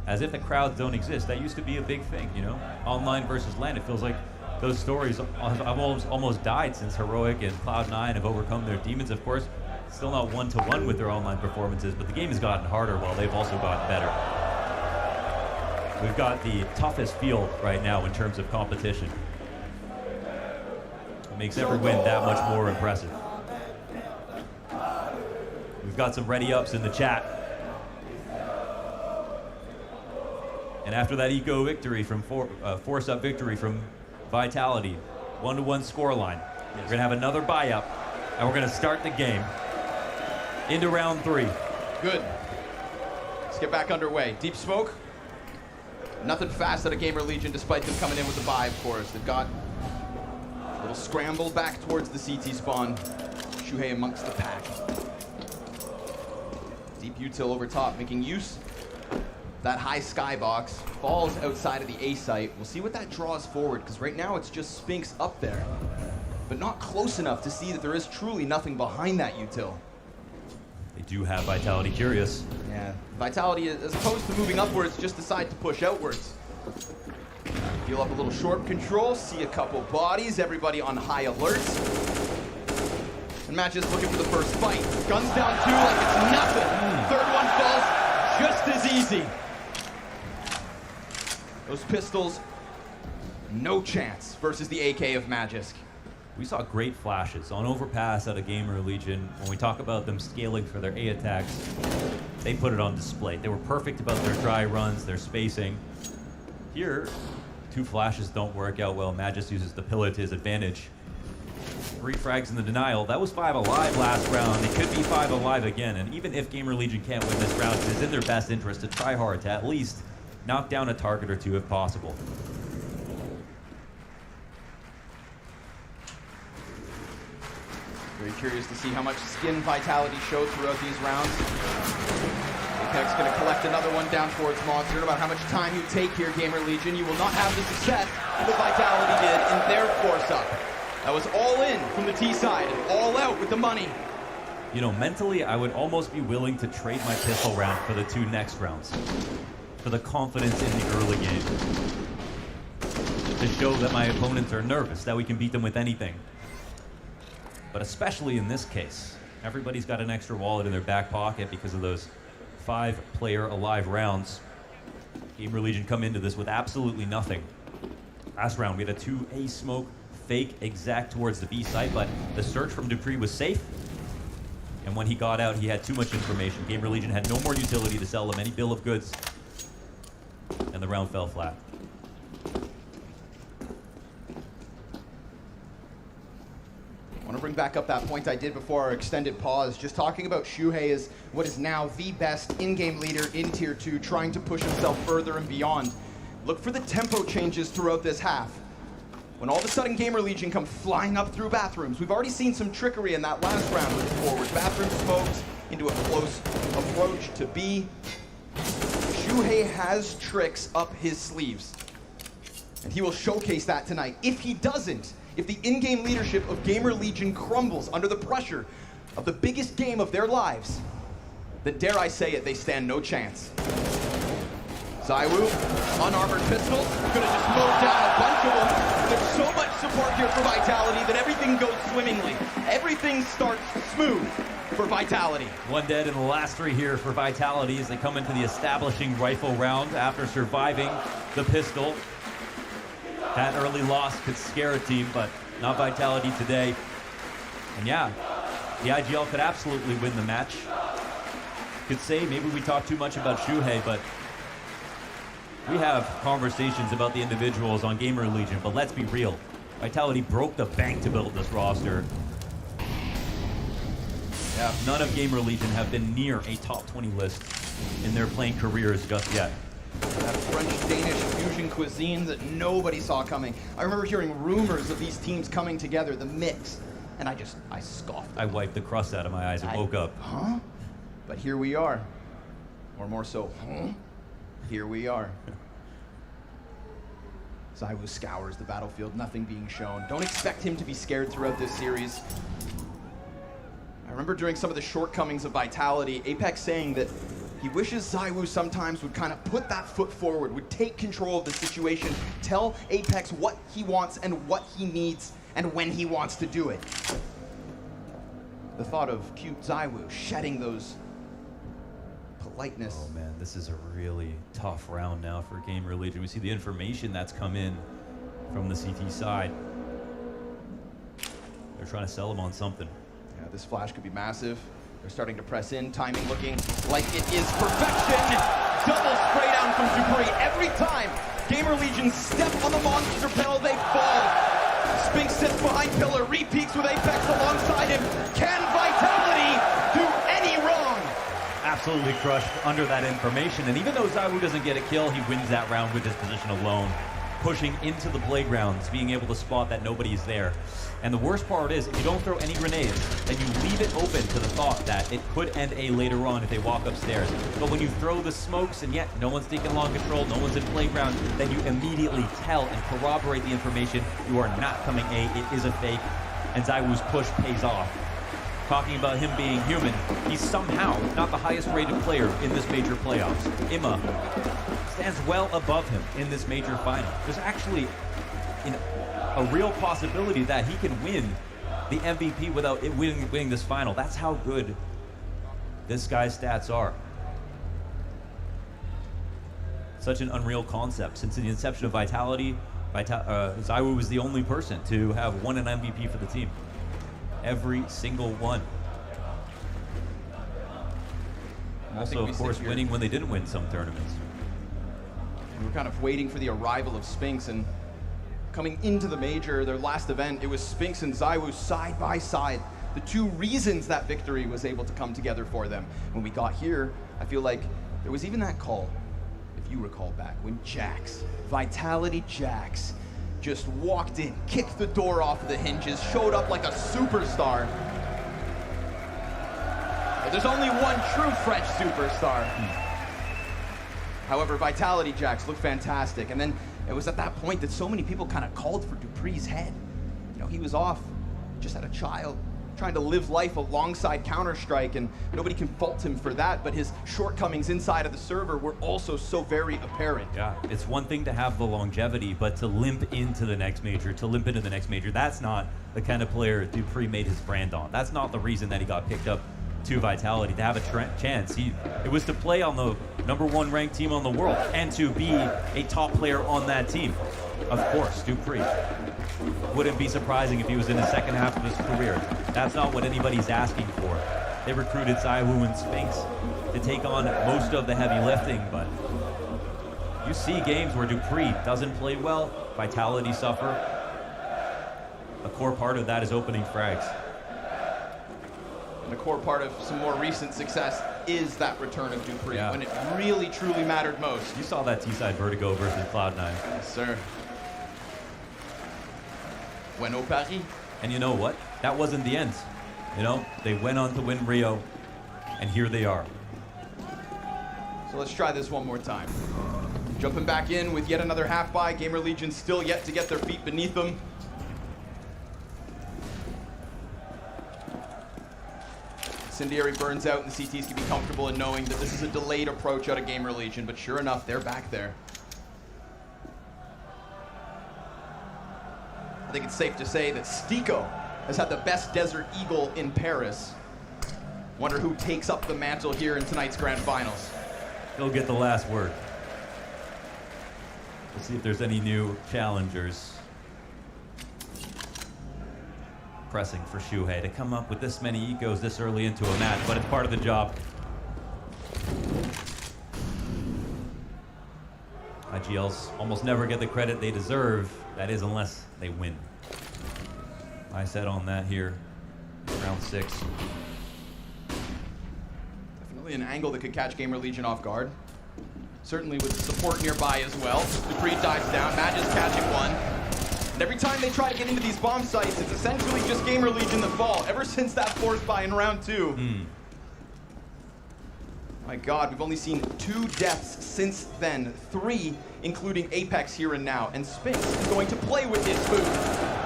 As if the crowds don't exist. That used to be a big thing, you know? Online versus LAN, it feels like those stories have almost died since Heroic and Cloud9 have overcome their demons, of course. Still not one-to-one with their online performances, but the game has gotten harder while they've also gotten better. We've got the toughest field right now in terms of competition. It makes every win that much more impressive. We've got some ready-ups in the chat. And after that eco victory from force-up victory from Vitality, 1-1 scoreline, we're gonna have another buy-up, and we're gonna start the game into round 3. Good. Let's get back underway. Deep smoke. Nothing fast out of Gamer Legion, despite them coming in with the buy, of course. They've got a little scramble back towards the CT spawn. Shuhei amongst the pack. Deep util over top, making use of that high skybox. Falls outside of the A site. We'll see what that draws forward, because right now it's just Spinks up there, but not close enough to see that there is truly nothing behind that util. They do have Vitality curious. Yeah, Vitality, as opposed to moving upwards, just decide to push outwards. Feel up a little short control, see a couple bodies, everybody on high alert. And Matches looking for the first fight. Guns down 2 like it's nothing. Third one falls just as easy. Those pistols, no chance versus the AK of Magisk. We saw great flashes on overpass out of Gamer Legion. When we talk about them scaling for their A attacks, they put it on display. They were perfect about their dry runs, their spacing. Here, 2 flashes don't work out well. Magisk uses the pillar to his advantage. 3 frags in the denial. That was 5 alive last round. It could be 5 alive again. And even if Gamer Legion can't win this round, it is in their best interest to try hard to at least knock down a target or 2 if possible. Very curious to see how much skin Vitality showed throughout these rounds. Apex going to collect another one down towards Monster. About how much time you take here, Gamer Legion. You will not have the success that Vitality did in their force-up. That was all in from the T side and all out with the money. You know, mentally, I would almost be willing to trade my pistol round for the 2 next rounds. For the confidence in the early game. To show that my opponents are nervous, that we can beat them with anything. But especially in this case, everybody's got an extra wallet in their back pocket because of those 5-player alive rounds. Gamer Legion come into this with absolutely nothing. Last round, we had a 2A smoke fake exact towards the B site, but the search from Dupree was safe. And when he got out, he had too much information. Gamer Legion had no more utility to sell them any bill of goods. And the round fell flat. I want to bring back up that point I did before our extended pause, just talking about Shuhei as what is now the best in-game leader in Tier 2, trying to push himself further and beyond. Look for the tempo changes throughout this half. When all of a sudden Gamer Legion come flying up through bathrooms, we've already seen some trickery in that last round with the forward bathroom smokes into a close approach to B. Shuhei has tricks up his sleeves, and he will showcase that tonight. If he doesn't, if the in-game leadership of Gamer Legion crumbles under the pressure of the biggest game of their lives, then dare I say it, they stand no chance. Zaiwu, unarmored pistols, gonna just mow down a bunch of them. There's so much support here for Vitality that everything goes swimmingly. Everything starts smooth for Vitality. 1 dead in the last 3 here for Vitality as they come into the establishing rifle round after surviving the pistol. That early loss could scare a team, but not Vitality today. And yeah, the IGL could absolutely win the match. Could say maybe we talk too much about Shuhei, but we have conversations about the individuals on Gamer Legion, but let's be real. Vitality broke the bank to build this roster. Yeah, none of Gamer Legion have been near a top 20 list in their playing careers just yet. That French-Danish fusion cuisine that nobody saw coming. I remember hearing rumors of these teams coming together, the mix, and I scoffed. I wiped the crust out of my eyes and woke up. Huh? But here we are. Or more so, huh? Here we are. Zaiwu scours the battlefield, nothing being shown. Don't expect him to be scared throughout this series. I remember during some of the shortcomings of Vitality, Apex saying that he wishes Zaiwu sometimes would kind of put that foot forward, would take control of the situation, tell Apex what he wants and what he needs and when he wants to do it. The thought of cute Zaiwu shedding those politeness. Oh man, this is a really tough round now for Gamer Legion. We see the information that's come in from the CT side. They're trying to sell him on something. Yeah, this flash could be massive. They're starting to press in, timing looking like it is perfection. Double spray down from Dupree every time. Gamer Legion step on the monster pedal, they fall. Spinx sits behind pillar, repeats with Apex alongside him. Can Vitality do any wrong? Absolutely crushed under that information, and even though Zaiwu doesn't get a kill, he wins that round with his position alone. Pushing into the playgrounds, being able to spot that nobody's there. And the worst part is, if you don't throw any grenades, then you leave it open to the thought that it could end A later on if they walk upstairs. But when you throw the smokes and yet no one's taking long control, no one's in playground, then you immediately tell and corroborate the information. You are not coming A, it is a fake, and Zaiwu's push pays off. Talking about him being human, he's somehow not the highest rated player in this major playoffs. Imma stands well above him in this major final. There's actually a real possibility that he can win the MVP without winning this final. That's how good this guy's stats are. Such an unreal concept. Since the inception of Vitality, Zaiwu was the only person to have won an MVP for the team. Every single one. Also, of course, winning when they didn't win some tournaments. We were kind of waiting for the arrival of Spinx, and coming into the major, their last event, it was Spinks and ZywOo side by side. The two reasons that victory was able to come together for them. When we got here, I feel like there was even that call, if you recall back, when Jax, Vitality Jax, just walked in, kicked the door off of the hinges, showed up like a superstar. But there's only one true French superstar. However, Vitality Jax looked fantastic, and then it was at that point that so many people kind of called for dupree's head. You know, he was off, just had a child, trying to live life alongside Counter-Strike, and nobody can fault him for that, but his shortcomings inside of the server were also so very apparent. Yeah, it's one thing to have the longevity, but to limp into the next major, that's not the kind of player dupreeh made his brand on. That's not the reason that he got picked up to Vitality, to have a chance. It was to play on the #1 ranked team on the world and to be a top player on that team. Of course, dupreeh. Wouldn't be surprising if he was in the second half of his career. That's not what anybody's asking for. They recruited ZywOo and Spinks to take on most of the heavy lifting, but you see games where dupreeh doesn't play well, Vitality suffer. A core part of that is opening frags. And a core part of some more recent success is that return of dupreeh, when it really, truly mattered most. You saw that T-side Vertigo versus Cloud9. Yes, sir. Bueno Paris. And you know what? That wasn't the end. You know, they went on to win Rio, and here they are. So let's try this one more time. Jumping back in with yet another half buy. Gamer Legion still yet to get their feet beneath them. Incendiary burns out, and the CTs can be comfortable in knowing that this is a delayed approach out of Gamer Legion, but sure enough, they're back there. I think it's safe to say that Stiko has had the best Desert Eagle in Paris. Wonder who takes up the mantle here in tonight's grand finals. He'll get the last word. We'll see if there's any new challengers. Pressing for Shuhei to come up with this many ecos this early into a match, but it's part of the job. IGLs almost never get the credit they deserve. That is, unless they win. I said on that here, round 6. Definitely an angle that could catch Gamer Legion off guard. Certainly with support nearby as well. dupreeh dives down, Matt is catching one. And every time they try to get into these bomb sites, it's essentially just Gamer Legion that fall, ever since that fourth buy in round 2. My God, we've only seen 2 deaths since then. 3, including Apex here and now. And Spinks is going to play with his food.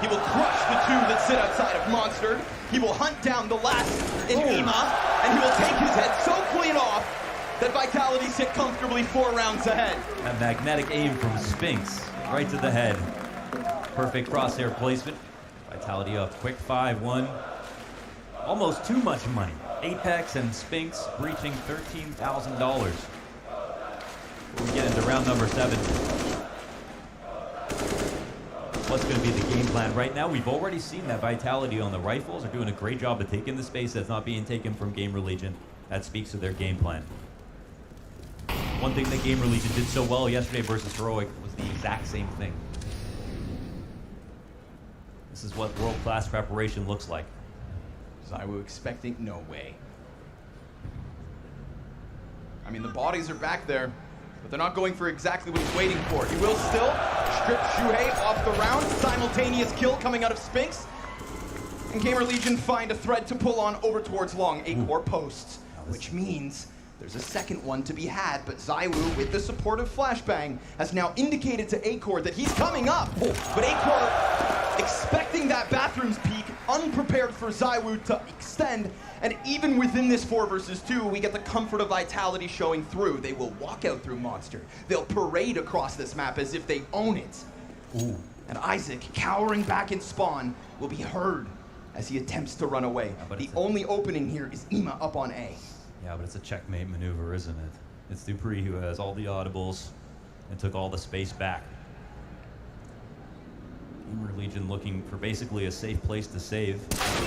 He will crush the 2 that sit outside of Monster. He will hunt down the last in Ima, and he will take his head so clean off that Vitality sit comfortably 4 rounds ahead. A magnetic aim from Spinks, right to the head. Perfect crosshair placement. Vitality up quick 5-1. Almost too much money. Apex and Spinks breaching $13,000. We get into round number 7. What's going to be the game plan right now? We've already seen that Vitality on the rifles are doing a great job of taking the space that's not being taken from Gamer Legion. That speaks to their game plan. One thing that Gamer Legion did so well yesterday versus Heroic was the exact same thing. This is what world-class preparation looks like. ZywOo expecting no way. I mean, the bodies are back there, but they're not going for exactly what he's waiting for. He will still strip Shuhei off the round. Simultaneous kill coming out of Spinks. And Gamer Legion find a thread to pull on over towards long. 8-core posts, which means there's a second one to be had, but ZywOo, with the support of Flashbang, has now indicated to 8-core that he's coming up. But 8-core expecting that bathroom's peak, unprepared for ZywOo to extend, and even within this 4 versus 2, we get the comfort of Vitality showing through. They will walk out through Monster. They'll parade across this map as if they own it. And Isaac, cowering back in spawn, will be heard as he attempts to run away. The only opening here is Ima up on A. Yeah, but it's a checkmate maneuver, isn't it? It's dupreeh who has all the audibles and took all the space back. Gamer Legion looking for basically a safe place to save.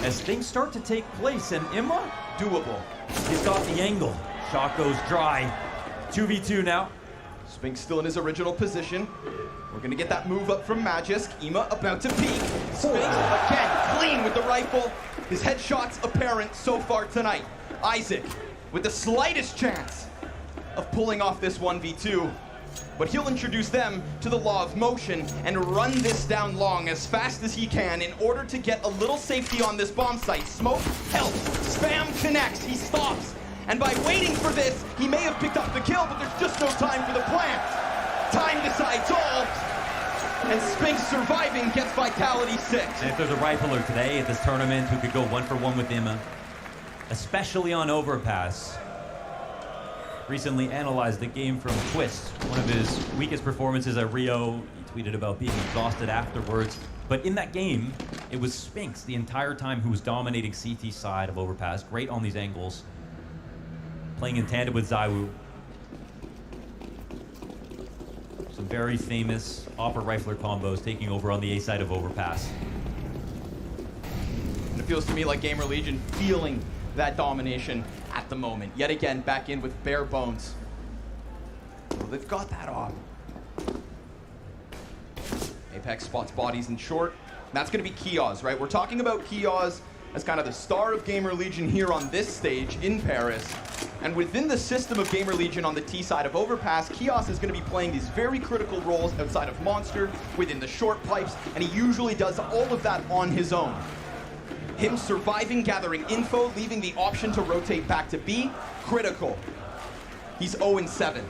As things start to take place, and Imma, doable. He's got the angle. Shot goes dry. 2v2 now. Spinks still in his original position. We're gonna get that move up from Magisk. Ima about to peek. Spinks again, clean with the rifle. His headshot's apparent so far tonight. Isaac with the slightest chance of pulling off this 1v2. But he'll introduce them to the law of motion and run this down long as fast as he can in order to get a little safety on this bomb site. Smoke helps, spam connects, he stops. And by waiting for this, he may have picked up the kill, but there's just no time for the plant. Time decides all, and Spinks surviving gets Vitality 6. And if there's a rifler today at this tournament who could go 1-for-1 with Ima, especially on overpass, recently analyzed the game from Twist, one of his weakest performances at Rio. He tweeted about being exhausted afterwards. But in that game, it was Spinks the entire time who was dominating CT side of overpass. Great on these angles. Playing in tandem with Zaiwu. Some very famous Opera Rifler combos taking over on the A side of overpass. And it feels to me like Gamer Legion feeling that domination at the moment. Yet again, back in with bare bones. Well, they've got that off. Apex spots bodies in short. That's going to be Kioz, right? We're talking about Kioz as kind of the star of Gamer Legion here on this stage in Paris. And within the system of Gamer Legion on the T side of Overpass, Kioz is going to be playing these very critical roles outside of Monster, within the short pipes, and he usually does all of that on his own. Him surviving, gathering info, leaving the option to rotate back to B, critical. He's 0-7.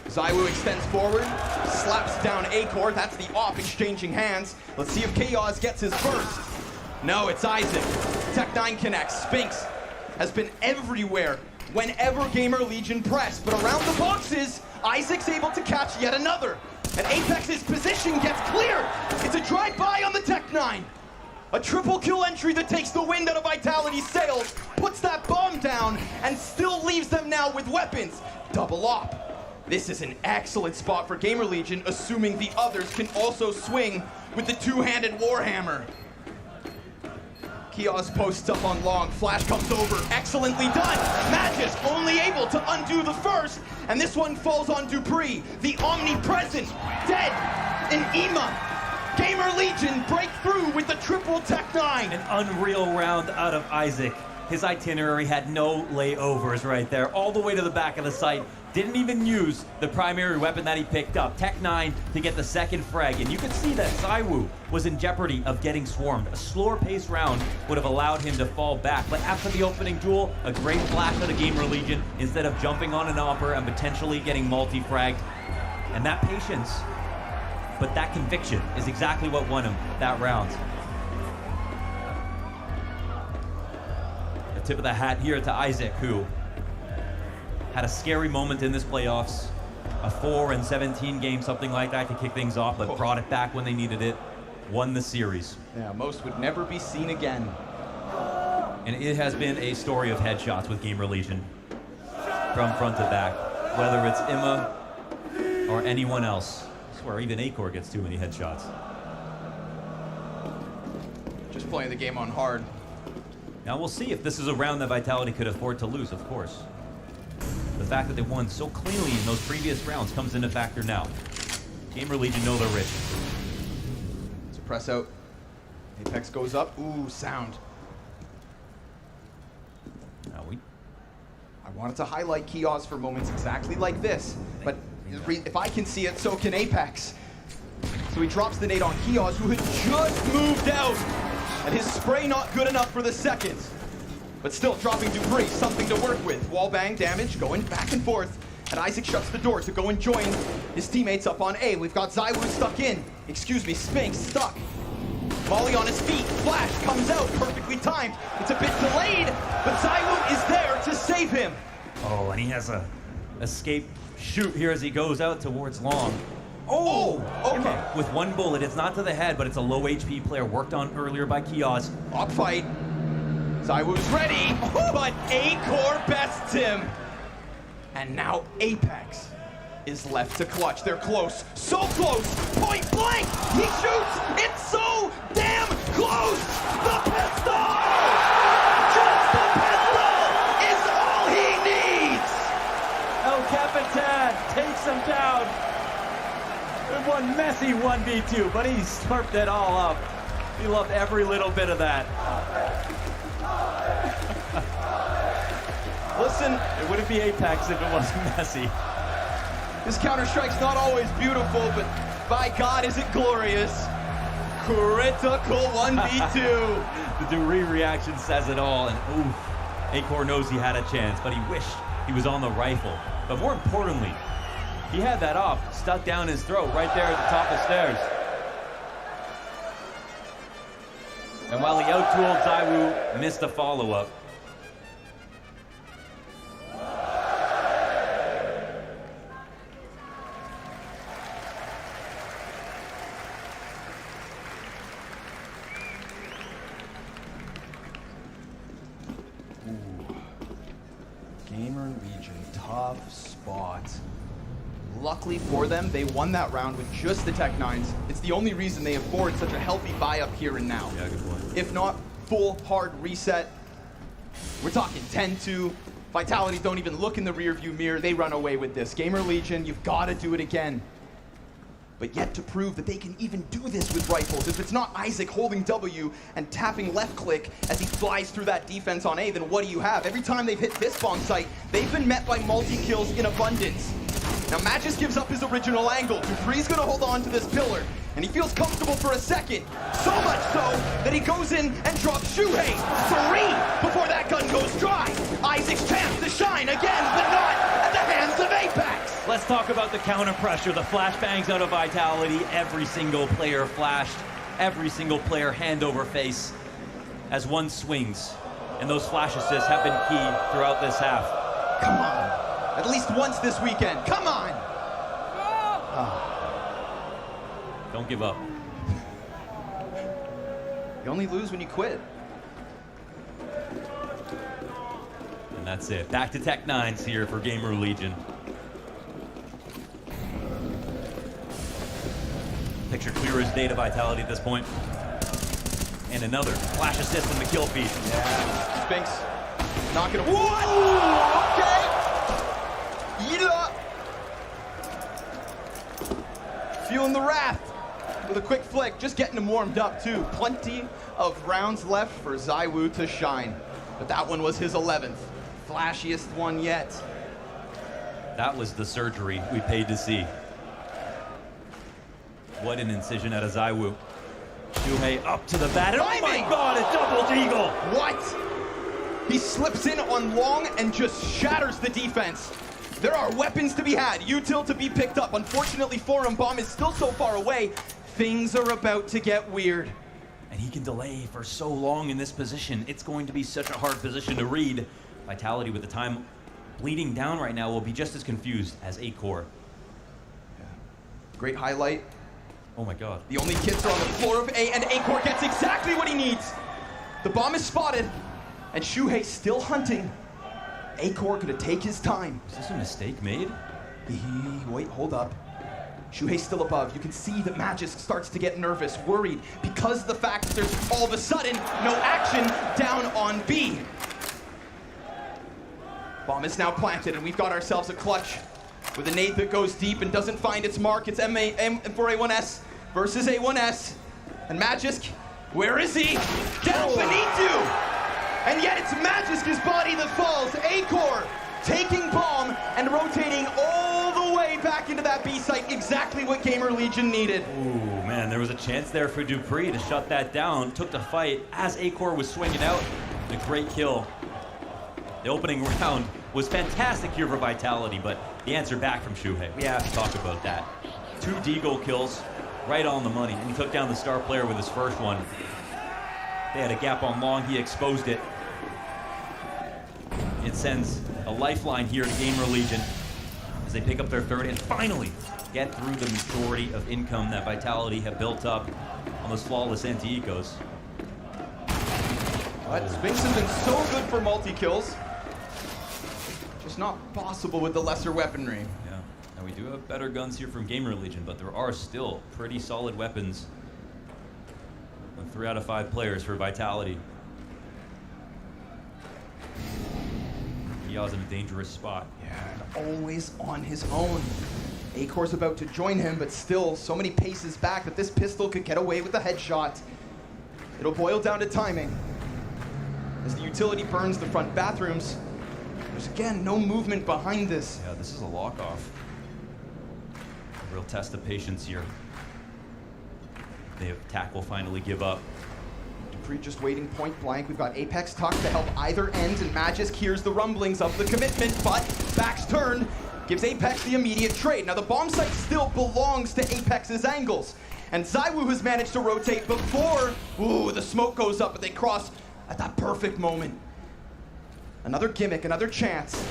Zaiwu extends forward, slaps down A-Core. That's the off, exchanging hands. Let's see if Kioz gets his first. No, it's Isaac. Tech9 connects. Spinks has been everywhere whenever Gamer Legion press, but around the boxes, Isaac's able to catch yet another. And Apex's position gets cleared. It's a drive-by on the Tech9. A triple kill entry that takes the wind out of Vitality's sails, puts that bomb down, and still leaves them now with weapons. Double op. This is an excellent spot for Gamer Legion, assuming the others can also swing with the two-handed Warhammer. Kioz posts up on long, flash comes over, excellently done. Magisk only able to undo the first, and this one falls on Dupree, the omnipresent, dead in Ima. Gamer Legion break through with the triple Tech9. An unreal round out of Isaac. His itinerary had no layovers right there, all the way to the back of the site. Didn't even use the primary weapon that he picked up, Tech9, to get the second frag. And you could see that Zaiwu was in jeopardy of getting swarmed. A slower paced round would have allowed him to fall back. But after the opening duel, a great flash of the Gamer Legion instead of jumping on an Opera and potentially getting multi-fragged. And that patience, but that conviction is exactly what won him that round. A tip of the hat here to Isaac, who had a scary moment in this playoffs. A 4-17 game, something like that, to kick things off, but brought it back when they needed it. Won the series. Yeah, most would never be seen again. And it has been a story of headshots with Gamer Legion. From front to back. Whether it's Ima or anyone else. I swear, even A-Core gets too many headshots. Just playing the game on hard. Now we'll see if this is a round that Vitality could afford to lose, of course. The fact that they won so cleanly in those previous rounds comes into factor now. Gamer Legion know they're rich. It's a press out. Apex goes up. Ooh, sound. Now I wanted to highlight Kioz for moments exactly like this, but if I can see it, so can Apex. So he drops the nade on Kioz, who had just moved out, and his spray not good enough for the second. But still dropping Dupree, something to work with. Wallbang damage going back and forth. And Isaac shuts the door to go and join his teammates up on A. We've got Zaiwu stuck in. Excuse me, Spinks stuck. Molly on his feet. Flash comes out, perfectly timed. It's a bit delayed, but Zaiwu is there to save him. Oh, and he has a escape shoot here as he goes out towards long. Oh, okay. With one bullet, it's not to the head, but it's a low HP player worked on earlier by Kioz. Op fight. Zaiwu's ready, but A-Core bests him. And now Apex is left to clutch. They're close, so close, point blank. He shoots, it's so damn close. The pistol! Just the pistol is all he needs. El Capitan 1v2, but he slurped it all up. He loved every little bit of that. Listen, it wouldn't be Apex if it wasn't messy. This Counter-Strike's not always beautiful, but by God, is it glorious. Critical 1v2. The Dunia reaction says it all, and oof, Acor knows he had a chance, but he wished he was on the rifle. But more importantly, he had that off stuck down his throat right there at the top of the stairs. And while he outdueled Zaiwu, missed a follow-up. Gamer Legion, tough spot. Luckily for them, they won that round with just the Tech 9s. It's the only reason they afford such a healthy buy-up here and now. Yeah, good point. If not, full hard reset. We're talking 10-2. Vitality don't even look in the rearview mirror. They run away with this. Gamer Legion, you've got to do it again. But yet to prove that they can even do this with rifles. If it's not Isaac holding W and tapping left click as he flies through that defense on A, then what do you have? Every time they've hit this bomb site, they've been met by multi-kills in abundance. Now Magis gives up his original angle. Dupree's gonna hold on to this pillar, and he feels comfortable for a second. So much so that he goes in and drops Shuhei. 3 before that gun goes dry. Isaac's chance to shine again, but not at the hands of Apex. Let's talk about the counter pressure, the flashbangs out of Vitality. Every single player flashed, every single player hand over face as one swings. And those flash assists have been key throughout this half. Come on. At least once this weekend. Come on! Don't give up. You only lose when you quit. And that's it. Back to Tech 9s here for Gamer Legion. Picture clear as day to Vitality at this point. And another flash assist in the kill feed. Yeah. Spinks. Not gonna. What? Okay. Yeah. Feeling the wrath with a quick flick, just getting him warmed up too. Plenty of rounds left for Zaiwu to shine. But that one was his 11th. Flashiest one yet. That was the surgery we paid to see. What an incision out of Zaiwu. Shuhei up to the bat, and oh my God, a double eagle! What? He slips in on long and just shatters the defense. There are weapons to be had, util to be picked up. Unfortunately for him, bomb is still so far away. Things are about to get weird. And he can delay for so long in this position. It's going to be such a hard position to read. Vitality with the time bleeding down right now will be just as confused as Acor. Yeah. Great highlight. Oh my God. The only kids are on the floor of A, and Acor gets exactly what he needs. The bomb is spotted, and Shuhei still hunting. Acor gonna take his time. Is this a mistake made? Wait, hold up. Shuhei's still above. You can see that Magisk starts to get nervous, worried, because of the fact that there's all of a sudden no action down on B. Bomb is now planted, and we've got ourselves a clutch with a nade that goes deep and doesn't find its mark. It's M for A1S versus A1S. And Magisk, where is he? Down beneath you! And yet it's Magisk's body that falls. Acor taking bomb and rotating all the way back into that B site. Exactly what Gamer Legion needed. Ooh, man, there was a chance there for Dupree to shut that down. Took the fight as Acor was swinging out. And a great kill. The opening round was fantastic here for Vitality, but the answer back from Shuhei. We have to talk about that. 2 Deagle kills, right on the money. And he took down the star player with his first one. They had a gap on long, he exposed it. It sends a lifeline here to Gamer Legion as they pick up their third and finally get through the majority of income that Vitality have built up on those flawless anti-ecos. But Spinks has been so good for multi-kills. Just not possible with the lesser weaponry. Yeah, and we do have better guns here from Gamer Legion, but there are still pretty solid weapons. 3 out of 5 players for Vitality. Ya's in a dangerous spot. Yeah, and always on his own. Acor's about to join him, but still so many paces back that this pistol could get away with the headshot. It'll boil down to timing. As the utility burns the front bathrooms, there's again no movement behind this. Yeah, this is a lock-off. A real test of patience here. The attack will finally give up. Dupree just waiting point blank. We've got Apex tucked to help either end, and Magisk hears the rumblings of the commitment, but back's turned gives Apex the immediate trade. Now the bomb site still belongs to Apex's angles, and ZywOo has managed to rotate before, the smoke goes up, but they cross at that perfect moment. Another gimmick, another chance,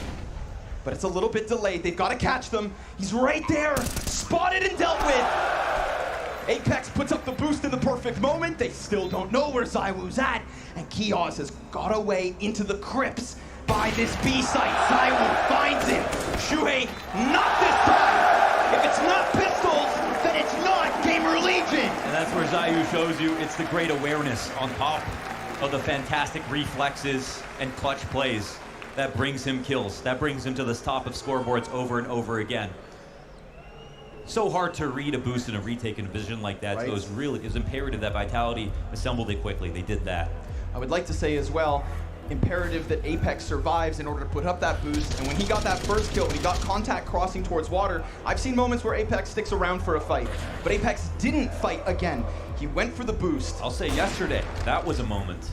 but it's a little bit delayed. They've got to catch them. He's right there, spotted and dealt with. Apex puts up the boost in the perfect moment. They still don't know where ZywOo's at, and Keoz has got away into the crypts by this B site. ZywOo finds him. Shuhei, not this time. If it's not pistols, then it's not Gamer Legion. And that's where ZywOo shows you it's the great awareness on top of the fantastic reflexes and clutch plays that brings him kills, that brings him to the top of scoreboards over and over again. So hard to read a boost and a retake in a vision like that. Right. So it was imperative that Vitality assembled it quickly. They did that. I would like to say as well, imperative that Apex survives in order to put up that boost. And when he got that first kill, when he got contact crossing towards water, I've seen moments where Apex sticks around for a fight. But Apex didn't fight again. He went for the boost. I'll say yesterday, that was a moment.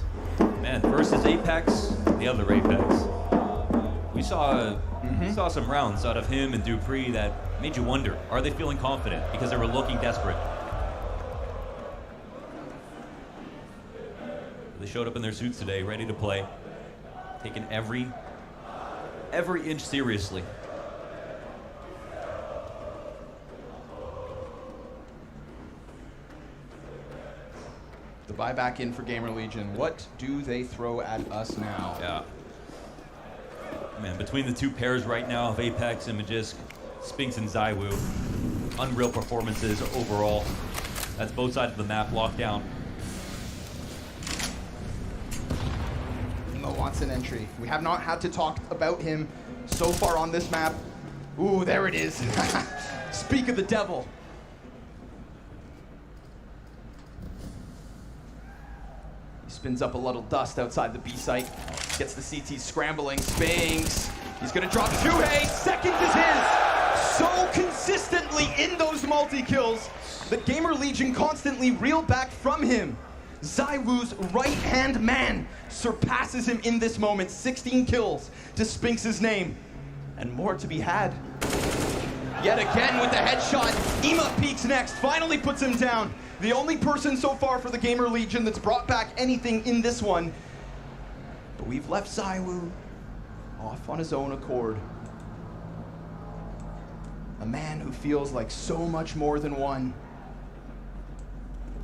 Man, versus Apex, the other Apex. We saw some rounds out of him and Dupree that made you wonder, are they feeling confident? Because they were looking desperate. They showed up in their suits today, ready to play. Taking every inch seriously. The buyback in for Gamer Legion. What do they throw at us now? Yeah. Man, between the two pairs right now of Apex and Magisk, Spinks and ZywOo, unreal performances overall. That's both sides of the map locked down. Mo wants an entry. We have not had to talk about him so far on this map. Ooh, there it is. Speak of the devil. He spins up a little dust outside the B site. Gets the CT scrambling. Spinks. He's gonna drop Shuhei. Second is his. So consistently in those multi-kills that Gamer Legion constantly reel back from him. ZywOo's right-hand man surpasses him in this moment. 16 kills to Spinks' name. And more to be had. Yet again with the headshot. Ema peeks next, finally puts him down. The only person so far for the Gamer Legion that's brought back anything in this one. But we've left ZywOo off on his own accord. A man who feels like so much more than one.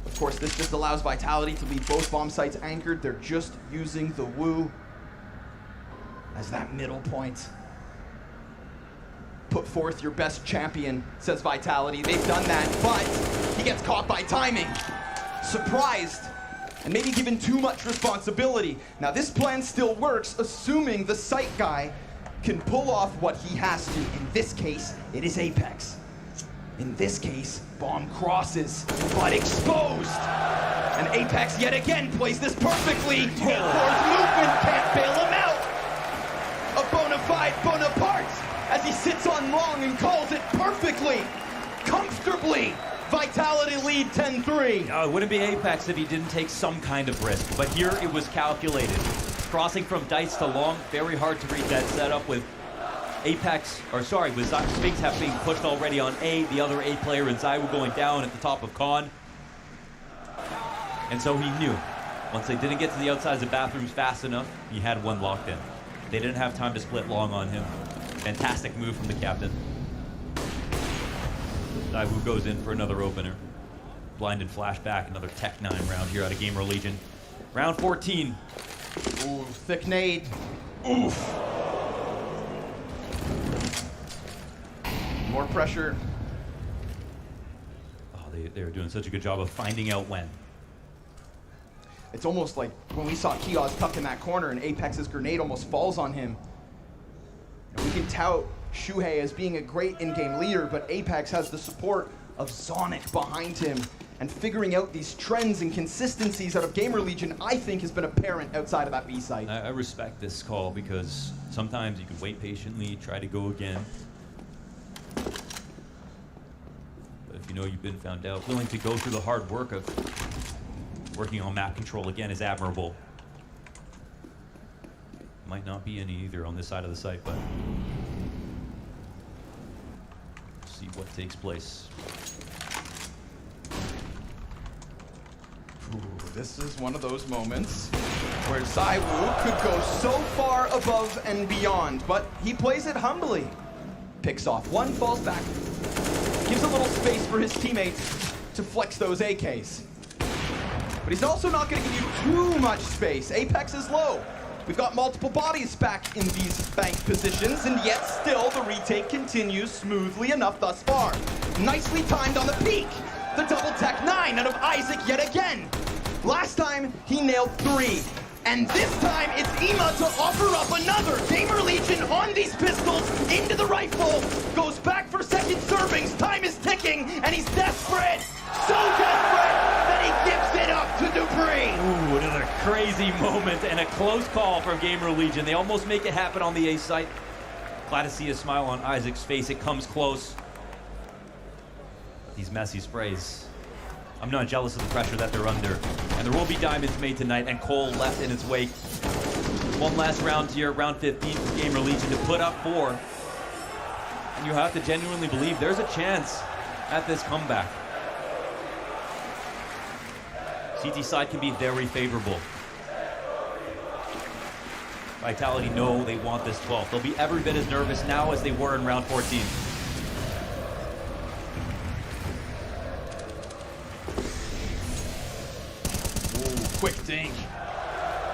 Of course, this just allows Vitality to leave both bomb sites anchored. They're just using the Wu as that middle point. Put forth your best champion, says Vitality. They've done that, but he gets caught by timing. Surprised, and maybe given too much responsibility. Now this plan still works, assuming the site guy can pull off what he has to. In this case, it is Apex. In this case, bomb crosses, but exposed. And Apex yet again plays this perfectly. Acor's movement can't bail him out. A bona fide Bonaparte as he sits on long and calls it perfectly, comfortably. Vitality lead 10-3. No, it wouldn't be Apex if he didn't take some kind of risk, but here it was calculated. Crossing from dice to long, very hard to read that setup with with Spinks being pushed already on A, the other A player, and ZywOo going down at the top of Con. And so he knew, once they didn't get to the outside of the bathrooms fast enough, he had one locked in. They didn't have time to split long on him. Fantastic move from the captain. ZywOo goes in for another opener. Blinded flashback, another Tech 9 round here out of Gamer Legion. Round 14. Ooh, thick nade. Oof. More pressure. Oh, they were doing such a good job of finding out when. It's almost like when we saw Keoz tucked in that corner and Apex's grenade almost falls on him. And we can tout Shuhei as being a great in-game leader, but Apex has the support of Sonic behind him. And figuring out these trends and consistencies out of Gamer Legion, I think, has been apparent outside of that B site. I respect this call because sometimes you can wait patiently, try to go again. But if you know you've been found out, willing to go through the hard work of working on map control again is admirable. Might not be any either on this side of the site, but see what takes place. Ooh, this is one of those moments where ZywOo could go so far above and beyond, but he plays it humbly. Picks off one, falls back, gives a little space for his teammates to flex those AKs. But he's also not going to give you too much space. Apex is low. We've got multiple bodies back in these bank positions, and yet still the retake continues smoothly enough thus far. Nicely timed on the peak. The double tech 9 out of Isaac yet again. Last time, he nailed 3. And this time, it's Ima to offer up another. Gamer Legion on these pistols, into the rifle, goes back for second servings. Time is ticking, and he's desperate. So desperate that he gives it up to Dupree. Ooh, another crazy moment and a close call from Gamer Legion. They almost make it happen on the A site. Glad to see a smile on Isaac's face. It comes close. These messy sprays. I'm not jealous of the pressure that they're under. And there will be diamonds made tonight, and Cole left in its wake. One last round here, round 15 for Gamer Legion to put up 4. And you have to genuinely believe there's a chance at this comeback. CT side can be very favorable. Vitality know they want this 12th. They'll be every bit as nervous now as they were in round 14. Quick dink.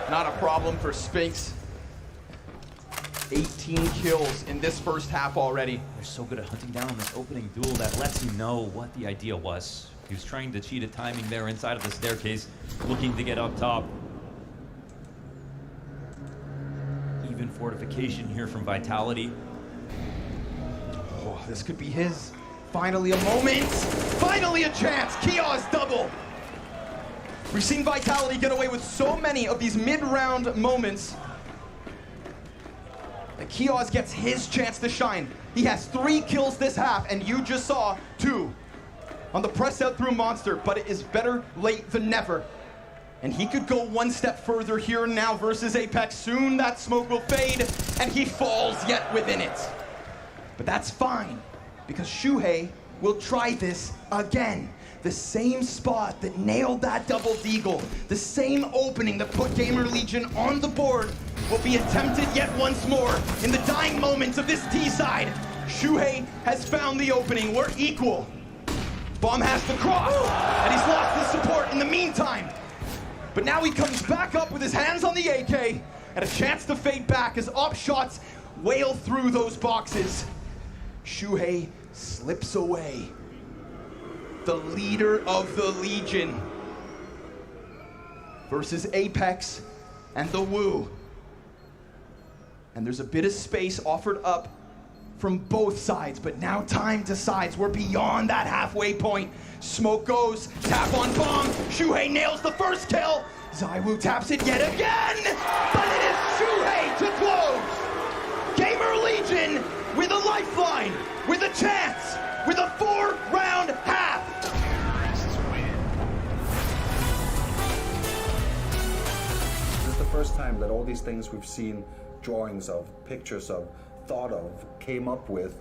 Not a problem for Spinks. 18 kills in this first half already. They're so good at hunting down this opening duel that lets you know what the idea was. He was trying to cheat at timing there inside of the staircase, looking to get up top. Even fortification here from Vitality. Oh, this could be his. Finally a moment. Finally a chance. Kia's double. We've seen Vitality get away with so many of these mid-round moments. And Kios gets his chance to shine. He has 3 kills this half, and you just saw 2 on the press out through Monster, but it is better late than never. And he could go one step further here now versus Apex. Soon that smoke will fade, and he falls yet within it. But that's fine, because Shuhei will try this again. The same spot that nailed that double deagle, the same opening that put Gamer Legion on the board will be attempted yet once more in the dying moments of this T side. Shuhei has found the opening. We're equal. Bomb has to cross, and he's lost his support in the meantime. But now he comes back up with his hands on the AK and a chance to fade back as op shots wail through those boxes. Shuhei slips away. The leader of the Legion versus Apex and the Woo. And there's a bit of space offered up from both sides, but now time decides. We're beyond that halfway point. Smoke goes, tap on bomb. Shuhei nails the first kill. ZywOo taps it yet again, but it is Shuhei to close. Gamer Legion with a lifeline, with a chance, with a 4-round half. This is the first time that all these things we've seen drawings of, pictures of, thought of, came up with